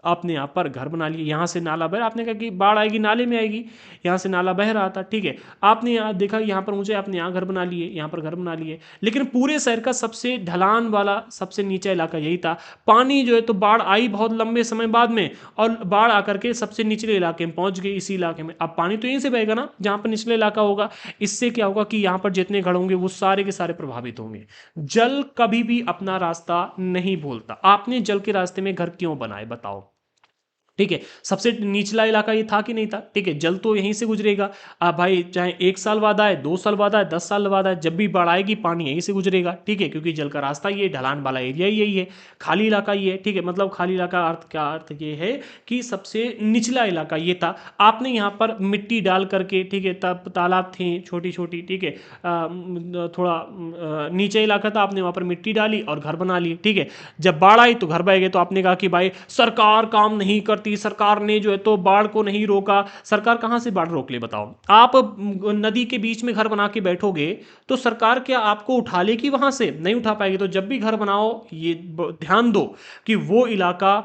आपने यहाँ पर घर बना लिया, यहाँ से नाला बह रहा, आपने कहा कि बाढ़ आएगी नाले में आएगी, यहाँ से नाला बह रहा था। ठीक है, आपने यहाँ देखा यहाँ पर ऊंचे, आपने यहाँ घर बना लिए, यहाँ पर घर बना लिए, लेकिन पूरे शहर का सबसे ढलान वाला सबसे नीचा इलाका यही था। पानी जो है तो बाढ़ आई बहुत लंबे समय बाद में और बाढ़ आकर के सबसे निचले इलाके में पहुंच गई, इसी इलाके में। अब पानी तो यहीं से बहेगा ना जहाँ पर निचले इलाका होगा। इससे क्या होगा कि यहाँ पर जितने घर होंगे वो सारे के सारे प्रभावित होंगे। जल कभी भी अपना रास्ता नहीं भूलता। आपने जल के रास्ते में घर क्यों बनाए बताओ? ठीक है, सबसे निचला इलाका ये था कि नहीं था? ठीक है, जल तो यहीं से गुजरेगा। अब भाई चाहे 1 साल बाद आए, 2 साल बाद आए, 10 साल बाद आए, जब भी बाढ़ आएगी पानी यहीं से गुजरेगा। ठीक है, क्योंकि जल का रास्ता ये ढलान वाला एरिया ही यही है, खाली इलाका ये है। ठीक है, मतलब खाली इलाका अर्थ क्या अर्थ ये है कि सबसे निचला इलाका ये था। आपने यहाँ पर मिट्टी डाल करके, ठीक है, तब तालाब थे छोटी छोटी, ठीक है, थोड़ा नीचे इलाका था, आपने वहाँ पर मिट्टी डाली और घर बना लिए। ठीक है, जब बाढ़ आई तो घर बह गए, तो आपने कहा कि भाई सरकार काम नहीं करती, सरकार ने जो है तो बाढ़ को नहीं रोका। सरकार कहां से बाढ़ रोक ले बताओ? आप नदी के बीच में घर बना के बैठोगे तो सरकार क्या आपको उठा लेगी? वहां से नहीं उठा पाएगी। तो जब भी घर बनाओ ये ध्यान दो कि वो इलाका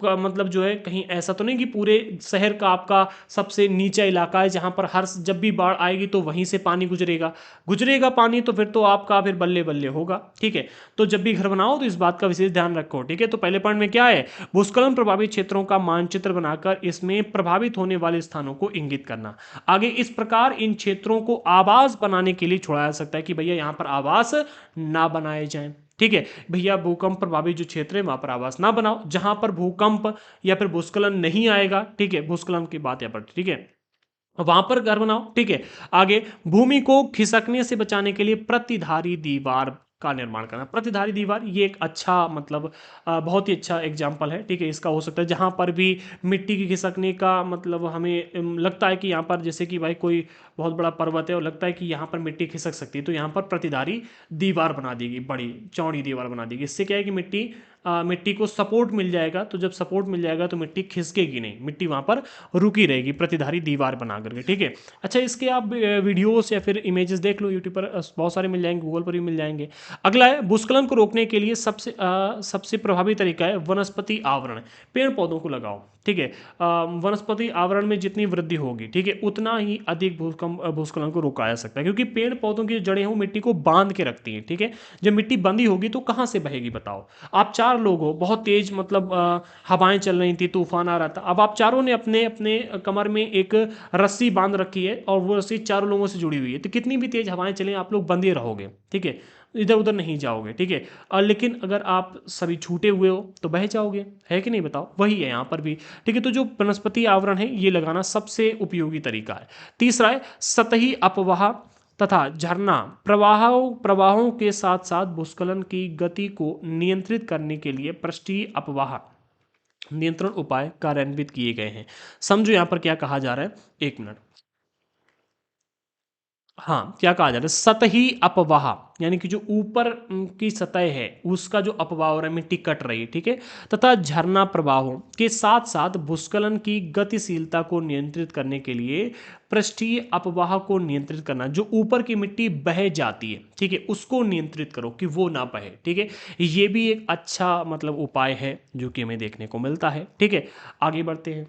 का मतलब जो है कहीं ऐसा तो नहीं कि पूरे शहर का आपका सबसे नीचा इलाका है जहां पर हर जब भी बाढ़ आएगी तो वहीं से पानी गुजरेगा पानी, तो फिर तो आपका फिर बल्ले बल्ले होगा। ठीक है, तो जब भी घर बनाओ तो इस बात का विशेष ध्यान रखो। ठीक है, तो पहले पॉइंट में क्या है, भूस्खलन प्रभावित क्षेत्रों का मानचित्र बनाकर इसमें प्रभावित होने वाले स्थानों को इंगित करना। आगे, इस प्रकार इन क्षेत्रों को आवास बनाने के लिए छोड़ा जा सकता है कि भैया यहाँ पर आवास ना बनाए जाएं। ठीक है, भैया भूकंप प्रभावित जो क्षेत्र है वहां पर आवास ना बनाओ, जहां पर भूकंप या फिर भूस्खलन नहीं आएगा। ठीक है, भूस्खलन की बात यहाँ पर, ठीक है, वहां पर घर बनाओ। ठीक है, आगे, भूमि को खिसकने से बचाने के लिए प्रतिधारी दीवार का निर्माण करना। प्रतिधारी दीवार ये एक अच्छा मतलब बहुत ही अच्छा एग्जाम्पल है। ठीक है, इसका हो सकता है जहां पर भी मिट्टी की खिसकने का मतलब हमें लगता है कि यहाँ पर जैसे कि भाई कोई बहुत बड़ा पर्वत है और लगता है कि यहाँ पर मिट्टी खिसक सकती है, तो यहाँ पर प्रतिधारी दीवार बना देगी, बड़ी चौड़ी दीवार बना देगी। इससे क्या है कि मिट्टी को सपोर्ट मिल जाएगा, तो जब सपोर्ट मिल जाएगा तो मिट्टी खिसकेगी नहीं, मिट्टी वहां पर रुकी रहेगी प्रतिधारी दीवार बना करके। ठीक है, अच्छा, इसके आप वीडियोस या फिर इमेजेस देख लो, यूट्यूब पर बहुत सारे मिल जाएंगे, गूगल पर भी मिल जाएंगे। अगला है, भूस्खलन को रोकने के लिए सबसे प्रभावी तरीका है वनस्पति आवरण, पेड़ पौधों को लगाओ। ठीक है, वनस्पति आवरण में जितनी वृद्धि होगी, ठीक है, उतना ही अधिक भूस्खलन को रोका जा सकता है, क्योंकि पेड़ पौधों की जो जड़ें हैं वो मिट्टी को बांध के रखती हैं। ठीक है, जब मिट्टी बंधी होगी तो कहाँ से बहेगी बताओ। आप चार लोग हो, बहुत तेज मतलब हवाएं चल रही थी, तूफान आ रहा था, अब आप चारों ने अपने अपने कमर में एक रस्सी बांध रखी है और वो रस्सी चारों लोगों से जुड़ी हुई है, तो कितनी भी तेज हवाएं चलें आप लोग बंधे रहोगे। ठीक है, इधर उधर नहीं जाओगे। ठीक है, और लेकिन अगर आप सभी छूटे हुए हो तो बह जाओगे, है कि नहीं बताओ। वही है यहाँ पर भी। ठीक है, तो जो वनस्पति आवरण है ये लगाना सबसे उपयोगी तरीका है। तीसरा है सतही अपवाह तथा झरना प्रवाहों प्रवाहों के साथ साथ भूस्खलन की गति को नियंत्रित करने के लिए पृष्ठीय अपवाह नियंत्रण उपाय कार्यान्वित किए गए हैं। समझो यहाँ पर क्या कहा जा रहा है, एक मिनट। हाँ, क्या कहा जा रहा है, सतही अपवाह, यानी कि जो ऊपर की सतह है उसका जो अपवाह हो रहा है, मिट्टी कट रही है। ठीक है, तथा झरना प्रवाहों के साथ साथ भूस्खलन की गतिशीलता को नियंत्रित करने के लिए पृष्ठीय अपवाह को नियंत्रित करना, जो ऊपर की मिट्टी बह जाती है, ठीक है, उसको नियंत्रित करो कि वो ना बहे। ठीक है, ये भी एक अच्छा मतलब उपाय है जो कि हमें देखने को मिलता है। ठीक है, आगे बढ़ते हैं।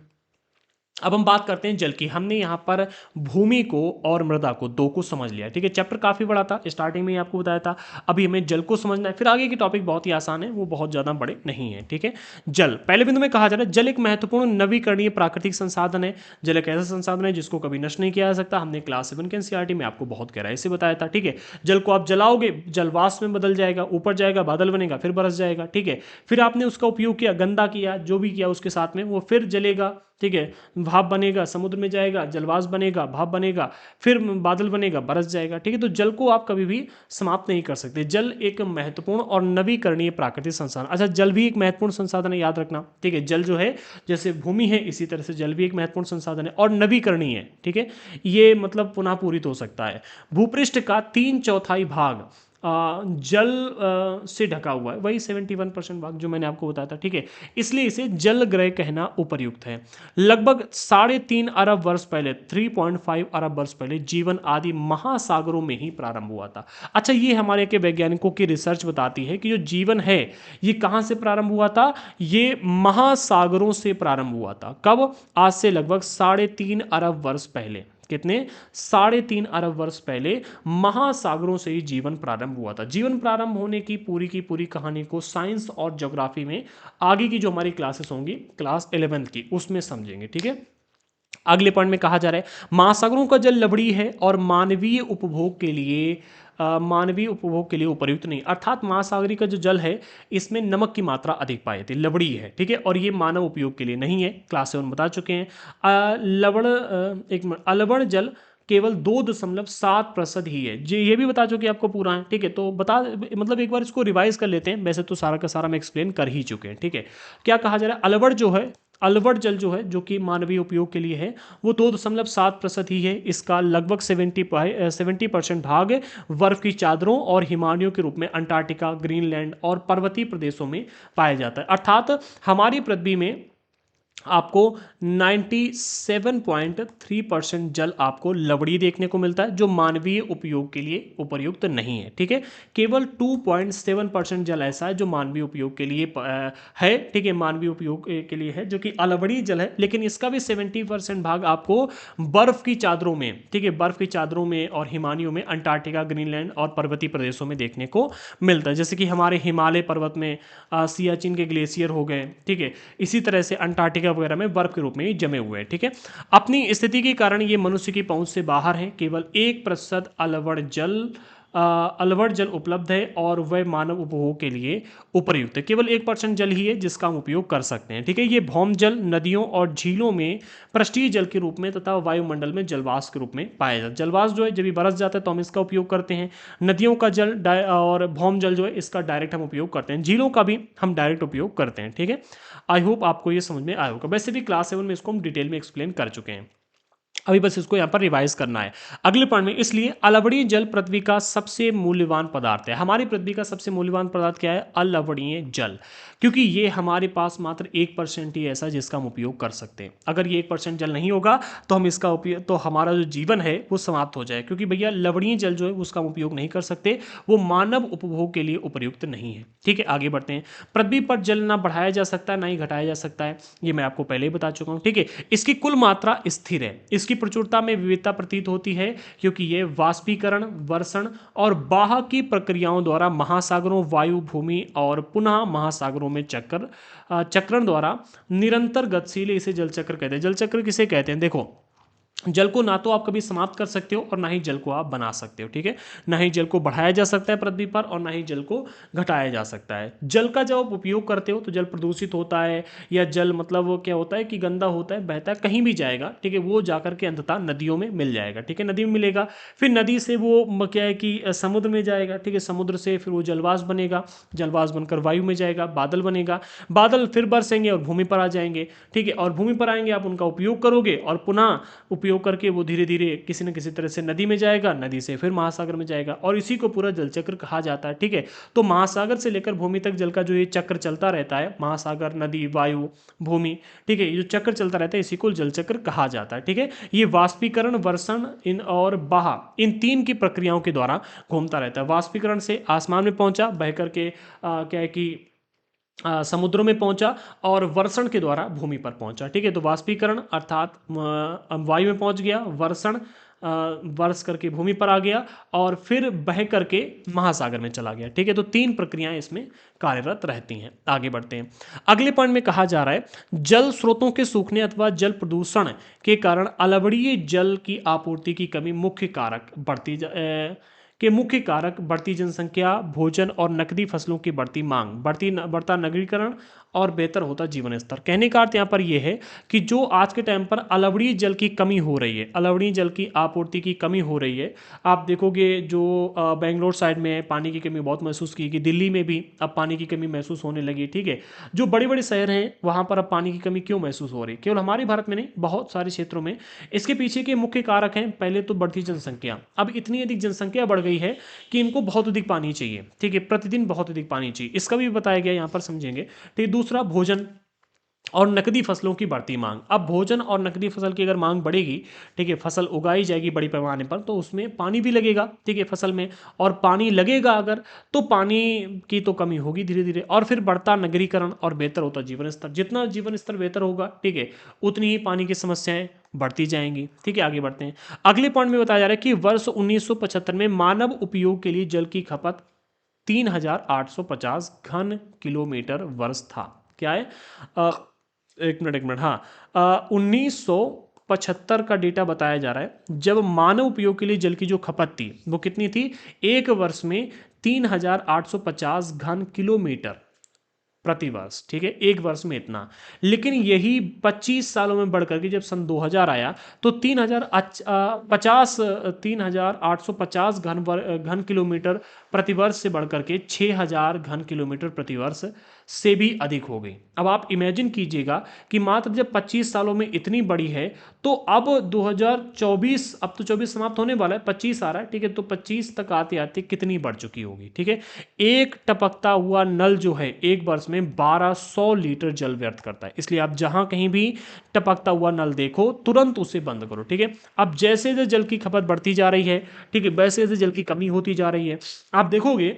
अब हम बात करते हैं जल की। हमने यहाँ पर भूमि को और मृदा को दो को समझ लिया। ठीक है, चैप्टर काफ़ी बड़ा था, स्टार्टिंग में ही आपको बताया था। अभी हमें जल को समझना है, फिर आगे के टॉपिक बहुत ही आसान है, वो बहुत ज़्यादा बड़े नहीं है। ठीक है, जल पहले बिंदु में कहा जा रहा है, जल एक महत्वपूर्ण नवीकरणीय प्राकृतिक संसाधन है। जल एक ऐसा संसाधन है जिसको कभी नष्ट नहीं किया जा सकता। हमने क्लास 7 के एनसीईआरटी में आपको बहुत गहराई से बताया था। ठीक है, जल को आप जलाओगे, जल वाष्प में बदल जाएगा, ऊपर जाएगा, बादल बनेगा, फिर बरस जाएगा। ठीक है, फिर आपने उसका उपयोग किया, गंदा किया, जो भी किया उसके साथ में, वो फिर जलेगा। ठीक है, भाप बनेगा, समुद्र में जाएगा, जलवाष्प बनेगा, भाप बनेगा, फिर बादल बनेगा, बरस जाएगा। ठीक है, तो जल को आप कभी भी समाप्त नहीं कर सकते। जल एक महत्वपूर्ण और नवीकरणीय प्राकृतिक संसाधन। अच्छा, जल भी एक महत्वपूर्ण संसाधन है, याद रखना। ठीक है, जल जो है जैसे भूमि है इसी तरह से जल भी एक महत्वपूर्ण संसाधन है और नवीकरणीय है। ठीक है, ये मतलब पुनः पूरित हो सकता है। भूपृष्ठ का 3/4 भाग जल से ढका हुआ है, वही 71% भाग जो मैंने आपको बताया था। ठीक है, इसलिए इसे जल ग्रह कहना उपयुक्त है। लगभग 3.5 अरब वर्ष पहले, 3.5 अरब वर्ष पहले जीवन आदि महासागरों में ही प्रारंभ हुआ था। अच्छा, ये हमारे के वैज्ञानिकों की रिसर्च बताती है कि जो जीवन है ये कहाँ से प्रारंभ हुआ था, ये महासागरों से प्रारंभ हुआ था। कब? आज से लगभग 3.5 अरब वर्ष पहले। कितने? 3.5 अरब वर्ष पहले महासागरों से ही जीवन प्रारंभ हुआ था। जीवन प्रारंभ होने की पूरी कहानी को साइंस और ज्योग्राफी में आगे की जो हमारी क्लासेस होंगी, क्लास 11th की, उसमें समझेंगे। ठीक है, अगले पॉइंट में कहा जा रहा है महासागरों का जल लवणीय है और मानवीय उपभोग के लिए उपयुक्त नहीं। अर्थात महासागरी का जो जल है इसमें नमक की मात्रा अधिक पाई जाती है, लवणीय है। ठीक है, और ये मानव उपयोग के लिए नहीं है, क्लास 7 बता चुके हैं। अलवण जल केवल 2.7% ही है, ये भी बता चुके हैं आपको पूरा है। ठीक है, तो बता मतलब एक बार इसको रिवाइज कर लेते हैं, वैसे तो सारा का सारा हम एक्सप्लेन कर ही चुके हैं। ठीक है, क्या कहा जा रहा है, अलवड़ जल जो है जो कि मानवीय उपयोग के लिए है वो 2.7% ही है। इसका लगभग 70% भाग बर्फ की चादरों और हिमालयों के रूप में अंटार्कटिका, ग्रीनलैंड और पर्वतीय प्रदेशों में पाया जाता है। अर्थात हमारी पृथ्वी में आपको 97.3% जल आपको लवणीय देखने को मिलता है, जो मानवीय उपयोग के लिए उपयुक्त नहीं है। ठीक है, केवल 2.7% जल ऐसा है जो मानवीय उपयोग के लिए है। ठीक है, मानवीय उपयोग के लिए है जो कि अलवणीय जल है, लेकिन इसका भी 70% भाग आपको बर्फ की चादरों में, ठीक है, बर्फ की चादरों में और हिमालयों में, अंटार्कटिका, ग्रीनलैंड और पर्वतीय प्रदेशों में देखने को मिलता है। जैसे कि हमारे हिमालय पर्वत में सियाचिन के ग्लेशियर हो गए। ठीक है, इसी तरह से अंटार्कटिका वगैरह में बर्फ के रूप में ही जमे हुए हैं। ठीक है, अपनी स्थिति के कारण ये मनुष्य की पहुंच से बाहर है। केवल 1% अलवड़ जल उपलब्ध है और वह मानव उपभोग के लिए उपयुक्त है। केवल 1% जल ही है जिसका हम उपयोग कर सकते हैं। ठीक है, ये भौम जल नदियों और झीलों में पृष्ठीय जल के रूप में तथा वायुमंडल में जलवाष्प के रूप में पाया जाता है। जलवाष्प जो है जब भी बरस जाता है तो हम इसका उपयोग करते हैं। नदियों का जल और भौम जल जो है इसका डायरेक्ट हम उपयोग करते हैं। झीलों का भी हम डायरेक्ट उपयोग करते हैं। ठीक है, आई होप आपको ये समझ में आया होगा। वैसे भी क्लास 7 में इसको हम डिटेल में एक्सप्लेन कर चुके हैं। अभी बस इसको यहाँ पर रिवाइज करना है। अगले पॉइंट में, इसलिए अलवणीय जल पृथ्वी का सबसे मूल्यवान पदार्थ है। हमारी पृथ्वी का सबसे मूल्यवान पदार्थ क्या है? अलवणीय जल। क्योंकि ये हमारे पास मात्र 1% ही ऐसा जिसका हम उपयोग कर सकते हैं। अगर ये 1% जल नहीं होगा तो हम इसका उपयोग, तो हमारा जो जीवन है वो समाप्त हो जाए। क्योंकि भैया लवणीय जल जो है उसका हम उपयोग नहीं कर सकते, वो मानव उपभोग के लिए उपयुक्त नहीं है। ठीक है, आगे बढ़ते हैं। पृथ्वी पर जल ना बढ़ाया जा सकता है ना ही घटाया जा सकता है, ये मैं आपको पहले ही बता चुका हूँ। ठीक है, इसकी कुल मात्रा स्थिर है। इसकी प्रचुरता में विविधता प्रतीत होती है क्योंकि ये वाष्पीकरण, वर्षण और बाह की प्रक्रियाओं द्वारा महासागरों, वायु, भूमि और पुनः महासागरों में चक्रण द्वारा निरंतर गतिशील, इसे जल चक्र कहते हैं। जल चक्र किसे कहते हैं? देखो, जल को ना तो आप कभी समाप्त कर सकते हो और ना ही जल को आप बना सकते हो। ठीक है, ना ही जल को बढ़ाया जा सकता है पृथ्वी पर और ना ही जल को घटाया जा सकता है। जल का जब आप उपयोग करते हो तो जल प्रदूषित होता है, या जल मतलब वो क्या होता है कि गंदा होता है, बहता है, कहीं भी जाएगा। ठीक है, वो जाकर के अंततः नदियों में मिल जाएगा। ठीक है, नदी में मिलेगा, फिर नदी से वो क्या है कि समुद्र में जाएगा। ठीक है, समुद्र से फिर वो जलवाष्प बनेगा, जलवाष्प बनकर वायु में जाएगा, बादल बनेगा, बादल फिर बरसेंगे और भूमि पर आ जाएंगे। ठीक है, और भूमि पर आएंगे, आप उनका उपयोग करोगे और पुनः उपयोग करके वो धीरे धीरे किसी न किसी तरह से नदी में जाएगा, नदी से फिर महासागर में जाएगा, और इसी को पूरा जल चक्र कहा जाता है। ठीक है, तो महासागर से लेकर भूमि तक जल का जो ये चक्र चलता रहता है, महासागर, नदी, वायु, भूमि, ठीक है, ये जो चक्र चलता रहता है इसी को जल चक्र कहा जाता है। ठीक है, ये वाष्पीकरण, वर्षण इन और बाह, इन तीन की प्रक्रियाओं के द्वारा घूमता रहता है। वाष्पीकरण से आसमान में पहुंचा, बह करके क्या है कि समुद्रों में पहुंचा, और वर्षण के द्वारा भूमि पर पहुंचा। ठीक है, तो वाष्पीकरण अर्थात वायु में पहुंच गया, वर्षण वर्ष करके भूमि पर आ गया, और फिर बह करके महासागर में चला गया। ठीक है, तो तीन प्रक्रियाएं इसमें कार्यरत रहती हैं। आगे बढ़ते हैं। अगले पॉइंट में कहा जा रहा है, जल स्रोतों के सूखने अथवा जल प्रदूषण के कारण अलवणीय जल की आपूर्ति की कमी मुख्य कारक बढ़ती जनसंख्या, भोजन और नकदी फसलों की बढ़ती मांग, बढ़ता नगरीकरण और बेहतर होता जीवन स्तर। कहने का अर्थ यहाँ पर यह है कि जो आज के टाइम पर अलवणीय जल की कमी हो रही है, अलवणीय जल की आपूर्ति की कमी हो रही है। आप देखोगे जो बेंगलोर साइड में पानी की कमी बहुत महसूस की गई, दिल्ली में भी अब पानी की कमी महसूस होने लगी। ठीक है, जो बड़े बड़े शहर हैं वहाँ पर अब पानी की कमी क्यों महसूस हो रही है? केवल हमारे भारत में नहीं, बहुत सारे क्षेत्रों में। इसके पीछे के मुख्य कारक हैं, पहले तो बढ़ती जनसंख्या। अब इतनी अधिक जनसंख्या बढ़ गई है कि इनको बहुत अधिक पानी चाहिए। ठीक है, प्रतिदिन बहुत अधिक पानी चाहिए, इसका भी बताया गया, यहाँ पर समझेंगे। ठीक है, दूसरा भोजन और नकदी फसलों की बढ़ती मांग। अब भोजन और नकदी फसल की अगर मांग बढ़ेगी, ठीक है, फसल उगाई जाएगी बड़ी पैमाने पर, तो उसमें पानी भी लगेगा। ठीक है, फसल में, और पानी लगेगा अगर, तो पानी की तो कमी होगी धीरे धीरे, और फिर बढ़ता नगरीकरण और बेहतर होता जीवन स्तर। जितना जीवन स्तर बेहतर होगा, ठीक है, उतनी ही पानी की समस्याएं बढ़ती जाएंगी। ठीक है, आगे बढ़ते हैं। अगले पॉइंट में बताया जा रहा है कि वर्ष 1975 में मानव उपयोग के लिए जल की खपत 3850 घन किलोमीटर वर्ष था। क्या है? एक मिनट, हाँ, 1975 का डेटा बताया जा रहा है, जब मानव उपयोग के लिए जल की जो खपत थी वो कितनी थी? एक वर्ष में 3850 घन किलोमीटर प्रति वर्ष। ठीक है, एक वर्ष में इतना। लेकिन यही 25 सालों में बढ़कर के जब सन 2000 आया तो 3850 घन किलोमीटर प्रतिवर्ष से बढ़कर के 6000 घन किलोमीटर प्रतिवर्ष से भी अधिक हो गई। अब आप इमेजिन कीजिएगा कि मात्र जब 25 सालों में इतनी बड़ी है, तो अब 2024, अब तो 24 समाप्त होने वाला है, 25 आ रहा है। ठीक है, तो 25 तक आते आते कितनी बढ़ चुकी होगी? ठीक है, एक टपकता हुआ नल जो है एक वर्ष में 1200 लीटर जल व्यर्थ करता है। इसलिए आप जहां कहीं भी टपकता हुआ नल देखो, तुरंत उसे बंद करो। ठीक है, अब जैसे जैसे जल की खपत बढ़ती जा रही है, ठीक है, वैसे वैसे जल की कमी होती जा रही है। आप देखोगे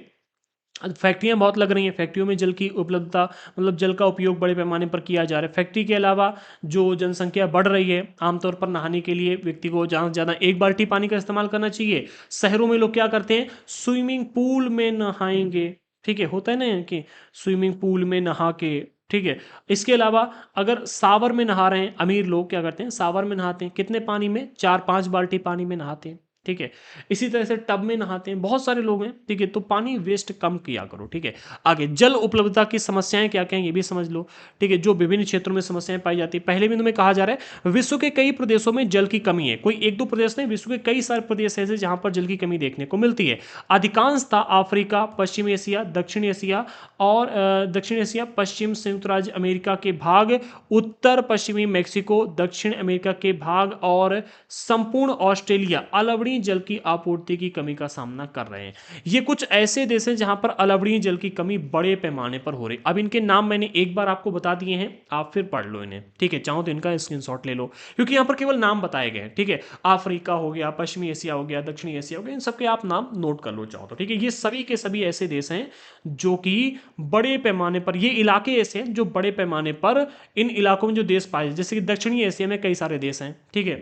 फैक्ट्रियां बहुत लग रही हैं, फैक्ट्रियों में जल की उपलब्धता, मतलब जल का उपयोग बड़े पैमाने पर किया जा रहा है। फैक्ट्री के अलावा जो जनसंख्या बढ़ रही है, आमतौर पर नहाने के लिए व्यक्ति को ज़्यादा से ज़्यादा एक बाल्टी पानी का इस्तेमाल करना चाहिए। शहरों में लोग क्या करते हैं? स्विमिंग पूल में नहाएंगे। ठीक है, होता है ना कि स्विमिंग पूल में नहा के, ठीक है। इसके अलावा अगर सावर में नहा रहे हैं, अमीर लोग क्या करते हैं? सावर में नहाते हैं, कितने पानी में? 4-5 बाल्टी पानी में नहाते हैं। ठीक है। इसी तरह से टब में नहाते हैं, बहुत सारे लोग हैं, ठीक है। तो पानी वेस्ट कम किया करो, ठीक है। आगे जल उपलब्धता की समस्याएं क्या क्या हैं ये भी समझ लो, ठीक है। जो विभिन्न क्षेत्रों में समस्याएं पाई जाती है, पहले बिंदु में कहा जा रहा है विश्व के कई प्रदेशों में जल की कमी है। कोई एक दो प्रदेश नहीं, विश्व के कई सारे प्रदेश ऐसे जहां पर जल की कमी देखने को मिलती है। अधिकांशतः अफ्रीका, पश्चिम एशिया, दक्षिण एशिया और दक्षिण एशिया, पश्चिम संयुक्त राज्य अमेरिका के भाग, उत्तर पश्चिमी मेक्सिको, दक्षिण अमेरिका के भाग और संपूर्ण ऑस्ट्रेलिया अलवणीय जल की आपूर्ति की कमी का सामना कर रहे हैं। ये कुछ ऐसे देश हैं जहां पर अलवणीय जल की कमी बड़े पैमाने पर हो रही। अब इनके नाम मैंने एक बार आपको बता दिए हैं, आप फिर पढ़ लो इन्हें, ठीक है। चाहो तो इनका स्क्रीनशॉट ले लो, क्योंकि यहां पर केवल नाम बताए गए हैं, ठीक है। अफ्रीका हो गया, पश्चिमी एशिया हो गया, दक्षिणी एशिया हो गया, इन सबके आप नाम नोट कर लो चाहो तो, ठीक है। ये सभी के सभी ऐसे देश हैं जो कि बड़े पैमाने पर, ये इलाके ऐसे हैं जो बड़े पैमाने पर इन इलाकों में जो देश पाए, जैसे कि दक्षिणी एशिया में कई सारे देश हैं, ठीक है।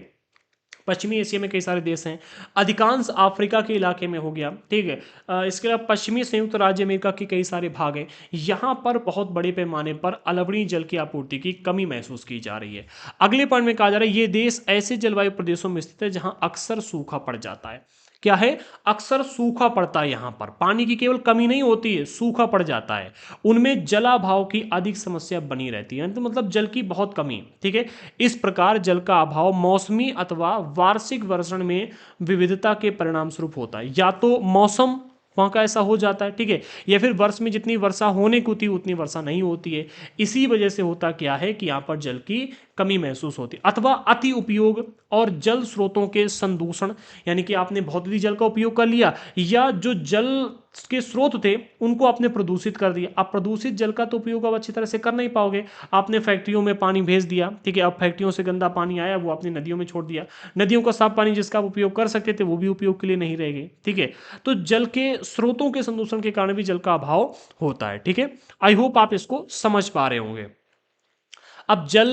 पश्चिमी एशिया में कई सारे देश हैं, अधिकांश अफ्रीका के इलाके में हो गया, ठीक है। इसके अलावा पश्चिमी संयुक्त राज्य अमेरिका के कई सारे भाग हैं। यहाँ पर बहुत बड़े पैमाने पर अलवणीय जल की आपूर्ति की कमी महसूस की जा रही है। अगले पॉइंट में कहा जा रहा है ये देश ऐसे जलवायु प्रदेशों में स्थित है जहां अक्सर सूखा पड़ जाता है। क्या है? अक्सर सूखा पड़ता है। यहां पर पानी की केवल कमी नहीं होती है, सूखा पड़ जाता है। उनमें जलाभाव की अधिक समस्या बनी रहती है, तो मतलब जल की बहुत कमी, ठीक है। इस प्रकार जल का अभाव मौसमी अथवा वार्षिक वर्षण में विविधता के परिणाम स्वरूप होता है। या तो मौसम वहाँ का ऐसा हो जाता है, ठीक है, या फिर वर्ष में जितनी वर्षा होने को थी उतनी वर्षा नहीं होती है। इसी वजह से होता क्या है कि यहाँ पर जल की कमी महसूस होती है। अथवा अति उपयोग और जल स्रोतों के संदूषण, यानी कि आपने बहुत अधिक जल का उपयोग कर लिया, या जो जल के स्रोत थे उनको आपने प्रदूषित कर दिया। अब प्रदूषित जल का तो उपयोग आप अच्छी तरह से कर नहीं पाओगे। आपने फैक्ट्रियों में पानी भेज दिया, ठीक है। अब फैक्ट्रियों से गंदा पानी आया, वो आपने नदियों में छोड़ दिया। नदियों का साफ पानी जिसका आप उपयोग कर सकते थे वो भी उपयोग के लिए नहीं रह गए, ठीक है। तो जल के स्रोतों के संदूषण के कारण भी जल का अभाव होता है, ठीक है। आई होप आप इसको समझ पा रहे होंगे। अब जल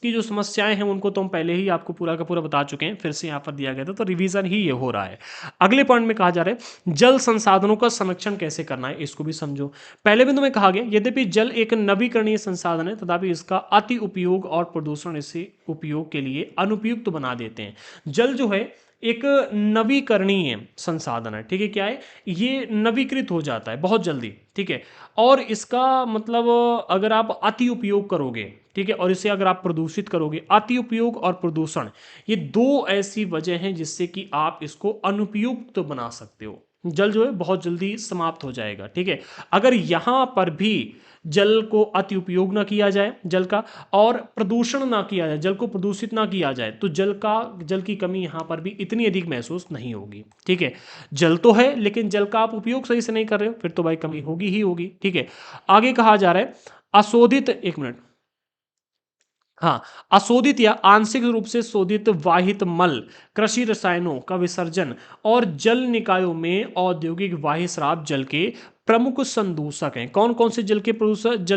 की जो समस्याएं हैं उनको तो हम पहले ही आपको पूरा का पूरा बता चुके हैं, फिर से यहाँ पर दिया गया था, तो रिवीजन ही ये हो रहा है। अगले पॉइंट में कहा जा रहा है जल संसाधनों का संरक्षण कैसे करना है, इसको भी समझो। पहले बिंदु में कहा गया यद्यपि जल एक नवीकरणीय संसाधन है तथापि इसका अति उपयोग और प्रदूषण इसे उपयोग के लिए अनुपयुक्त बना देते हैं। जल जो है एक नवीकरणीय संसाधन है, ठीक है। क्या है? ये नवीकृत हो जाता है बहुत जल्दी, ठीक है। और इसका मतलब अगर आप अति उपयोग करोगे, ठीक है, और इसे अगर आप प्रदूषित करोगे, अति उपयोग और प्रदूषण ये दो ऐसी वजह हैं जिससे कि आप इसको अनुपयुक्त बना सकते हो। जल जो है बहुत जल्दी समाप्त हो जाएगा, ठीक है। अगर यहां पर भी जल को अति उपयोग ना किया जाए जल का, और प्रदूषण ना किया जाए, जल को प्रदूषित ना किया जाए, तो जल की कमी यहां पर भी इतनी अधिक महसूस नहीं होगी, ठीक है। जल तो है लेकिन जल का आप उपयोग सही से नहीं कर रहे हो, फिर तो भाई कमी होगी ही होगी, ठीक है। आगे कहा जा रहा है अशोधित, एक मिनट, हाँ, अशोधित या आंशिक रूप से शोधित वाहित मल, कृषि रसायनों का विसर्जन और जल निकायों में औद्योगिक वायु श्राप जल के प्रमुख संदूषक हैं। कौन कौन से जल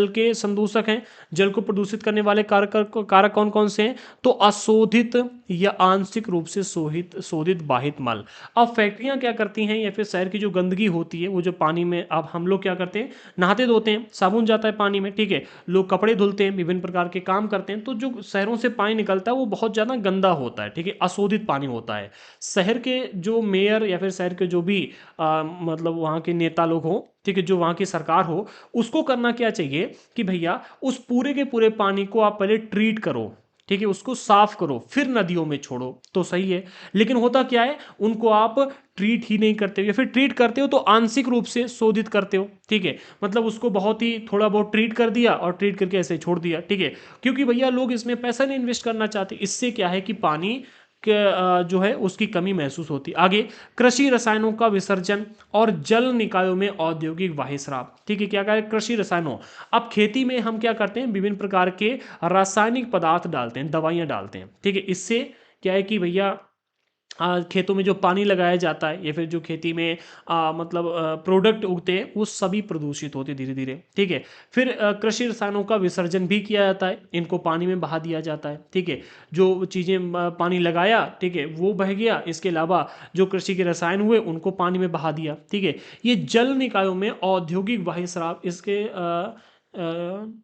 के संदूषक हैं? जल को प्रदूषित करने वाले कारक कौन कौन से हैं? तो अशोधित या आंशिक रूप से शोधित वाहित मल। अब फैक्ट्रियां क्या करती हैं या फिर शहर की जो गंदगी होती है वो जो पानी में, अब हम लोग क्या करते हैं, नहाते धोते हैं, साबुन जाता है पानी में, ठीक है, लोग कपड़े धुलते हैं, विभिन्न प्रकार के काम करते हैं, तो जो शहरों से पानी निकलता है वो बहुत ज़्यादा गंदा होता है, ठीक है, अशोधित पानी होता है। शहर के जो मेयर या फिर शहर के जो भी मतलब वहाँ के नेता लोग हों, ठीक है, जो वहाँ की सरकार हो, उसको करना क्या चाहिए कि भैया उस पूरे के पूरे पानी को आप पहले ट्रीट करो, ठीक है, उसको साफ करो, फिर नदियों में छोड़ो तो सही है। लेकिन होता क्या है, उनको आप ट्रीट ही नहीं करते हो, या फिर ट्रीट करते हो तो आंशिक रूप से शोधित करते हो, ठीक है, मतलब उसको बहुत ही थोड़ा बहुत ट्रीट कर दिया और ट्रीट करके ऐसे छोड़ दिया, ठीक है, क्योंकि भैया लोग इसमें पैसा नहीं इन्वेस्ट करना चाहते। इससे क्या है कि पानी जो है उसकी कमी महसूस होती है। आगे कृषि रसायनों का विसर्जन और जल निकायों में औद्योगिक बहिस्राव, ठीक है, क्या करें, कृषि रसायनों। अब खेती में हम क्या करते हैं, विभिन्न प्रकार के रासायनिक पदार्थ डालते हैं, दवाइयां डालते हैं, ठीक है। इससे क्या है कि भैया खेतों में जो पानी लगाया जाता है या फिर जो खेती में मतलब प्रोडक्ट उगते हैं वो सभी प्रदूषित होते धीरे धीरे, ठीक है। फिर कृषि रसायनों का विसर्जन भी किया जाता है, इनको पानी में बहा दिया जाता है, ठीक है। जो चीज़ें पानी लगाया, ठीक है, वो बह गया, इसके अलावा जो कृषि के रसायन हुए उनको पानी में बहा दिया, ठीक है। ये जल निकायों में औद्योगिक बहिस्राव, इसके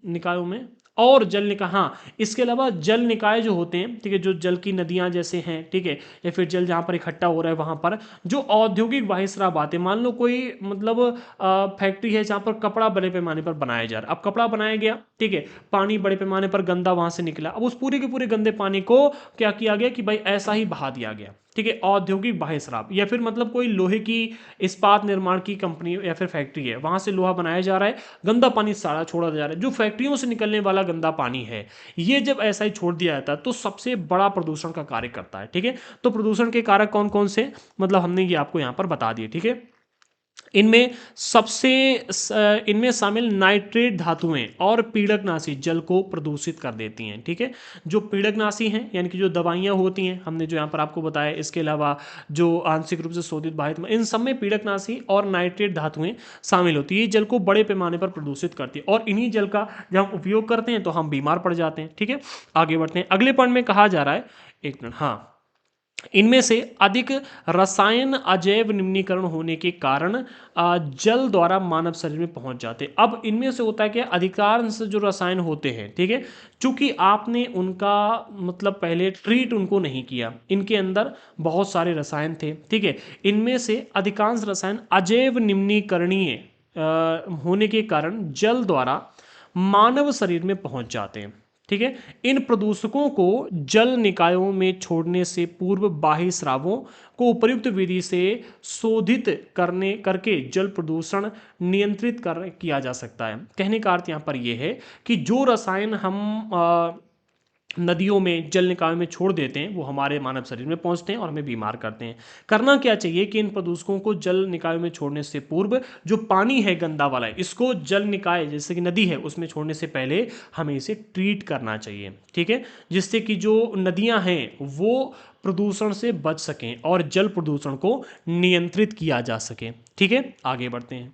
निकायों में और जल निकाय, हाँ इसके अलावा जल निकाय जो होते हैं, ठीक है, जो जल की नदियां जैसे हैं, ठीक है, या फिर जल जहाँ पर इकट्ठा हो रहा है वहाँ पर जो औद्योगिक बहिस्राव आते हैं, मान लो कोई मतलब फैक्ट्री है जहाँ पर कपड़ा बड़े पैमाने पर बनाया जा रहा है, अब कपड़ा बनाया गया, ठीक है, पानी बड़े पैमाने पर गंदा वहाँ से निकला, अब उस पूरे के पूरे गंदे पानी को क्या किया गया कि भाई ऐसा ही बहा दिया गया, ठीक है, औद्योगिक बहिस्राव। या फिर मतलब कोई लोहे की इस्पात निर्माण की कंपनी या फिर फैक्ट्री है, वहां से लोहा बनाया जा रहा है, गंदा पानी सारा छोड़ा जा रहा है, जो फैक्ट्रियों से निकलने वाला गंदा पानी है, ये जब ऐसा ही छोड़ दिया जाता है तो सबसे बड़ा प्रदूषण का कार्य करता है, ठीक है। तो प्रदूषण के कारक कौन कौन से, मतलब हमने ये आपको यहाँ पर बता दिए, ठीक है। इनमें सबसे इनमें शामिल नाइट्रेट धातुएं और पीड़कनाशी जल को प्रदूषित कर देती हैं, ठीक है। जो पीड़कनाशी हैं यानी कि जो दवाइयां होती हैं, हमने जो यहाँ पर आपको बताया, इसके अलावा जो आंशिक रूप से शोधित बाधित, इन सब में पीड़कनाशी और नाइट्रेट धातुएं शामिल होती है। ये जल को बड़े पैमाने पर प्रदूषित करती है और इन्हीं जल का जब हम उपयोग करते हैं तो हम बीमार पड़ जाते हैं, ठीक है। आगे बढ़ते हैं, अगले पॉइंट में कहा जा रहा है, एक मिनट, हाँ, इनमें से अधिक रसायन अजैव निम्नीकरण होने के कारण जल द्वारा मानव शरीर में पहुंच जाते हैं। अब इनमें से होता है कि अधिकांश जो रसायन होते हैं, ठीक है, चूंकि आपने उनका मतलब पहले ट्रीट उनको नहीं किया, इनके अंदर बहुत सारे रसायन थे, ठीक है, इनमें से अधिकांश रसायन अजैव निम्नीकरणीय होने के कारण जल द्वारा मानव शरीर में पहुंच जाते हैं, ठीक है। इन प्रदूषकों को जल निकायों में छोड़ने से पूर्व बाह्य स्रावों को उपयुक्त विधि से शोधित करके जल प्रदूषण नियंत्रित किया जा सकता है। कहने का अर्थ यहाँ पर यह है कि जो रसायन हम नदियों में जल निकायों में छोड़ देते हैं वो हमारे मानव शरीर में पहुंचते हैं और हमें बीमार करते हैं। करना क्या चाहिए कि इन प्रदूषकों को जल निकायों में छोड़ने से पूर्व जो पानी है गंदा वाला है, इसको जल निकाय जैसे कि नदी है उसमें छोड़ने से पहले हमें इसे ट्रीट करना चाहिए, ठीक है, जिससे कि जो नदियां हैं वो प्रदूषण से बच सकें और जल प्रदूषण को नियंत्रित किया जा सके, ठीक है। आगे बढ़ते हैं,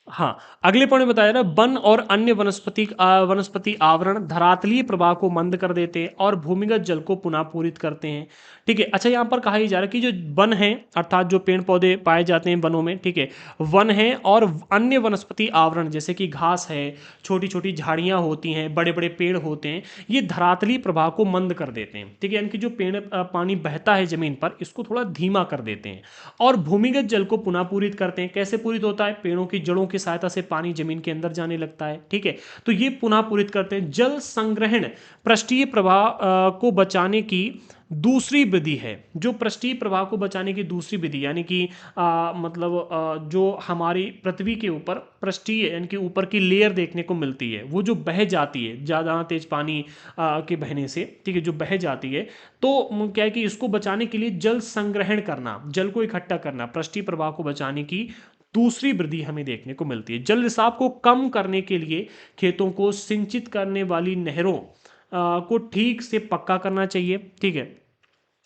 हाँ, अगले पॉइंट में बताया ना, वन और अन्य वनस्पति आवरण धरातलीय प्रवाह को मंद कर देते हैं और भूमिगत जल को पुनः पूरित करते हैं, ठीक है। अच्छा, यहाँ पर कहा ही जा रहा है कि जो वन है अर्थात जो पेड़ पौधे पाए जाते हैं वनों में, ठीक है, वन है और अन्य वनस्पति आवरण जैसे कि घास है, छोटी छोटी झाड़ियां होती हैं, बड़े बड़े पेड़ होते हैं, ये धरातलीय प्रवाह को मंद कर देते हैं, ठीक है, यानी कि जो पेड़ पानी बहता है जमीन पर इसको थोड़ा धीमा कर देते हैं और भूमिगत जल को पुनः पूरित करते हैं। कैसे पूरित होता है, पेड़ों की जड़ों की सहायता से पानी जमीन के अंदर जाने लगता है, ठीक है, तो ये पुनः पूरित करते हैं। जल संग्रहण पृष्ठीय प्रवाह को बचाने की दूसरी विधि है, जो पृष्ठीय प्रवाह को बचाने की दूसरी विधि यानी कि मतलब जो हमारी पृथ्वी के ऊपर पृष्ठीय यानी कि ऊपर की लेयर देखने को मिलती है, वो जो बह जाती है ज़्यादा तेज पानी के बहने से, ठीक है, जो बह जाती है, तो क्या है कि इसको बचाने के लिए जल संग्रहण करना, जल को इकट्ठा करना, पृष्ठीय प्रवाह को बचाने की दूसरी वृद्धि हमें देखने को मिलती है। जल रिसाव को कम करने के लिए खेतों को सिंचित करने वाली नहरों को ठीक से पक्का करना चाहिए, ठीक है।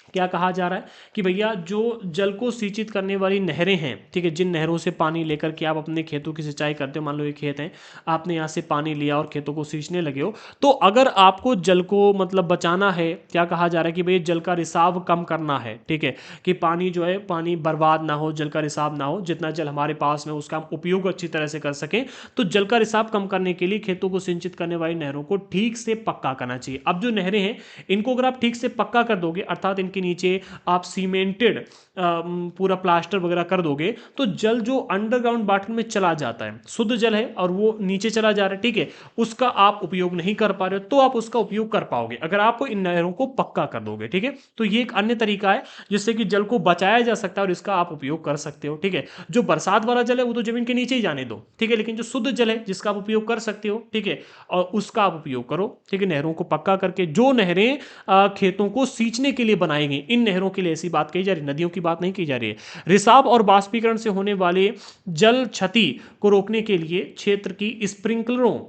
क्या कहा जा रहा है कि भैया जो जल को सिंचित करने वाली नहरें हैं, ठीक है, जिन नहरों से पानी लेकर के आप अपने खेतों की सिंचाई करते हो, मान लो ये खेत हैं, आपने यहाँ से पानी लिया और खेतों को सींचने लगे हो, तो अगर आपको जल को मतलब बचाना है, क्या कहा जा रहा है कि भाई जल का रिसाव कम करना है, ठीक है, कि पानी जो है पानी बर्बाद ना हो, जल का रिसाव ना हो, जितना जल हमारे पास में उसका हम उपयोग अच्छी तरह से कर सकें, तो जल का रिसाव कम करने के लिए खेतों को सिंचित करने वाली नहरों को ठीक से पक्का करना चाहिए। अब जो नहरें हैं इनको अगर आप ठीक से पक्का कर दोगे अर्थात इनके नीचे आप सीमेंटेड पूरा प्लास्टर वगैरह कर दोगे तो जल जो अंडरग्राउंड वाटर में चला जाता है, शुद्ध जल है और वो नीचे चला जा रहा है, ठीक है, उसका आप उपयोग नहीं कर पा रहे हो, तो आप उसका उपयोग कर पाओगे अगर आप इन नहरों को पक्का कर दोगे, ठीक है। तो ये एक अन्य तरीका है जिससे कि जल को बचाया जा सकता है और इसका आप उपयोग कर सकते हो, ठीक है। जो बरसात वाला जल है वो तो जमीन के नीचे ही जाने दो, ठीक है, लेकिन जो शुद्ध जल है जिसका आप उपयोग कर सकते हो, ठीक है, और उसका आप उपयोग करो, ठीक है, नहरों को पक्का करके। जो नहरें खेतों को सींचने के लिए बनाई गई, इन नहरों के लिए ऐसी बात कही जा रही है, नदियों की बात नहीं की जा रही है। रिसाव और बाष्पीकरण से होने वाले जल क्षति को रोकने के लिए क्षेत्र की स्प्रिंकलरों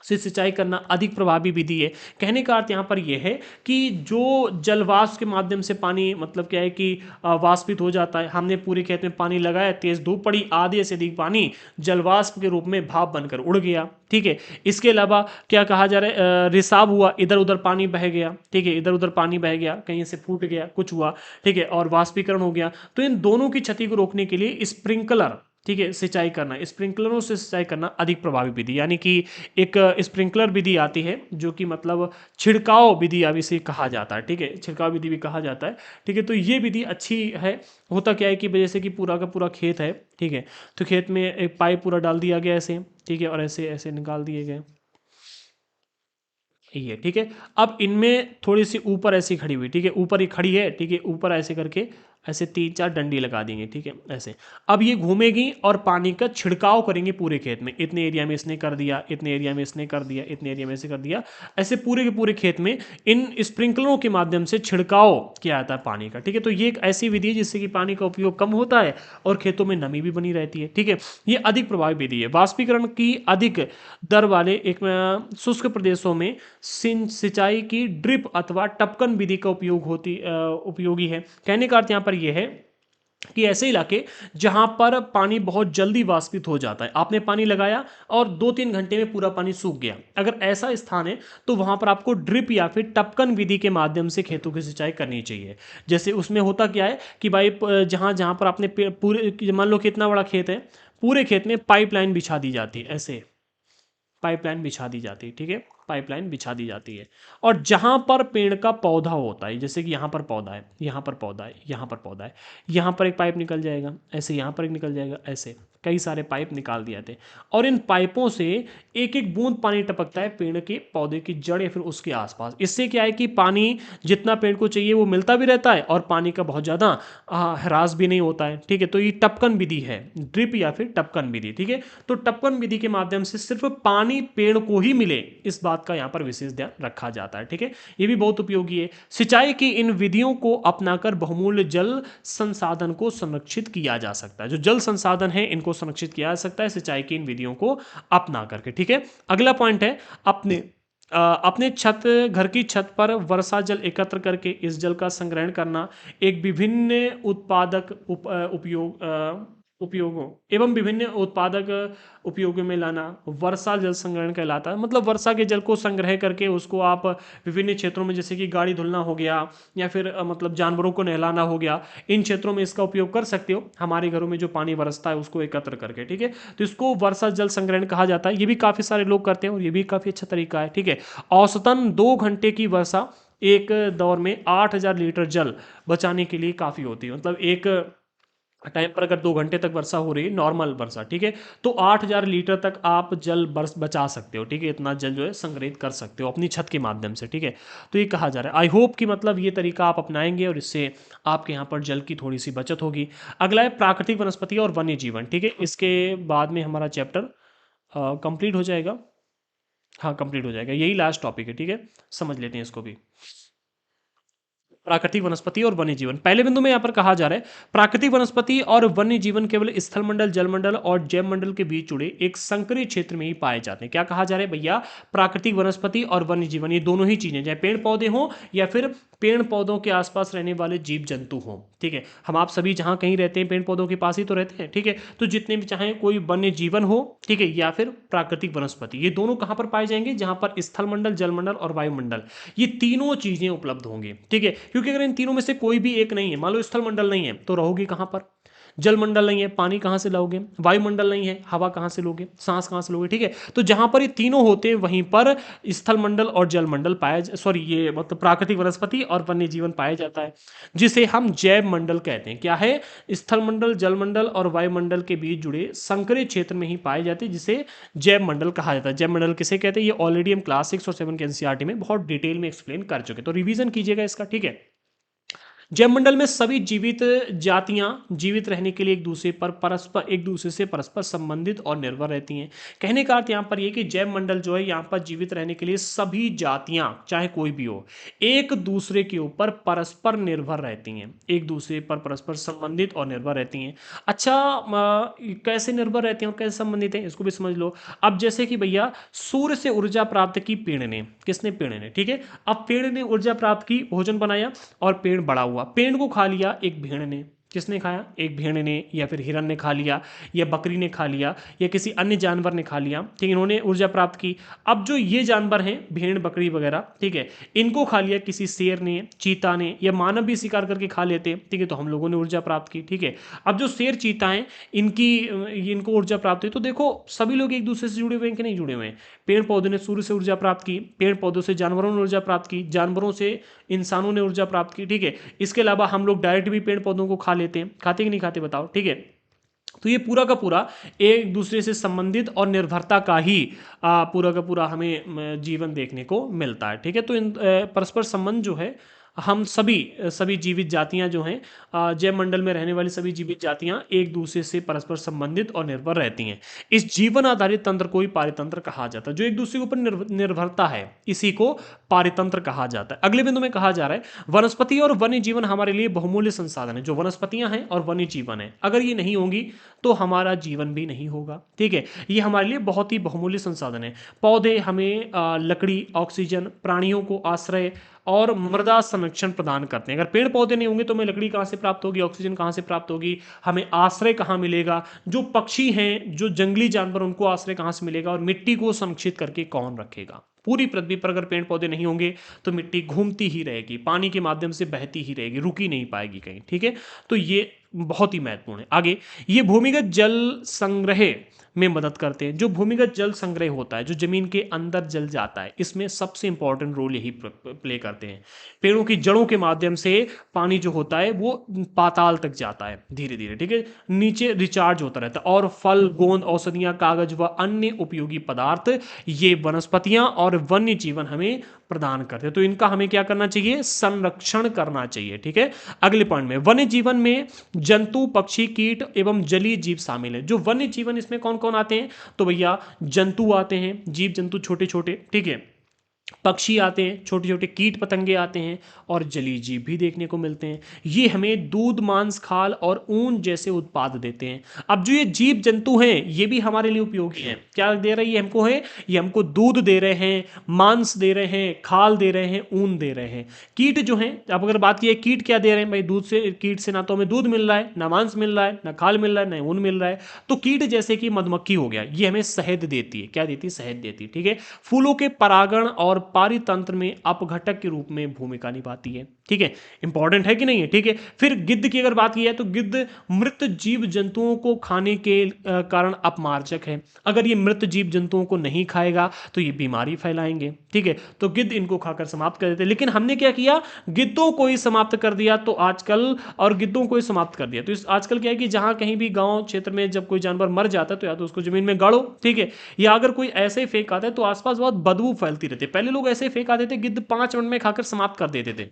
से सिंचाई करना अधिक प्रभावी विधि है। कहने का अर्थ यहाँ पर यह है कि जो जलवाष्प के माध्यम से पानी मतलब क्या है कि वाष्पित हो जाता है, हमने पूरे खेत में पानी लगाया, तेज धूप पड़ी, आधे से अधिक पानी जलवाष्प के रूप में भाप बनकर उड़ गया, ठीक है। इसके अलावा क्या कहा जा रहा है, रिसाव हुआ, इधर उधर पानी बह गया, ठीक है, इधर उधर पानी बह गया, कहीं से फूट गया, कुछ हुआ, ठीक है, और वाष्पीकरण हो गया। तो इन दोनों की क्षति को रोकने के लिए स्प्रिंकलर, ठीक है, सिंचाई करना, स्प्रिंकलरों से सिंचाई करना अधिक प्रभावी विधि, यानी कि एक स्प्रिंकलर विधि आती है जो कि मतलब छिड़काव विधि अब इसे कहा जाता है। ठीक है, छिड़काव विधि भी कहा जाता है। ठीक है, तो ये विधि अच्छी है। होता क्या है कि जैसे कि पूरा का पूरा खेत है, ठीक है, तो खेत में एक पाइप पूरा डाल दिया गया ऐसे, ठीक है, और ऐसे ऐसे निकाल दिए गए ये, ठीक है। अब इनमें थोड़ी सी ऊपर ऐसी खड़ी हुई, ठीक है, ऊपर ही खड़ी है, ठीक है, ऊपर ऐसे करके ऐसे 3-4 डंडी लगा देंगे, ठीक है, ऐसे। अब ये घूमेगी और पानी का छिड़काव करेंगे पूरे खेत में, इतने एरिया में इसने कर दिया, इतने एरिया में इसने कर दिया, इतने एरिया में इसे कर दिया, ऐसे पूरे के पूरे खेत में इन स्प्रिंकलरों के माध्यम से छिड़काव किया जाता है पानी का। ठीक है, तो ये एक ऐसी विधि है जिससे कि पानी का उपयोग कम होता है और खेतों में नमी भी बनी रहती है। ठीक है, ये अधिक प्रभावी विधि है। वाष्पीकरण की अधिक दर वाले एक शुष्क प्रदेशों में सिंचाई की ड्रिप अथवा टपकन विधि का उपयोगी है। कहने का अर्थ यहाँ पर यह है कि ऐसे इलाके जहां पर पानी बहुत जल्दी वाष्पित हो जाता है, आपने पानी लगाया और 2-3 घंटे में पूरा पानी सूख गया, अगर ऐसा स्थान है तो वहां पर आपको ड्रिप या फिर टपकन विधि के माध्यम से खेतों की सिंचाई करनी चाहिए। जैसे उसमें होता क्या है कि भाई जहां जहां पर आपने पूरे, मान लो कितना बड़ा खेत है, पूरे खेत में पाइपलाइन बिछा दी जाती है, ऐसे पाइपलाइन बिछा दी जाती है। ठीक है, पाइपलाइन बिछा दी जाती है, और जहां पर पेड़ का पौधा होता है, जैसे कि यहाँ पर पौधा है, यहाँ पर पौधा है, यहाँ पर पौधा है, यहाँ पर एक पाइप निकल जाएगा ऐसे, यहाँ पर एक निकल जाएगा ऐसे, कई सारे पाइप निकाल दिए थे, और इन पाइपों से एक एक बूंद पानी टपकता है पेड़ के पौधे की जड़ या फिर उसके आसपास। इससे क्या है कि पानी जितना पेड़ को चाहिए वो मिलता भी रहता है और पानी का बहुत ज़्यादा ह्रास भी नहीं होता है। ठीक है, तो ये टपकन विधि है, ड्रिप या फिर टपकन विधि। ठीक है, तो टपकन विधि के माध्यम से सिर्फ पानी पेड़ को ही मिले, इस बात का यहाँ पर विशेष ध्यान रखा जाता है। ठीक है, ये भी बहुत उपयोगी है। सिंचाई की इन विधियों को अपनाकर बहुमूल्य जल संसाधन को संरक्षित किया जा सकता है। जो जल संसाधन है इनको संरक्षित किया जा सकता है सिंचाई की इन विधियों को अपना करके। ठीक है, अगला पॉइंट है अपने घर की छत पर वर्षा जल एकत्र करके इस जल का संग्रहण करना एक विभिन्न उत्पादक उपयोगों एवं विभिन्न उत्पादक उपयोगों में लाना वर्षा जल संग्रहण कहलाता है। मतलब वर्षा के जल को संग्रह करके उसको आप विभिन्न क्षेत्रों में, जैसे कि गाड़ी धुलना हो गया या फिर मतलब जानवरों को नहलाना हो गया, इन क्षेत्रों में इसका उपयोग कर सकते हो, हमारे घरों में जो पानी बरसता है उसको एकत्र करके। ठीक है, तो इसको वर्षा जल संग्रहण कहा जाता है। ये भी काफ़ी सारे लोग करते हैं और ये भी काफ़ी अच्छा तरीका है। ठीक है, औसतन 2 घंटे की वर्षा एक दौर में 8,000 लीटर जल बचाने के लिए काफ़ी होती है। मतलब एक टाइम पर अगर 2 घंटे तक वर्षा हो रही है, नॉर्मल वर्षा, ठीक है, तो 8,000 लीटर तक आप जल बरस बचा सकते हो। ठीक है, इतना जल जो है संग्रहित कर सकते हो अपनी छत के माध्यम से। ठीक है, तो ये कहा जा रहा है। आई होप कि मतलब ये तरीका आप अपनाएंगे और इससे आपके यहाँ पर जल की थोड़ी सी बचत होगी। अगला है प्राकृतिक वनस्पति और वन्य जीवन। ठीक है, इसके बाद में हमारा चैप्टर कंप्लीट हो जाएगा। हाँ, कंप्लीट हो जाएगा, यही लास्ट टॉपिक है। ठीक है, समझ लेते हैं इसको भी। प्राकृतिक वनस्पति और वन्य जीवन, पहले बिंदु में यहाँ पर कहा जा रहा है प्राकृतिक वनस्पति और वन्य जीवन केवल स्थलमंडल, जलमंडल और जैवमंडल के बीच जुड़े एक संकरीय क्षेत्र में ही पाए जाते हैं। क्या कहा जा रहा है भैया? प्राकृतिक वनस्पति और वन्य जीवन, ये दोनों ही चीजें, चाहे पेड़ पौधे हों या फिर पेड़ पौधों के आसपास रहने वाले जीव जंतु हों। ठीक है, हम आप सभी जहां कहीं रहते हैं पेड़ पौधों के पास ही तो रहते हैं। ठीक है, तो जितने भी चाहे कोई वन्य जीवन हो, ठीक है, या फिर प्राकृतिक वनस्पति, ये दोनों कहां पर पाए जाएंगे? जहां पर स्थलमंडल, जलमंडल और वायुमंडल, ये तीनों चीजें उपलब्ध होंगी। ठीक है, क्योंकि अगर इन तीनों में से कोई भी एक नहीं है, मान लो स्थलमंडल नहीं है, तो रहोगे कहां पर? जलमंडल नहीं है, पानी कहां से लाओगे? वायुमंडल नहीं है, हवा कहां से लोगे? सांस कहां से लोगे? ठीक है, तो जहां पर ये तीनों होते हैं वहीं पर स्थलमंडल और जलमंडल सॉरी, ये मतलब प्राकृतिक वनस्पति और वन्य जीवन पाया जाता है, जिसे हम जैव मंडल कहते हैं। क्या है? स्थलमंडल, जलमंडल और वायुमंडल के बीच जुड़े संकरीय क्षेत्र में ही पाए जाते हैं, जिसे जैव मंडल कहा जाता है। जैव मंडल किसे कहते हैं? ये ऑलरेडी हम क्लास 6 और 7 के एनसीईआरटी में बहुत डिटेल में एक्सप्लेन कर चुके, तो रिवीजन कीजिएगा इसका। ठीक है, जैवमंडल में सभी जीवित जातियां जीवित रहने के लिए एक दूसरे से परस्पर संबंधित और निर्भर रहती हैं। कहने का अर्थ यहां पर यह कि जैवमंडल जो है यहां पर जीवित रहने के लिए सभी जातियां, चाहे कोई भी हो, एक दूसरे के ऊपर परस्पर निर्भर रहती हैं, एक दूसरे पर परस्पर संबंधित और निर्भर रहती हैं। अच्छा, कैसे निर्भर रहती हैं और कैसे संबंधित हैं, इसको भी समझ लो। अब जैसे कि भैया सूर्य से ऊर्जा प्राप्त की पेड़ ने, किसने? पेड़ ने। ठीक है, अब पेड़ ने ऊर्जा प्राप्त की, भोजन बनाया और पेड़ बड़ा हुआ। पेड़ को खा लिया एक भेड़ ने, किसने खाया? एक भेड़ ने या फिर हिरन ने खा लिया, या बकरी ने खा लिया, या किसी अन्य जानवर ने खा लिया, ठीक है, इन्होंने ऊर्जा प्राप्त की। अब जो ये जानवर हैं, भेड़ बकरी वगैरह, ठीक है, इनको खा लिया किसी शेर ने, चीता ने, या मानव भी शिकार करके खा लेते हैं, ठीक है, तो हम लोगों ने ऊर्जा प्राप्त की, ठीक है। अब जो शेर चीता हैं, इनको ऊर्जा प्राप्त हुई। तो देखो सभी लोग एक दूसरे से जुड़े हुए हैं कि नहीं जुड़े हुए हैं? पेड़ पौधों ने सूर्य से ऊर्जा प्राप्त की, पेड़ पौधों से जानवरों ने ऊर्जा प्राप्त की, जानवरों से इंसानों ने ऊर्जा प्राप्त की, ठीक है। इसके अलावा हम लोग डायरेक्ट भी पेड़ पौधों को खा लेते हैं, खाते कि नहीं खाते बताओ, ठीक है। तो ये पूरा का पूरा एक दूसरे से संबंधित और निर्भरता का ही पूरा का पूरा हमें जीवन देखने को मिलता है, ठीक है। तो इन परस्पर संबंध जो है, हम सभी सभी जीवित जातियां जो हैं, जैव मंडल में रहने वाली सभी जीवित जातियां एक दूसरे से परस्पर संबंधित और निर्भर रहती हैं। इस जीवन आधारित तंत्र को ही पारितंत्र कहा जाता है। जो एक दूसरे के ऊपर निर्भरता है, इसी को पारितंत्र कहा जाता है। अगले बिंदु में कहा जा रहा है वनस्पति और वन्य जीवन हमारे लिए बहुमूल्य संसाधन है। जो वनस्पतियां हैं और वन्य जीवन है, अगर ये नहीं होंगी तो हमारा जीवन भी नहीं होगा, ठीक है। ये हमारे लिए बहुत ही बहुमूल्य संसाधन है। पौधे हमें लकड़ी, ऑक्सीजन, प्राणियों को आश्रय और मृदा संरक्षण प्रदान करते हैं। अगर पेड़ पौधे नहीं होंगे तो हमें लकड़ी कहाँ से प्राप्त होगी, ऑक्सीजन कहाँ से प्राप्त होगी, हमें आश्रय कहाँ मिलेगा, जो पक्षी हैं, जो जंगली जानवर, उनको आश्रय कहाँ से मिलेगा, और मिट्टी को संरक्षित करके कौन रखेगा? पूरी पृथ्वी पर अगर पेड़ पौधे नहीं होंगे तो मिट्टी घूमती ही रहेगी, पानी के माध्यम से बहती ही रहेगी, रुकी नहीं पाएगी कहीं, ठीक है। तो ये बहुत ही महत्वपूर्ण है। आगे, ये भूमिगत जल संग्रह में मदद करते हैं। जो भूमिगत जल संग्रह होता है, जो जमीन के अंदर जल जाता है, इसमें सबसे इंपॉर्टेंट रोल यही प्ले करते हैं। पेड़ों की जड़ों के माध्यम से पानी जो होता है वो पाताल तक जाता है धीरे धीरे, ठीक है, नीचे रिचार्ज होता रहता है। और फल, गोंद, औषधियां, कागज व अन्य उपयोगी पदार्थ ये वनस्पतियां और वन्य जीवन हमें प्रदान करते हैं। तो इनका हमें क्या करना चाहिए? संरक्षण करना चाहिए, ठीक है। अगले पॉइंट में, वन्य जीवन में जंतु, पक्षी, कीट एवं जलीय जीव शामिल है। जो वन्य जीवन, इसमें कौन कौन आते हैं? तो भैया जंतु आते हैं, जीव जंतु छोटे छोटे, ठीक है, पक्षी आते हैं, छोटे छोटे कीट पतंगे आते हैं, और जलीय जीव भी देखने को मिलते हैं। ये हमें दूध, मांस, खाल और ऊन जैसे उत्पाद देते हैं। अब जो ये जीव जंतु हैं, ये भी हमारे लिए उपयोगी हैं। क्या दे रही है हमको? है ये हमको दूध दे रहे हैं, मांस दे रहे हैं, खाल दे रहे हैं, ऊन दे रहे हैं। कीट जो हैं, अब अगर बात की है कीट क्या दे रहे हैं भाई, दूध से, कीट से ना तो हमें दूध मिल रहा है, ना मांस मिल रहा है, ना खाल मिल रहा है, ना ऊन मिल रहा है। तो कीट जैसे कि मधुमक्खी हो गया, ये हमें शहद देती है। क्या देती है? शहद देती है, ठीक है। फूलों के परागण और पारितंत्र में अपघटक के रूप में भूमिका निभाती है, ठीक है। इंपॉर्टेंट है कि नहीं है, ठीक है। फिर गिद्ध की अगर बात की है तो गिद्ध मृत जीव जंतुओं को खाने के कारण अपमार्जक है। अगर ये मृत जीव जंतुओं को नहीं खाएगा तो ये बीमारी फैलाएंगे, ठीक है। तो गिद्ध इनको खाकर समाप्त कर देते हैं। लेकिन हमने क्या किया? गिद्धों को ही समाप्त कर दिया। तो आजकल, और गिद्धों को ही समाप्त कर दिया। तो इस आजकल क्या है कि जहां कहीं भी गांव क्षेत्र में जब कोई जानवर मर जाता है तो या तो उसको जमीन में गाड़ो, ठीक है, या अगर कोई ऐसे ही फेंक आता है तो आसपास बहुत बदबू फैलती रहती है। पहले लोग ऐसे फेंक आते थे, गिद्ध 5 मिनट में खाकर समाप्त कर देते थे।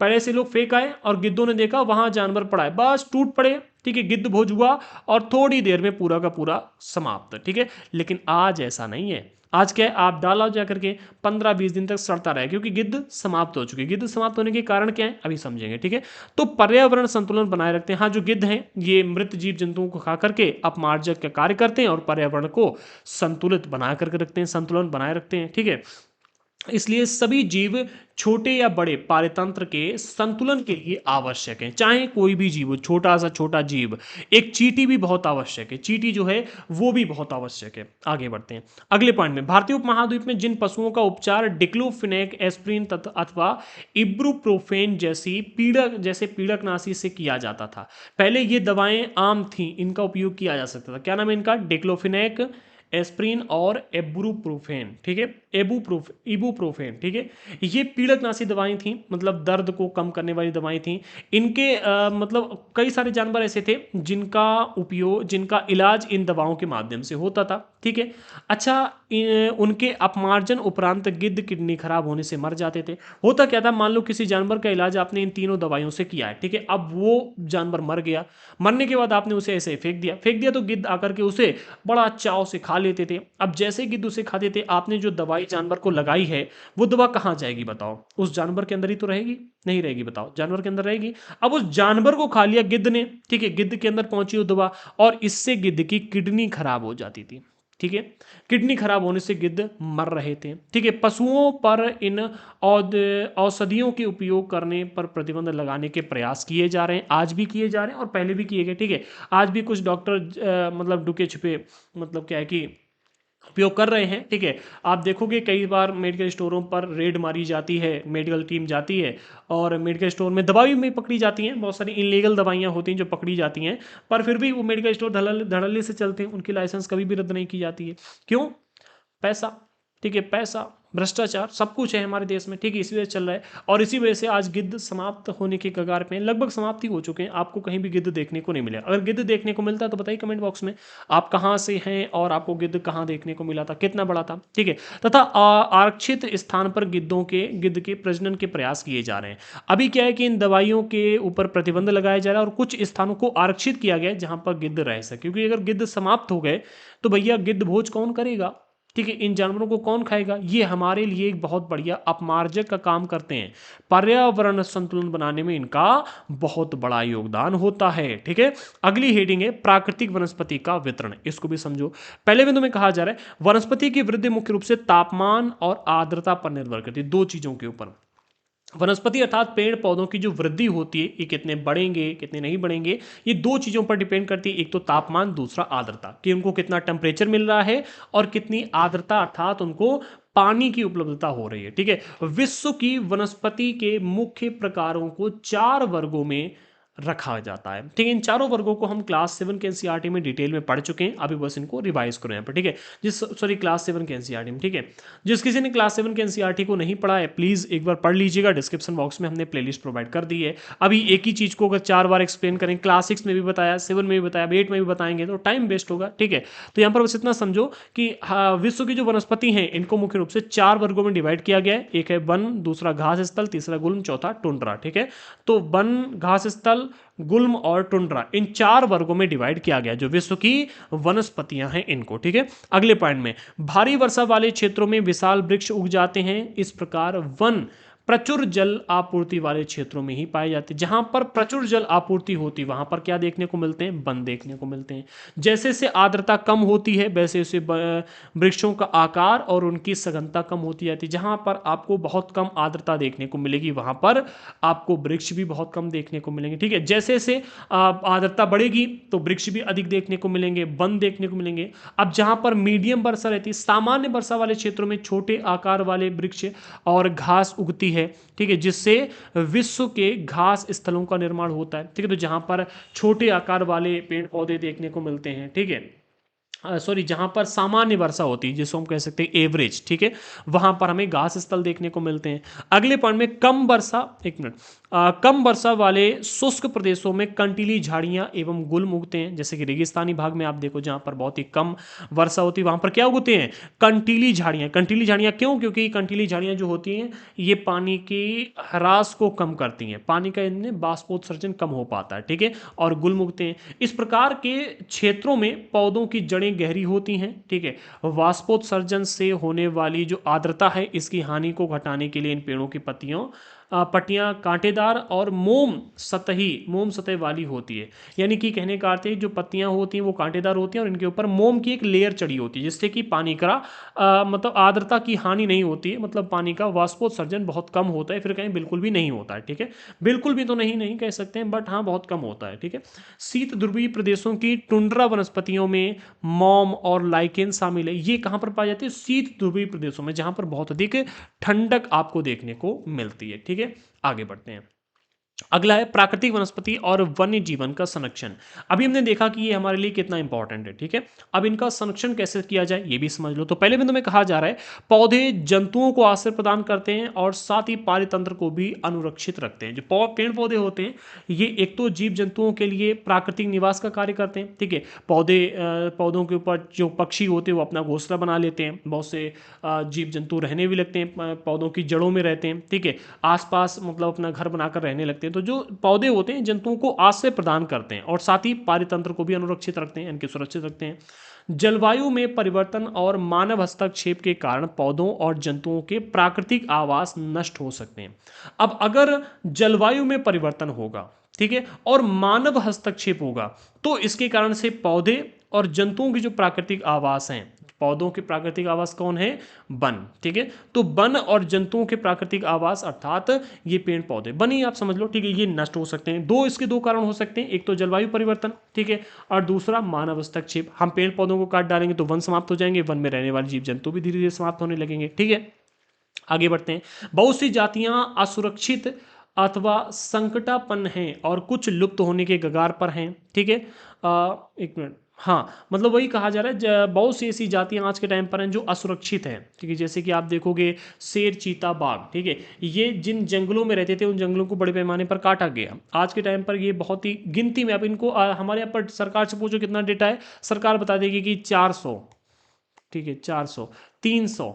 पहले से लोग फेंक आए और गिद्धों ने देखा वहां जानवर पड़ा है, बस टूट पड़े, ठीक है, गिद्ध भोज हुआ और थोड़ी देर में पूरा का पूरा समाप्त, ठीक है। लेकिन आज ऐसा नहीं है। आज क्या है? आप डाला जाकर के 15-20 दिन तक सड़ता रहे, क्योंकि गिद्ध समाप्त हो चुके हैं। गिद्ध समाप्त होने के कारण क्या है अभी समझेंगे, ठीक है। तो पर्यावरण संतुलन बनाए रखते हैं। हाँ, जो गिद्ध हैं ये मृत जीव जंतुओं को खा करके अपमार्जक का कार्य करते हैं और पर्यावरण को संतुलित बना करके रखते हैं, संतुलन बनाए रखते हैं, ठीक है। इसलिए सभी जीव छोटे या बड़े पारितंत्र के संतुलन के लिए आवश्यक है। चाहे कोई भी जीव हो, छोटा सा छोटा जीव, एक चींटी भी बहुत आवश्यक है। चींटी जो है वो भी बहुत आवश्यक है। आगे बढ़ते हैं अगले पॉइंट में। भारतीय उपमहाद्वीप में जिन पशुओं का उपचार डिक्लोफिनेक, एस्प्रिन तथा अथवा इब्रुप्रोफेन जैसे पीड़कनाशी से किया जाता था, पहले ये दवाएं आम थी, इनका उपयोग किया जा सकता था। क्या नाम है इनका? डिक्लोफिनेक, एस्प्रिन और एब्रुप्रोफेन, ठीक है, इबुप्रोफेन, ठीक है। ये पीड़कनाशी दवाएं थी, मतलब दर्द को कम करने वाली दवाएं थी। इनके मतलब कई सारे जानवर ऐसे थे जिनका इलाज इन दवाओं के माध्यम से होता था, ठीक है। अच्छा, उनके अपमार्जन उपरांत गिद्ध किडनी खराब होने से मर जाते थे। होता क्या था, मान लो किसी जानवर का इलाज आपने इन तीनों दवाइयों से किया है, ठीक है। अब वो जानवर मर गया, मरने के बाद आपने उसे ऐसे फेंक दिया तो गिद्ध आकर के उसे बड़ा चाव से खा लेते थे। अब जैसे गिद्ध उसे खाते थे, आपने जो दवाई जानवर को लगाई है वो दवा कहाँ जाएगी बताओ? उस जानवर के अंदर ही तो रहेगी, नहीं रहेगी? बताओ, जानवर के अंदर रहेगी। अब उस जानवर को खा लिया गिद्ध ने, ठीक है, गिद्ध के अंदर पहुंची वो दवा और इससे गिद्ध की किडनी खराब हो जाती थी। ठीक है। किडनी खराब होने से गिद्ध मर रहे थे। ठीक है। पशुओं पर इन औषधियों के उपयोग करने पर प्रतिबंध लगाने के प्रयास किए जा रहे हैं, आज भी किए जा रहे हैं और पहले भी किए गए। ठीक है। आज भी कुछ डॉक्टर मतलब डुके छिपे, मतलब क्या है कि उपयोग कर रहे हैं। ठीक है। आप देखोगे कई बार मेडिकल स्टोरों पर रेड मारी जाती है, मेडिकल टीम जाती है और मेडिकल स्टोर में दवाई में पकड़ी जाती हैं, बहुत सारी इलीगल दवाइयाँ होती हैं जो पकड़ी जाती हैं, पर फिर भी वो मेडिकल स्टोर धड़ल्ले से चलते हैं, उनकी लाइसेंस कभी भी रद्द नहीं की जाती है। क्यों? पैसा। ठीक है। पैसा, भ्रष्टाचार, सब कुछ है हमारे देश में। ठीक है। इसी वजह से चल रहा है और इसी वजह से आज गिद्ध समाप्त होने के कगार पे हैं, लगभग समाप्ति हो चुके हैं। आपको कहीं भी गिद्ध देखने को नहीं मिला। अगर गिद्ध देखने को मिलता है तो बताइए कमेंट बॉक्स में आप कहाँ से हैं और आपको गिद्ध कहाँ देखने को मिला था, कितना बड़ा था। ठीक है। तथा आरक्षित स्थान पर गिद्ध के प्रजनन के प्रयास किए जा रहे हैं। अभी क्या है कि इन दवाइयों के ऊपर प्रतिबंध लगाया जा रहा है और कुछ स्थानों को आरक्षित किया गया है जहां पर गिद्ध रह सके, क्योंकि अगर गिद्ध समाप्त हो गए तो भैया गिद्ध भोज कौन करेगा? ठीक है। इन जानवरों को कौन खाएगा? ये हमारे लिए एक बहुत बढ़िया अपमार्जक का काम करते हैं। पर्यावरण संतुलन बनाने में इनका बहुत बड़ा योगदान होता है। ठीक है। अगली हेडिंग है प्राकृतिक वनस्पति का वितरण, इसको भी समझो। पहले बिंदु में कहा जा रहा है वनस्पति की वृद्धि मुख्य रूप से तापमान और आर्द्रता पर निर्भर करती है, दो चीजों के ऊपर। वनस्पति अर्थात पेड़ पौधों की जो वृद्धि होती है, ये कितने बढ़ेंगे कितने नहीं बढ़ेंगे, ये दो चीजों पर डिपेंड करती है। एक तो तापमान, दूसरा आर्द्रता, कि उनको कितना टेम्परेचर मिल रहा है और कितनी आर्द्रता अर्थात उनको पानी की उपलब्धता हो रही है। ठीक है। विश्व की वनस्पति के मुख्य प्रकारों को चार वर्गों में रखा जाता है। ठीक है। इन चारों वर्गों को हम क्लास 7 के एनसीईआरटी में डिटेल में पढ़ चुके हैं, अभी बस इनको रिवाइज करो यहाँ पर। ठीक है। क्लास 7 के एनसीईआरटी में। ठीक है। जिस किसी ने क्लास 7 के एनसीईआरटी को नहीं पढ़ा है प्लीज एक बार पढ़ लीजिएगा, डिस्क्रिप्शन बॉक्स में हमने प्लेलिस्ट प्रोवाइड कर दी है। अभी एक ही चीज को अगर 4 बार एक्सप्लेन करें, क्लास 6 में भी बताया, 7 में भी बताया, 8 में भी बताएंगे तो टाइम वेस्ट होगा। ठीक है। तो यहाँ पर बस इतना समझो कि विश्व की जो वनस्पति हैं इनको मुख्य रूप से चार वर्गों में डिवाइड किया गया है। एक है वन, दूसरा घास स्थल, तीसरा गुल्म, चौथा टुंड्रा। ठीक है। तो वन, घास स्थल, गुल्म और टुंड्रा, इन चार वर्गों में डिवाइड किया गया जो विश्व की वनस्पतियां हैं इनको। ठीक है। अगले पॉइंट में भारी वर्षा वाले क्षेत्रों में विशाल वृक्ष उग जाते हैं। इस प्रकार वन प्रचुर जल आपूर्ति वाले क्षेत्रों में ही पाए जाते हैं। जहां पर प्रचुर जल आपूर्ति होती है वहां पर क्या देखने को मिलते हैं? वन देखने को मिलते हैं। जैसे से आर्द्रता कम होती है वैसे वैसे वृक्षों का आकार और उनकी सघनता कम होती जाती है। जहां पर आपको बहुत कम आर्द्रता देखने को मिलेगी वहां पर आपको वृक्ष भी बहुत कम देखने को मिलेंगे। ठीक है। जैसे से आर्द्रता बढ़ेगी तो वृक्ष भी अधिक देखने को मिलेंगे, वन देखने को मिलेंगे। अब जहां पर मीडियम वर्षा रहती है, सामान्य वर्षा वाले क्षेत्रों में छोटे आकार वाले वृक्ष और घास उगती है। ठीक है। जिससे विश्व के घास स्थलों का निर्माण होता है। ठीक है। तो जहां पर छोटे आकार वाले पेड़ पौधे देखने को मिलते हैं, ठीक है, जहां पर सामान्य वर्षा होती है जिसको हम कह सकते हैं एवरेज, ठीक है, वहां पर हमें घास स्थल देखने को मिलते हैं। अगले पॉइंट में कम वर्षा, एक मिनट, कम वर्षा वाले शुष्क प्रदेशों में कंटीली झाड़ियां एवं गुल्म उगते हैं। जैसे कि रेगिस्तानी भाग में आप देखो जहां पर बहुत ही कम वर्षा होती है वहां पर क्या उगते हैं? कंटीली झाड़ियां। कंटीली झाड़ियां क्यों? क्योंकि कंटीली झाड़ियां जो होती हैं ये पानी की ह्रास को कम करती हैं, पानी का इनमें बाष्पोत्सर्जन कम हो पाता है। ठीक है। और गुल्म उगते हैं। इस प्रकार के क्षेत्रों में पौधों की जड़ें गहरी होती हैं। ठीक है। वाष्पोत्सर्जन से होने वाली जो आर्द्रता है इसकी हानि को घटाने के लिए इन पेड़ों की पत्तियां कांटेदार और मोम सतह वाली होती है। यानी कि कहने का अर्थ है जो पत्तियां होती हैं वो कांटेदार होती हैं और इनके ऊपर मोम की एक लेयर चढ़ी होती है जिससे कि पानी का मतलब आर्द्रता की हानि नहीं होती है, मतलब पानी का वाष्पोत्सर्जन बहुत कम होता है, फिर कहीं बिल्कुल भी नहीं होता है। ठीक है। बिल्कुल भी तो नहीं कह सकते हैं, बट हाँ बहुत कम होता है। ठीक है। शीत ध्रुवीय प्रदेशों की टुंड्रा वनस्पतियों में मॉम और लाइकेन शामिल है। ये कहां पर पाई जाती है? शीत ध्रुवीय प्रदेशों में जहां पर बहुत अधिक ठंडक आपको देखने को मिलती है। ठीक है। आगे बढ़ते हैं। अगला है प्राकृतिक वनस्पति और वन्य जीवन का संरक्षण। अभी हमने देखा कि ये हमारे लिए कितना इंपॉर्टेंट है। ठीक है। अब इनका संरक्षण कैसे किया जाए ये भी समझ लो। तो पहले बिंदु में कहा जा रहा है पौधे जंतुओं को आश्रय प्रदान करते हैं और साथ ही पारितंत्र को भी अनुरक्षित रखते हैं। जो पेड़ पौधे होते हैं ये एक तो जीव जंतुओं के लिए प्राकृतिक निवास का कार्य करते हैं। ठीक है। पौधों के ऊपर जो पक्षी होते हैं वो अपना घोंसला बना लेते हैं, बहुत से जीव जंतु रहने भी लगते हैं, पौधों की जड़ों में रहते हैं। ठीक है। आसपास मतलब अपना घर बनाकर रहने लगते हैं। तो जो पौधे होते हैं जंतुओं को आश्रय प्रदान करते हैं और साथ ही पारितंत्र को भी अनुरक्षित रखते हैं, इनके सुरक्षित रखते हैं। जलवायु में परिवर्तन और मानव हस्तक्षेप के कारण पौधों और जंतुओं के प्राकृतिक आवास नष्ट हो सकते हैं। अब अगर जलवायु में परिवर्तन होगा, ठीक है, और मानव हस्तक्षेप होगा तो इसके कारण से पौधे और जंतुओं की जो प्राकृतिक आवास हैं पौधों के प्राकृतिक आवास कौन है? वन। ठीक है, तो वन और जंतुओं के प्राकृतिक आवास अर्थात ये पेड़ पौधे, वन ही आप समझ लो। ठीक है, ये नष्ट हो सकते हैं। इसके दो कारण हो सकते हैं, एक तो जलवायु परिवर्तन, ठीक है, और दूसरा मानव हस्तक्षेप। हम पेड़ पौधों को काट डालेंगे तो वन समाप्त हो जाएंगे, वन में रहने वाले जीव जंतु भी धीरे धीरे समाप्त होने लगेंगे। ठीक है, आगे बढ़ते हैं। बहुत सी जातियां असुरक्षित अथवा संकटापन्न हैं और कुछ लुप्त होने के कगार पर हैं। ठीक है, एक मिनट, हाँ, मतलब वही कहा जा रहा है, बहुत सी ऐसी जातियां आज के टाइम पर हैं जो असुरक्षित हैं। ठीक है, जैसे कि आप देखोगे शेर, चीता, बाघ, ठीक है, ये जिन जंगलों में रहते थे उन जंगलों को बड़े पैमाने पर काटा गया। आज के टाइम पर ये बहुत ही गिनती में, अब इनको हमारे यहाँ पर सरकार से पूछो कितना डेटा है, सरकार बता देगी कि 400, ठीक है, 400, 300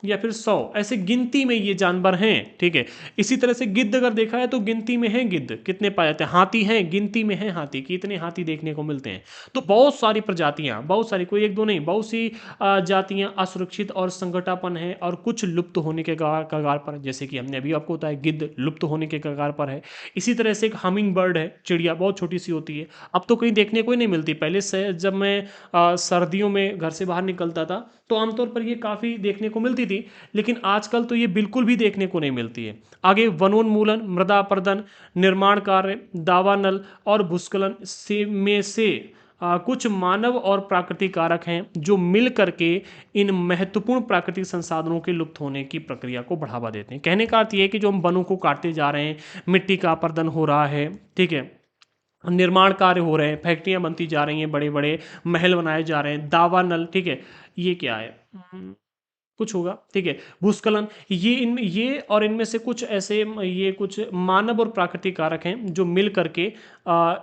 या फिर 100, ऐसे गिनती में ये जानवर हैं। ठीक है, इसी तरह से गिद्ध अगर देखा है तो गिनती में हैं गिद्ध, कितने पाए जाते हैं। हाथी हैं, गिनती में हैं हाथी, कितने हाथी देखने को मिलते हैं। तो बहुत सारी प्रजातियां, बहुत सारी, कोई एक दो नहीं, बहुत सी जातियां असुरक्षित और संकटापन्न है और कुछ लुप्त होने के कगार पर, जैसे कि हमने अभी आपको बताया गिद्ध लुप्त होने के कगार पर है। इसी तरह से एक हमिंग बर्ड है, चिड़िया, बहुत छोटी सी होती है, अब तो कहीं देखने को ही नहीं मिलती। पहले से जब मैं सर्दियों में घर से बाहर निकलता था तो आमतौर पर ये काफ़ी देखने को मिलती थी, लेकिन आजकल तो ये बिल्कुल भी देखने को नहीं मिलती है। आगे वनोन्मूलन, मृदा अपरदन, निर्माण कार्य, दावानल और भूस्खलन से कुछ मानव और प्राकृतिक कारक हैं जो मिल करके इन महत्वपूर्ण प्राकृतिक संसाधनों के लुप्त होने की प्रक्रिया को बढ़ावा देते हैं। कहने का अर्थ ये है कि जो हम वनों को काटते जा रहे हैं, मिट्टी का अपरदन हो रहा है, ठीक है, निर्माण कार्य हो रहे हैं, फैक्ट्रियां बनती जा रही हैं, बड़े बड़े महल बनाए जा रहे हैं, दावानल, ठीक है, ये क्या है, कुछ होगा, ठीक है, भूस्खलन, ये और इनमें से कुछ ऐसे, ये कुछ मानव और प्राकृतिक कारक हैं जो मिल करके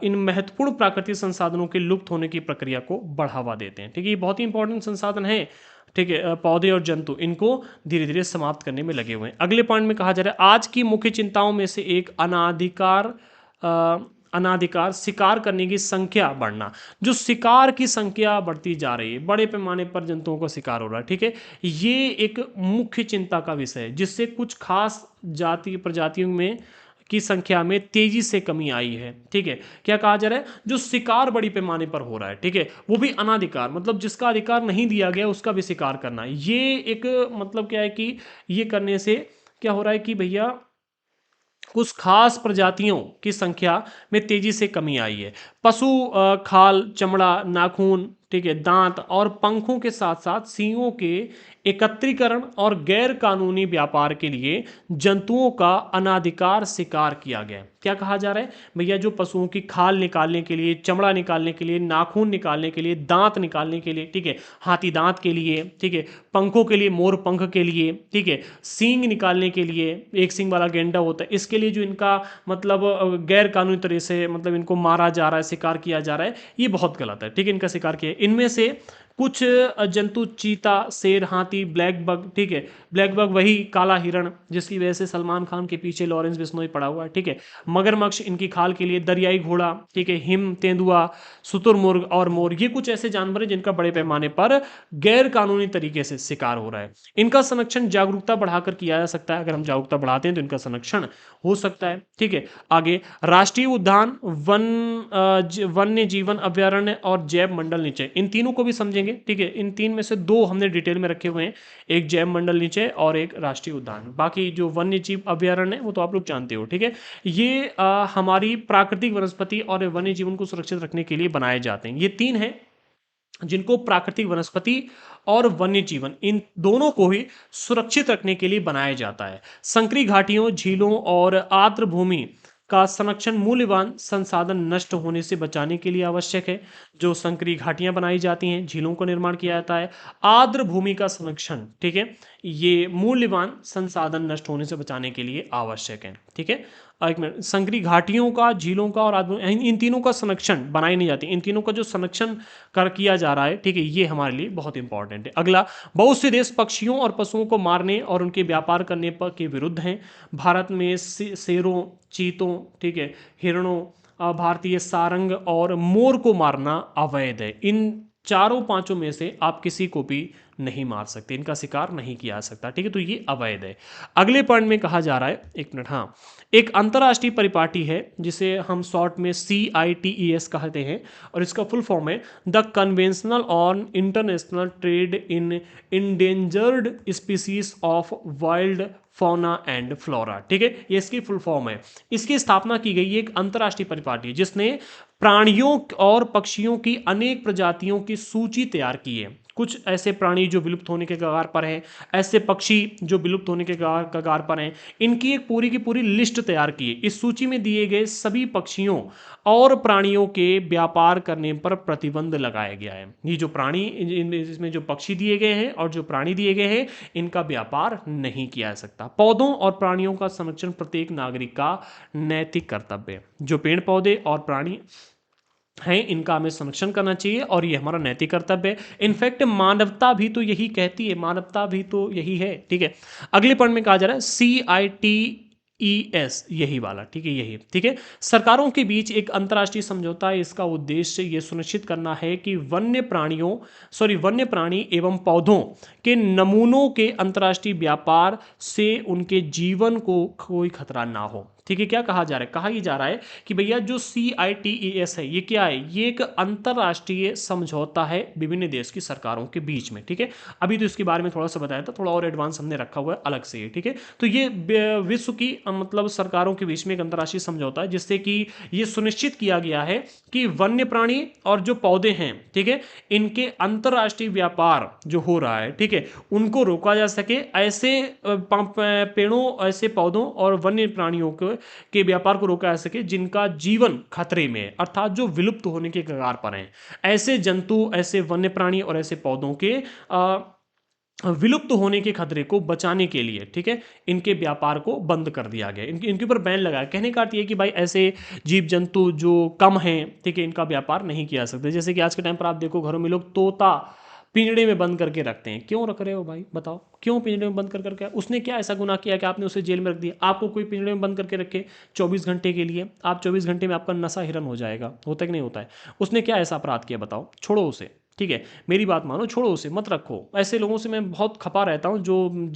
इन महत्वपूर्ण प्राकृतिक संसाधनों के लुप्त होने की प्रक्रिया को बढ़ावा देते हैं। ठीक है, ये बहुत ही इंपॉर्टेंट संसाधन है। ठीक है, पौधे और जंतु इनको धीरे धीरे समाप्त करने में लगे हुए हैं। अगले पॉइंट में कहा जा रहा है आज की मुख्य चिंताओं में से एक अनाधिकार शिकार करने की संख्या बढ़ना। जो शिकार की संख्या बढ़ती जा रही है, बड़े पैमाने पर जंतुओं का शिकार हो रहा है, ठीक है, ये एक मुख्य चिंता का विषय है, जिससे कुछ खास जाति प्रजातियों में की संख्या में तेजी से कमी आई है। ठीक है, क्या कहा जा रहा है, जो शिकार बड़ी पैमाने पर हो रहा है, ठीक है, वो भी अनाधिकार, मतलब जिसका अधिकार नहीं दिया गया उसका भी शिकार करना, ये एक मतलब क्या है कि ये करने से क्या हो रहा है कि भैया कुछ खास प्रजातियों की संख्या में तेजी से कमी आई है। पशु खाल, चमड़ा, नाखून, ठीक है, दांत और पंखों के साथ साथ सींगों के एकत्रीकरण और गैर कानूनी व्यापार के लिए जंतुओं का अनाधिकार शिकार किया गया। क्या कहा जा रहा है भैया, जो पशुओं की खाल निकालने के लिए, चमड़ा निकालने के लिए, नाखून निकालने के लिए, दांत निकालने के लिए, ठीक है, हाथी दांत के लिए, ठीक है, पंखों के लिए, मोर पंख के लिए, ठीक है, सींग निकालने के लिए, एक सींग वाला गेंडा होता है, इसके लिए जो इनका मतलब गैर कानूनी तरह से मतलब इनको मारा जा रहा है, शिकार किया जा रहा है, ये बहुत गलत है। ठीक है, इनका शिकार किया, इनमें से कुछ जंतु, चीता, शेर, हाथी, ब्लैक बग, ठीक है, ब्लैक बग वही काला हिरण जिसकी वजह से सलमान खान के पीछे लॉरेंस बिश्नोई पड़ा हुआ है, ठीक है, मगरमच्छ इनकी खाल के लिए, दरियाई घोड़ा, ठीक है, हिम तेंदुआ, शुतुरमुर्ग और मोर, ये कुछ ऐसे जानवर हैं जिनका बड़े पैमाने पर गैर कानूनी तरीके से शिकार हो रहा है। इनका संरक्षण जागरूकता बढ़ाकर किया जा सकता है। अगर हम जागरूकता बढ़ाते हैं तो इनका संरक्षण हो सकता है। ठीक है, आगे राष्ट्रीय उद्यान, वन्य जीवन अभ्यारण्य और जैव मंडल निचय, इन तीनों को भी समझेंगे। ठीक है, इन तीन में से दो हमने डिटेल में रखे हुए हैं, एक जैव मंडल निचय और एक राष्ट्रीय उद्यान। बाकी जो वन्य जीव अभ्यारण्य वो तो आप लोग जानते हो। ठीक है, ये हमारी प्राकृतिक वनस्पति और वन्य जीवन को सुरक्षित रखने के लिए बनाए जाते हैं। ये तीन हैं जिनको प्राकृतिक वनस्पति और वन्य जीवन, इन दोनों को ही सुरक्षित रखने के लिए बनाया जाता है। संकरी घाटियों, झीलों और आर्द्र भूमि का संरक्षण मूल्यवान संसाधन नष्ट होने से बचाने के लिए आवश्यक है। जो संकरी घाटियां बनाई जाती हैं, झीलों का निर्माण किया जाता है, आर्द्र भूमि का संरक्षण, ठीक है, ये मूल्यवान संसाधन नष्ट होने से बचाने के लिए आवश्यक है। ठीक है, एक मिनट, संकरी घाटियों का, झीलों का और इन तीनों का संरक्षण बनाई नहीं जाती, इन तीनों का जो संरक्षण कर किया जा रहा है, ठीक है, ये हमारे लिए बहुत इंपॉर्टेंट है। अगला, बहुत से देश पक्षियों और पशुओं को मारने और उनके व्यापार करने पर के विरुद्ध हैं। भारत में शेरों, चीतों, ठीक है, हिरणों, भारतीय सारंग और मोर को मारना अवैध है। इन चारों पांचों में से आप किसी को भी नहीं मार सकते, इनका शिकार नहीं किया जा सकता, ठीक है। तो ये अवैध है। अगले पॉइंट में कहा जा रहा है, एक मिनट, हाँ, एक अंतर्राष्ट्रीय परिपाटी है जिसे हम शॉर्ट में CITES कहते हैं, और इसका फुल फॉर्म है the conventional on international trade in endangered species of wild fauna and flora, ठीक है, ये इसकी फुल फॉर्म है। इसकी स्थापना की गई एक अंतर्राष्ट्रीय परिपाटी है जिसने प्राणियों और पक्षियों की अनेक प्रजातियों की सूची तैयार की है। कुछ ऐसे प्राणी जो विलुप्त होने के कगार पर हैं, ऐसे पक्षी जो विलुप्त होने के कगार पर हैं, इनकी एक पूरी की पूरी लिस्ट तैयार की है। इस सूची में दिए गए सभी पक्षियों और प्राणियों के व्यापार करने पर प्रतिबंध लगाया गया है। ये जो प्राणी, इसमें जो पक्षी दिए गए हैं और जो प्राणी दिए गए हैं, इनका व्यापार नहीं किया जा सकता। पौधों और प्राणियों का संरक्षण प्रत्येक नागरिक का नैतिक कर्तव्य है। जो पेड़ पौधे और प्राणी हैं, इनका हमें संरक्षण करना चाहिए और ये हमारा नैतिक कर्तव्य है। इनफैक्ट मानवता भी तो यही कहती है, मानवता भी तो यही है, ठीक है। अगले पॉइंट में कहा जा रहा है CITES, यही वाला, ठीक है, यही, ठीक है। सरकारों के बीच एक अंतर्राष्ट्रीय समझौता है। इसका उद्देश्य ये सुनिश्चित करना है कि वन्य प्राणी एवं पौधों के नमूनों के अंतर्राष्ट्रीय व्यापार से उनके जीवन को कोई खतरा ना हो, ठीक है। क्या कहा जा रहा है, कहा यह जा रहा है कि भैया जो CITES है, ये क्या है, ये एक अंतरराष्ट्रीय समझौता है विभिन्न देश की सरकारों के बीच में, ठीक है। अभी तो इसके बारे में थोड़ा सा बताया था, थोड़ा और एडवांस हमने रखा हुआ है अलग से, ठीक है। तो ये विश्व की मतलब सरकारों के बीच में एक अंतरराष्ट्रीय समझौता है जिससे कि ये सुनिश्चित किया गया है कि वन्य प्राणी और जो पौधे हैं, ठीक है, इनके अंतरराष्ट्रीय व्यापार जो हो रहा है, ठीक है, उनको रोका जा सके। ऐसे पेड़ों, ऐसे पौधों और वन्य प्राणियों के व्यापार को रोका जा सके जिनका जीवन खतरे में है, अर्थात जो विलुप्त होने के कगार पर हैं। ऐसे जंतु, ऐसे वन्य प्राणी और ऐसे पौधों के विलुप्त होने के खतरे को बचाने के लिए, ठीक है, इनके व्यापार को बंद कर दिया गया, इनके ऊपर बैन लगाया। कहने का अर्थ ये कि भाई ऐसे जीव जंतु जो कम हैं, ठीक है, इनका व्यापार नहीं किया सकते। जैसे कि आज के टाइम पर आप देखो, घरों में लोग तोता पिंजड़े में बंद करके रखते हैं। क्यों रख रहे हो भाई, बताओ, क्यों पिंजड़े में बंद कर करके? उसने क्या ऐसा गुनाह किया कि आपने उसे जेल में रख दिया? आपको कोई पिंजड़े में बंद करके रखे 24 घंटे के लिए, आप 24 घंटे में आपका नशा हिरन हो जाएगा, होता है कि नहीं होता है? उसने क्या ऐसा अपराध किया, बताओ? छोड़ो उसे, ठीक है, मेरी बात मानो, छोड़ो उसे, मत रखो। ऐसे लोगों से मैं बहुत खपा रहता हूँ जो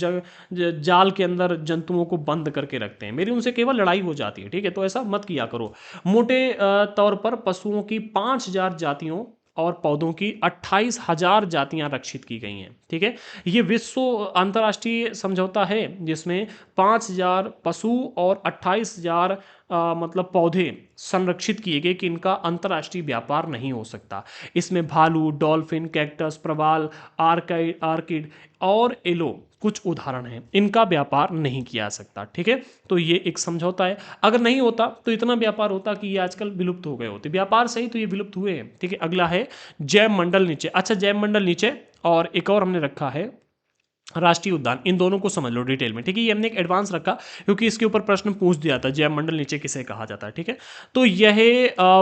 जाल के अंदर जंतुओं को बंद करके रखते हैं। मेरी उनसे केवल लड़ाई हो जाती है, ठीक है। तो ऐसा मत किया करो। मोटे तौर पर पशुओं की 5,000 जातियों और पौधों की 28,000 जातियां रक्षित की गई हैं, ठीक है। ये विश्व अंतर्राष्ट्रीय समझौता है जिसमें 5,000 पशु और 28,000 मतलब पौधे संरक्षित किए गए कि इनका अंतर्राष्ट्रीय व्यापार नहीं हो सकता। इसमें भालू, डॉल्फिन, कैक्टस, प्रवाल, आर्किड और एलो कुछ उदाहरण हैं। इनका व्यापार नहीं किया जा सकता, ठीक है। तो ये एक समझौता है। अगर नहीं होता तो इतना व्यापार होता कि ये आजकल विलुप्त हो गए होते। व्यापार सही तो ये विलुप्त हुए हैं, ठीक है। अगला है जैव मंडल नीचे। अच्छा, जैव मंडल नीचे और एक और हमने रखा है राष्ट्रीय उद्यान। इन दोनों को समझ लो डिटेल में, ठीक है। ये हमने एक एडवांस रखा क्योंकि इसके ऊपर प्रश्न पूछ दिया था, जैव मंडल नीचे किसे कहा जाता है, ठीक है। तो यह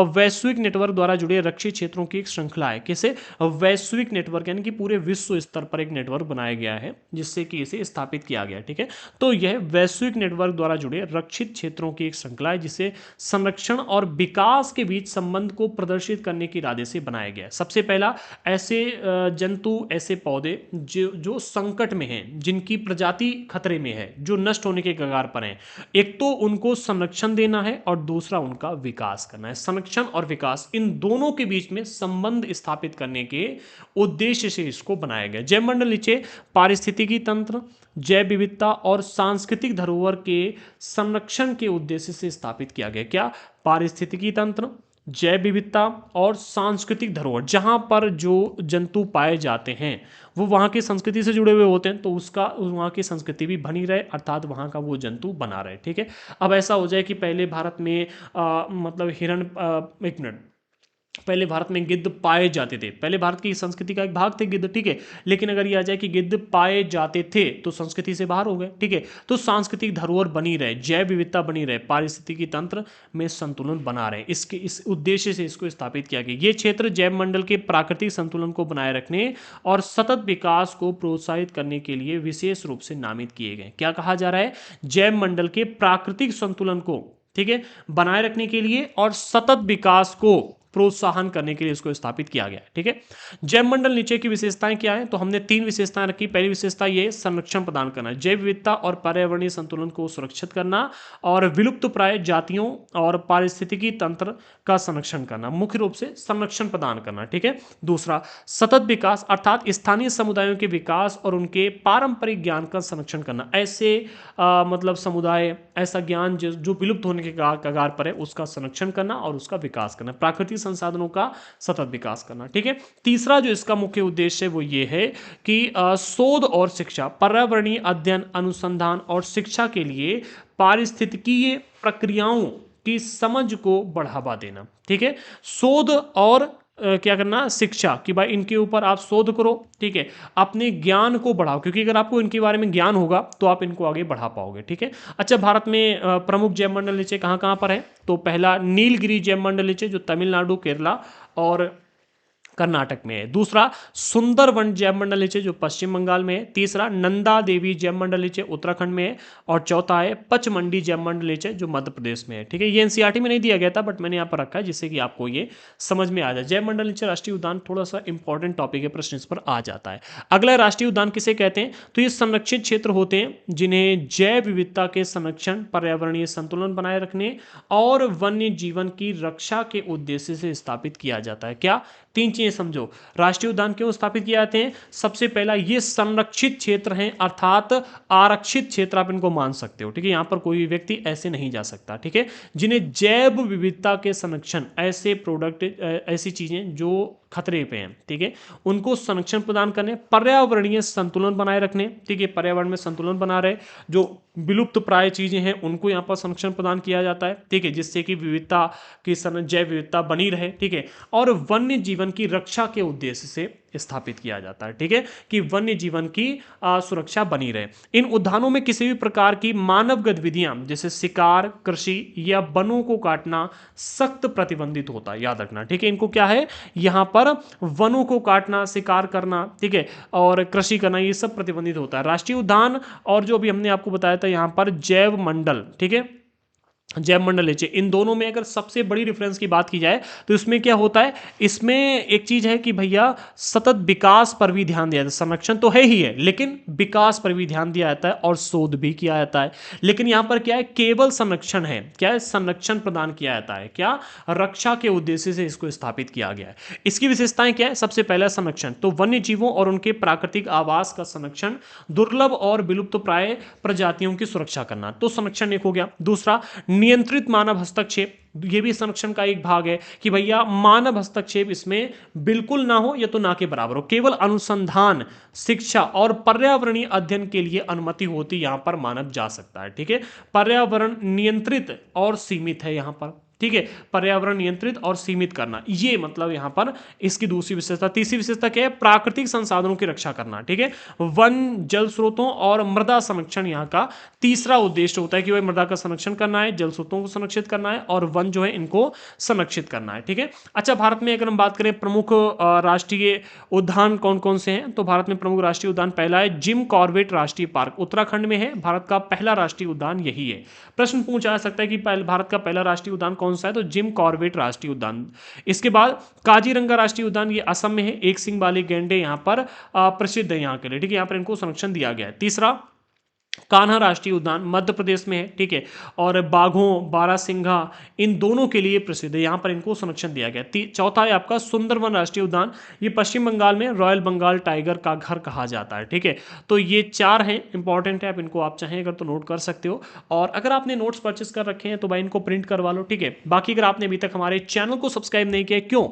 वैश्विक नेटवर्क द्वारा जुड़े रक्षित क्षेत्रों की एक श्रृंखला है। किसे? वैश्विक नेटवर्क, यानी कि पूरे विश्व स्तर पर एक नेटवर्क बनाया गया है जिससे कि इसे स्थापित किया गया, ठीक है। तो यह वैश्विक नेटवर्क द्वारा जुड़े रक्षित क्षेत्रों की एक श्रृंखला है जिसे संरक्षण और विकास के बीच संबंध को प्रदर्शित करने के इरादे से बनाया गया है। सबसे पहला, ऐसे जंतु, ऐसे पौधे जो संकट में हैं, जिनकी प्रजाति खतरे में है, जो नष्ट होने के कगार पर हैं, एक तो उनको संरक्षण देना है और दूसरा उनका विकास करना है। संरक्षण और विकास, इन दोनों के बीच में संबंध स्थापित करने के उद्देश्य से इसको बनाया गया। जैव मंडल नीचे पारिस्थितिकी तंत्र, जैव विविधता और सांस्कृतिक धरोहर के संरक्षण के उद्देश्य से स्थापित किया गया। क्या? पारिस्थितिकी तंत्र, जैव विविधता और सांस्कृतिक धरोहर। जहां पर जो जंतु पाए जाते हैं वो वहां की संस्कृति से जुड़े हुए होते हैं, तो उसका वहां की संस्कृति भी बनी रहे, अर्थात वहां का वो जंतु बना रहे, ठीक है। अब ऐसा हो जाए कि पहले भारत में मतलब हिरण, एक मिनट, पहले भारत में गिद्ध पाए जाते थे, पहले भारत की संस्कृति का एक भाग थे गिद्ध, ठीक है। लेकिन अगर यह आ जाए कि गिद्ध पाए जाते थे तो संस्कृति से बाहर हो गए, ठीक है। तो सांस्कृतिक धरोहर बनी रहे, जैव विविधता बनी रहे, पारिस्थितिकी तंत्र में संतुलन बना रहे, इस उद्देश्य से इसको स्थापित किया गया। ये क्षेत्र जैव मंडल के प्राकृतिक संतुलन को बनाए रखने और सतत विकास को प्रोत्साहित करने के लिए विशेष रूप से नामित किए गए। क्या कहा जा रहा है? जैव मंडल के प्राकृतिक संतुलन को, ठीक है, बनाए रखने के लिए और सतत विकास को प्रोत्साहन करने के लिए इसको स्थापित किया गया है। ठीक है, जैव मंडल नीचे की विशेषताएं क्या है, तो हमने 3 विशेषताएं रखी। पहली विशेषता ये संरक्षण प्रदान करना, जैव विविधता और पर्यावरणीय संतुलन को सुरक्षित करना और विलुप्त प्राय जातियों और पारिस्थितिकी तंत्र का संरक्षण करना, मुख्य रूप से संरक्षण प्रदान करना। ठीक है, दूसरा सतत विकास अर्थात स्थानीय समुदायों के विकास और उनके पारंपरिक ज्ञान का संरक्षण करना, ऐसे मतलब समुदाय, ऐसा ज्ञान जो विलुप्त होने के कगार पर है उसका संरक्षण करना और उसका विकास करना, प्राकृतिक संसाधनों का सतत विकास करना। ठीक है, तीसरा जो इसका मुख्य उद्देश्य है वो ये है कि शोध और शिक्षा, पर्यावरणीय अध्ययन, अनुसंधान और शिक्षा के लिए पारिस्थितिकीय प्रक्रियाओं की समझ को बढ़ावा देना। ठीक है, शोध और क्या करना, शिक्षा कि भाई इनके ऊपर आप शोध करो। ठीक है, अपने ज्ञान को बढ़ाओ, क्योंकि अगर आपको इनके बारे में ज्ञान होगा तो आप इनको आगे बढ़ा पाओगे। ठीक है, अच्छा, भारत में प्रमुख जैव मंडल नीचे कहाँ कहाँ पर है, तो पहला नीलगिरी जैव मंडल नीचे जो तमिलनाडु, केरला और कर्नाटक में है। दूसरा सुंदरवन जैव मंडल नीचे जो पश्चिम बंगाल में है। तीसरा नंदा देवी जैव मंडल नीचे उत्तराखंड में है। और चौथा है पचमंडी जैव मंडल नीचे जो मध्य प्रदेश में है। ठीक है, ये एनसीईआरटी में नहीं दिया गया था बट मैंने यहाँ पर रखा है जिससे कि आपको ये समझ में आ जाए। जैव मंडल नीचे राष्ट्रीय उद्यान थोड़ा सा इंपॉर्टेंट टॉपिक है, प्रश्न इस पर आ जाता है। अगला राष्ट्रीय उद्यान किसे कहते हैं, तो ये संरक्षित क्षेत्र होते हैं जिन्हें जैव विविधता के संरक्षण, पर्यावरणीय संतुलन बनाए रखने और वन्य जीवन की रक्षा के उद्देश्य से स्थापित किया जाता है। क्या, 3 चीजें समझो। राष्ट्रीय उद्यान क्यों स्थापित किए जाते हैं, सबसे पहला ये संरक्षित क्षेत्र हैं अर्थात आरक्षित क्षेत्र आप इनको मान सकते हो। ठीक है, यहां पर कोई भी व्यक्ति ऐसे नहीं जा सकता। ठीक है, जिन्हें जैव विविधता के संरक्षण, ऐसे प्रोडक्ट, ऐसी चीजें जो खतरे पे हैं, ठीक है, उनको संरक्षण प्रदान करने, पर्यावरणीय संतुलन बनाए रखने। ठीक है, पर्यावरण में संतुलन बना रहे, जो विलुप्त प्राय चीजें हैं उनको यहाँ पर संरक्षण प्रदान किया जाता है। ठीक है, जिससे कि विविधता की जैव विविधता बनी रहे। ठीक है, और वन्य जीवन की रक्षा के उद्देश्य से स्थापित किया जाता है। ठीक है, कि वन्य जीवन की सुरक्षा बनी रहे। इन उद्यानों में किसी भी प्रकार की मानव गतिविधियां जैसे शिकार, कृषि या वनों को काटना सख्त प्रतिबंधित होता है, याद रखना। ठीक है, इनको क्या है, यहां पर वनों को काटना, शिकार करना, ठीक है, और कृषि करना, ये सब प्रतिबंधित होता है। राष्ट्रीय उद्यान और जो भी हमने आपको बताया था यहां पर जैव मंडल, ठीक है, जैव मंडल नीचे, इन दोनों में अगर सबसे बड़ी डिफरेंस की बात की जाए तो इसमें क्या होता है, इसमें एक चीज है कि भैया सतत विकास पर भी ध्यान दिया जाता है। संरक्षण तो है ही है लेकिन विकास पर भी ध्यान दिया जाता है और शोध भी किया जाता है। लेकिन यहां पर क्या है, केवल संरक्षण है, क्या है, संरक्षण प्रदान किया जाता है, क्या, रक्षा के उद्देश्य से इसको स्थापित किया गया है। इसकी विशेषताएं क्या है, सबसे पहला संरक्षण, तो वन्य जीवों और उनके प्राकृतिक आवास का संरक्षण, दुर्लभ और विलुप्त प्राय प्रजातियों की सुरक्षा करना, तो संरक्षण एक हो गया। दूसरा नियंत्रित मानव हस्तक्षेप, ये भी संरक्षण का एक भाग है कि भैया मानव हस्तक्षेप इसमें बिल्कुल ना हो या तो ना के बराबर हो, केवल अनुसंधान, शिक्षा और पर्यावरणीय अध्ययन के लिए अनुमति होती, यहां पर मानव जा सकता है। ठीक है, पर्यावरण नियंत्रित और सीमित है यहां पर। ठीक है, पर्यावरण नियंत्रित और सीमित करना, ये मतलब यहां पर इसकी दूसरी विशेषता। तीसरी विशेषता क्या है, प्राकृतिक संसाधनों की रक्षा करना। ठीक है, वन, जल स्रोतों और मृदा संरक्षण यहाँ का तीसरा उद्देश्य होता है कि भाई मृदा का संरक्षण करना है, जल स्रोतों को संरक्षित करना है और वन जो है इनको संरक्षित करना है। ठीक है, अच्छा, भारत में अगर हम बात करें प्रमुख राष्ट्रीय उद्यान कौन कौन से हैं, तो भारत में प्रमुख राष्ट्रीय उद्यान पहला है जिम कॉर्बेट राष्ट्रीय पार्क, उत्तराखंड में है, भारत का पहला राष्ट्रीय उद्यान यही है। प्रश्न पूछा जा सकता है कि भारत का पहला राष्ट्रीय उद्यान कौन सा है, तो जिम कॉर्बेट राष्ट्रीय उद्यान। इसके बाद काजीरंगा राष्ट्रीय उद्यान, ये असम में है, एक सिंग वाले गैंडे यहाँ पर प्रसिद्ध है यहाँ के लिए। ठीक है, यहाँ पर इनको संरक्षण दिया गया है। तीसरा कान्हा राष्ट्रीय उद्यान मध्य प्रदेश में है। ठीक है, और बाघों, बारासिंघा, इन दोनों के लिए प्रसिद्ध है, यहाँ पर इनको संरक्षण दिया गया। चौथा है आपका सुंदरवन राष्ट्रीय उद्यान, ये पश्चिम बंगाल में रॉयल बंगाल टाइगर का घर कहा जाता है। ठीक है, तो ये 4 हैं, इंपॉर्टेंट है, आप इनको आप चाहें अगर तो नोट कर सकते हो। और अगर आपने नोट्स परचेस कर रखे हैं तो भाई इनको प्रिंट करवा लो। ठीक है, बाकी अगर आपने अभी तक हमारे चैनल को सब्सक्राइब नहीं किया, क्यों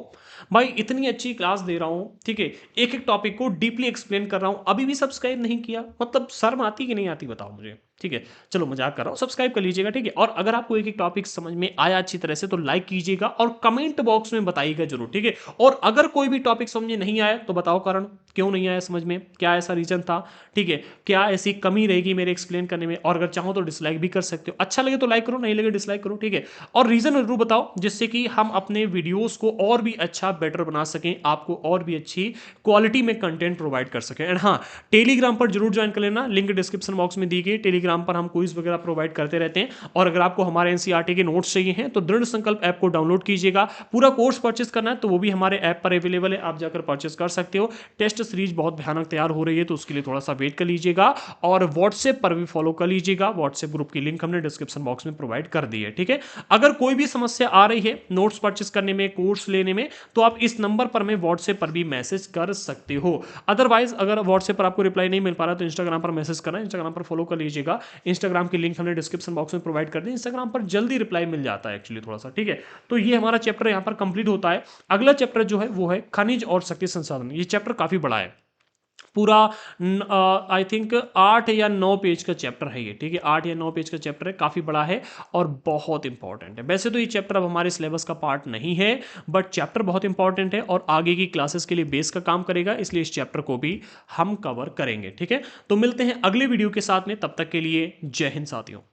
भाई, इतनी अच्छी क्लास दे रहा हूं, ठीक है, एक एक टॉपिक को डीपली एक्सप्लेन कर रहा हूं, अभी भी सब्सक्राइब नहीं किया, मतलब शर्म आती कि नहीं आती बताओ मुझे। ठीक है, चलो मजाक कर रहा हूं, सब्सक्राइब कर लीजिएगा। ठीक है, और अगर आपको एक एक टॉपिक समझ में आया अच्छी तरह से तो लाइक कीजिएगा और कमेंट बॉक्स में बताइएगा जरूर। ठीक है, और अगर कोई भी टॉपिक समझ में नहीं आया तो बताओ कारण, क्यों नहीं आया समझ में, क्या ऐसा रीजन था। ठीक है, क्या ऐसी कमी रहेगी मेरे एक्सप्लेन करने में, और अगर चाहो तो डिसलाइक भी कर सकते हो, अच्छा लगे तो लाइक करो, नहीं लगे डिसलाइक करो। ठीक है, और रीजन जरूर बताओ जिससे कि हम अपने वीडियोस को और भी अच्छा बेटर बना सकें, आपको और भी अच्छी क्वालिटी में कंटेंट प्रोवाइड कर सकें। एंड हाँ, टेलीग्राम पर जरूर ज्वाइन कर लेना, लिंक डिस्क्रिप्शन बॉक्स में दी गई टेलीग्राम टेलीग्राम पर हम क्विज वगैरह प्रोवाइड करते रहते हैं। और अगर आपको हमारे एनसीईआरटी के नोट्स चाहिए हैं तो दृढ़ संकल्प ऐप को डाउनलोड कीजिएगा। पूरा कोर्स परचेस करना है तो वो भी हमारे ऐप पर अवेलेबल है, आप जाकर परचेस कर सकते हो। टेस्ट सीरीज बहुत भयानक तैयार हो रही है तो उसके लिए थोड़ा सा वेट कर लीजिएगा। और व्हाट्सएप पर भी फॉलो कर लीजिएगा, व्हाट्सएप ग्रुप की लिंक हमने डिस्क्रिप्शन बॉक्स में प्रोवाइड कर दी है, ठीक है। अगर कोई भी समस्या आ रही है नोट्स परचेस करने में, कोर्स लेने में, तो आप इस नंबर पर मैं व्हाट्सएप पर भी मैसेज कर सकते हो। अदरवाइज अगर व्हाट्सएप पर आपको रिप्लाई नहीं मिल पा रहा तो इंस्टाग्राम पर मैसेज करना, इंस्टाग्राम पर फॉलो कर लीजिएगा। इंस्टाग्राम की लिंक हमने डिस्क्रिप्शन बॉक्स में प्रोवाइड कर दी। इंस्टाग्राम पर जल्दी रिप्लाई मिल जाता है एक्चुअली थोड़ा सा, ठीक है। तो ये हमारा चैप्टर यहाँ पर कंप्लीट होता है। अगला चैप्टर जो है वो है खनिज और शक्ति संसाधन। ये चैप्टर काफी बड़ा है, पूरा आई थिंक 8 या 9 पेज का चैप्टर है ये, ठीक है। 8 या 9 पेज का चैप्टर है, काफी बड़ा है और बहुत इंपॉर्टेंट है। वैसे तो ये चैप्टर अब हमारे सिलेबस का पार्ट नहीं है, बट चैप्टर बहुत इंपॉर्टेंट है और आगे की क्लासेस के लिए बेस का काम करेगा, इसलिए इस चैप्टर को भी हम कवर करेंगे, ठीक है। तो मिलते हैं अगले वीडियो के साथ में, तब तक के लिए जय हिंद साथियों।